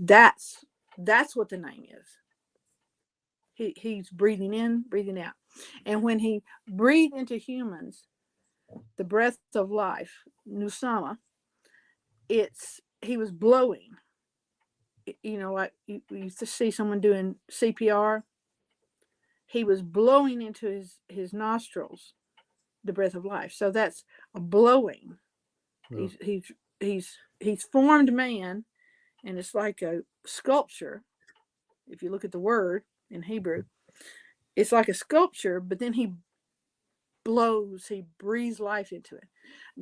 that's what the name is. He's breathing in, breathing out. And when he breathed into humans, the breath of life, Nusama, he was blowing. Like you used to see someone doing CPR. He was blowing into his nostrils the breath of life. So that's a blowing. Yeah. He's formed man, and it's like a sculpture. If you look at the word in Hebrew, it's like a sculpture, but then he breathes life into it.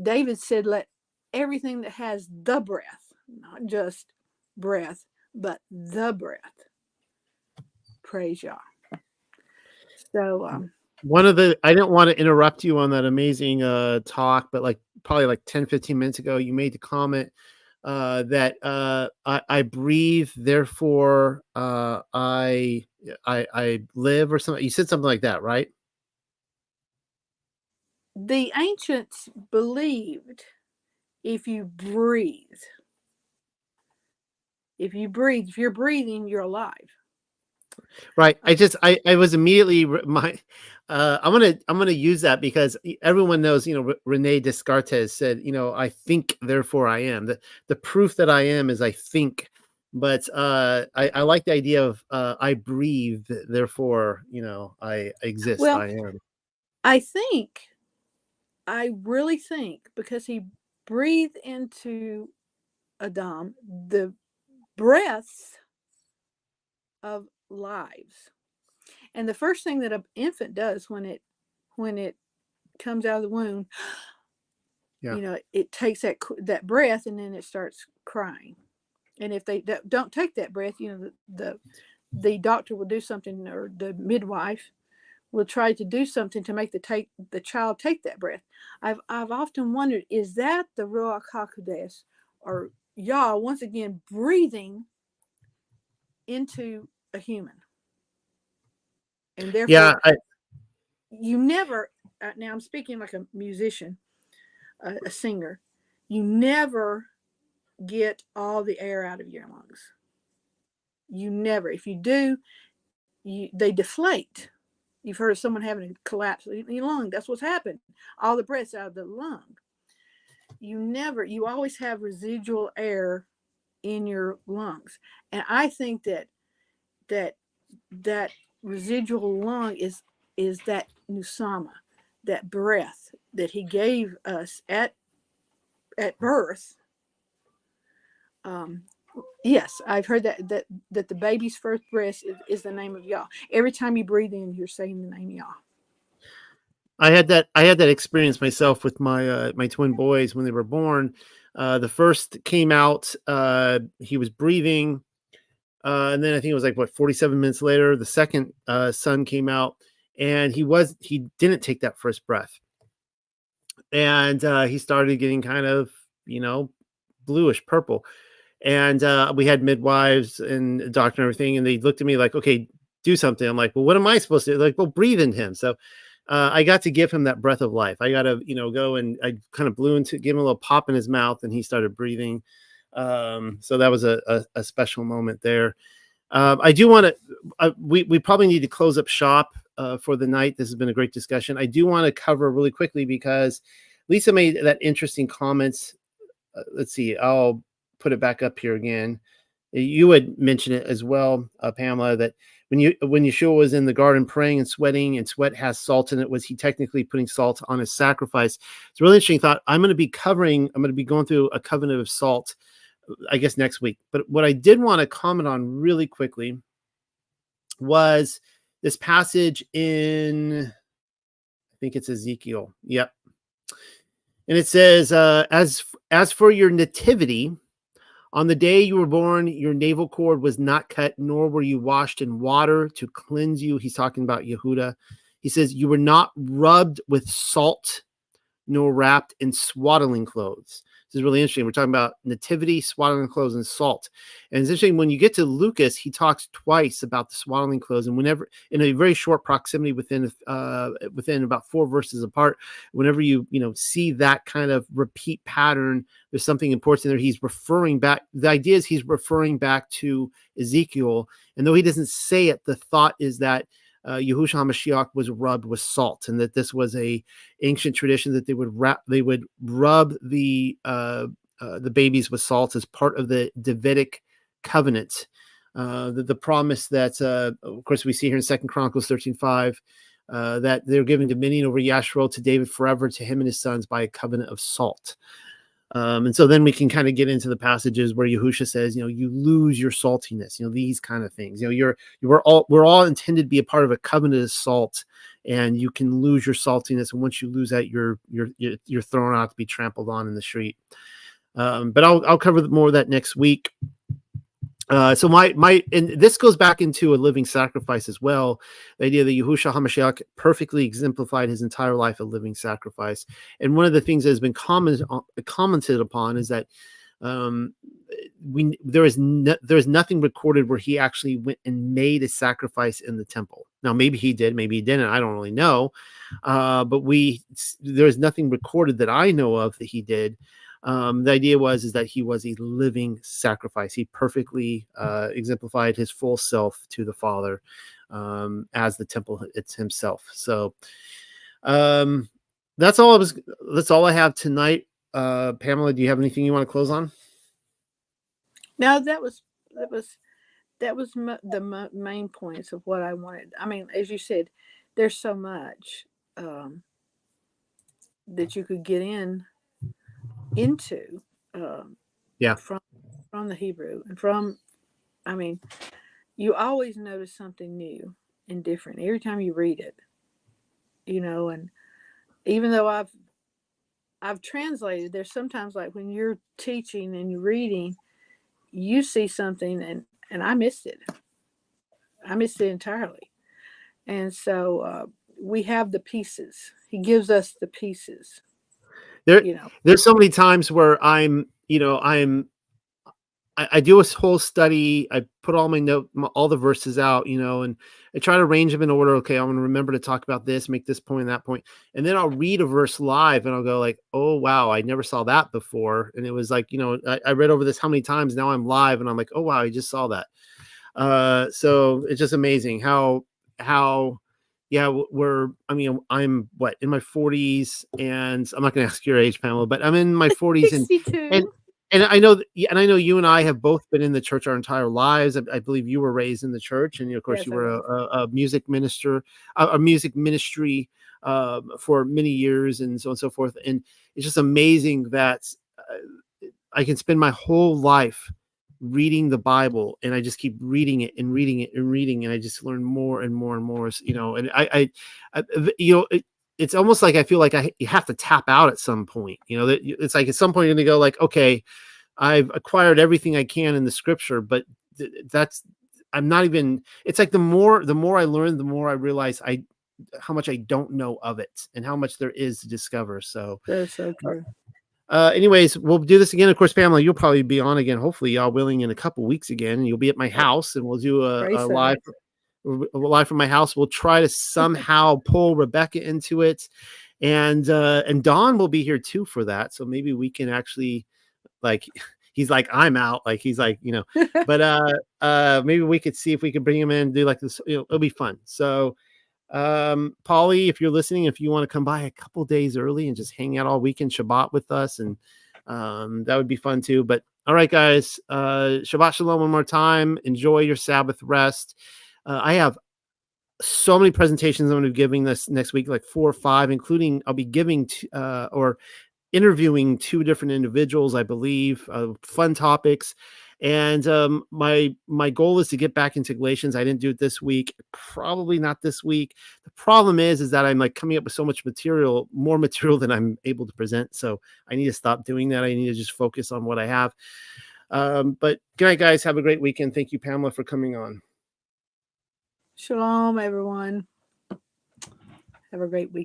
David said, let everything that has the breath, not just breath, but the breath, praise Yah. So I didn't want to interrupt you on that amazing talk, but probably 10-15 minutes ago, you made the comment that I breathe, therefore I live, or something. You said something like that, right? The ancients believed if you're breathing, you're alive. Right. I was immediately I'm gonna use that because everyone knows, Rene Descartes said, I think, therefore I am. The proof that I am is I think. But I like the idea of I breathe, therefore, I exist. Well, I am. I really think because he breathed into Adam the breaths of lives. And the first thing that an infant does when it comes out of the womb, yeah. It takes that breath and then it starts crying. And if they don't take that breath, the doctor will do something, or the midwife will try to do something to make the child take that breath. I've often wondered, is that the Ruach HaKodesh, or Yah once again breathing into a human? And therefore, Yeah, you never, now I'm speaking like a musician, a singer, you never get all the air out of your lungs. You never. If you do, they deflate. You've heard of someone having a collapse in the lung. That's what's happened. All the breath's out of the lung. You always have residual air in your lungs. And I think that residual lung is that nusama, that breath that he gave us at birth. Yes, I've heard that the baby's first breath is the name of Yah. Every time you breathe in, you're saying the name Yah. I had that experience myself with my my twin boys when they were born. The first came out, he was breathing, and then I think it was like 47 minutes later, the second son came out, and he didn't take that first breath, and he started getting kind of bluish purple, and we had midwives and a doctor and everything, and they looked at me like, okay, do something. I'm like, well, what am I supposed to do? Like, well, breathe into him. So I got to give him that breath of life. I got to, go, and I kind of blew into, give him a little pop in his mouth, and he started breathing. So that was a special moment there. I do want to, we probably need to close up shop for the night. This has been a great discussion. I do want to cover really quickly because Lisa made that interesting comments. Let's see, I'll put it back up here again. You had mentioned it as well, Pamela, that when Yeshua was in the garden praying and sweating, and sweat has salt in it, was he technically putting salt on his sacrifice? It's a really interesting thought. I'm going to be going through a covenant of salt, I guess, next week. But what I did want to comment on really quickly was this passage in, I think it's Ezekiel. Yep. And it says, as for your nativity, on the day you were born, your navel cord was not cut, nor were you washed in water to cleanse you. He's talking about Yehuda. He says, you were not rubbed with salt, nor wrapped in swaddling clothes. This is really interesting. We're talking about nativity, swaddling clothes, and salt. And it's interesting, when you get to Lucas, he talks twice about the swaddling clothes, and whenever, in a very short proximity within about 4 verses apart, whenever you see that kind of repeat pattern, there's something important there. He's referring back. The idea is he's referring back to Ezekiel, and though he doesn't say it, the thought is that Yahushua HaMashiach was rubbed with salt, and that this was a ancient tradition that they would rub the babies with salt as part of the Davidic covenant. The promise that, of course, we see here in 2 Chronicles 13:5, that they're giving dominion over Yashroel to David forever, to him and his sons, by a covenant of salt. And so then we can kind of get into the passages where Yahusha says, you lose your saltiness, these kind of things. We're all intended to be a part of a covenant of salt, and you can lose your saltiness. And once you lose that, you're thrown out to be trampled on in the street. But I'll cover more of that next week. So and this goes back into a living sacrifice as well. The idea that Yahushua HaMashiach perfectly exemplified his entire life a living sacrifice. And one of the things that has been commented upon is that there's nothing recorded where he actually went and made a sacrifice in the temple. Now, maybe he did, maybe he didn't. I don't really know. But there's nothing recorded that I know of that he did. The idea is that he was a living sacrifice. He perfectly exemplified his full self to the Father as the temple it's himself. So that's all I have tonight. Pamela, do you have anything you want to close on? No, that was the main points of what I wanted. I mean, as you said, there's so much that you could get into from the Hebrew, and you always notice something new and different every time you read it, and even though I've translated, there's sometimes, like when you're teaching and you're reading, you see something and I missed it entirely. And so we have the pieces. He gives us the pieces. There's so many times where I'm I do a whole study. I put all all the verses out, and I try to arrange them in order. Okay, I'm going to remember to talk about this, make this point and that point. And then I'll read a verse live and I'll go like, oh, wow, I never saw that before. And it was like, I read over this how many times. Now I'm live and I'm like, oh, wow, I just saw that. So it's just amazing how, yeah, I'm in my 40s, and I'm not going to ask your age, Pamela, but I'm in my 40s, and I know, and I know you and I have both been in the church our entire lives. I believe you were raised in the church, and of course, yes, you were a music minister, a music ministry for many years, and so on and so forth. And it's just amazing that I can spend my whole life reading the Bible, and I just keep reading it and reading it and reading, and I just learn more and more and more. And it's almost like I feel like you have to tap out at some point. That it's like at some point you're going to go like, okay, I've acquired everything I can in the Scripture, but I'm not even. It's like the more I learn, the more I realize how much I don't know of it and how much there is to discover. So that's so true. Anyways, we'll do this again. Of course, Pamela, you'll probably be on again, hopefully, y'all willing, in a couple weeks again, and you'll be at my house, and we'll do a live from my house. We'll try to somehow pull Rebecca into it, and Don will be here too for that. So maybe we can actually, like, he's like, I'm out, like he's like, but maybe we could see if we could bring him in and do like this. It'll be fun. So. Polly, if you're listening, if you want to come by a couple days early and just hang out all weekend Shabbat with us, and that would be fun too. But all right, guys, Shabbat Shalom one more time. Enjoy your Sabbath rest. I have so many presentations I'm going to be giving this next week, like 4 or 5, including I'll be giving or interviewing 2 different individuals, I believe, fun topics. And my goal is to get back into Galatians. I didn't do it this week, probably not this week. The problem is that I'm like coming up with so much material, more material than I'm able to present. So I need to stop doing that. I need to just focus on what I have. But good night, guys. Have a great weekend. Thank you, Pamela, for coming on. Shalom, everyone. Have a great week.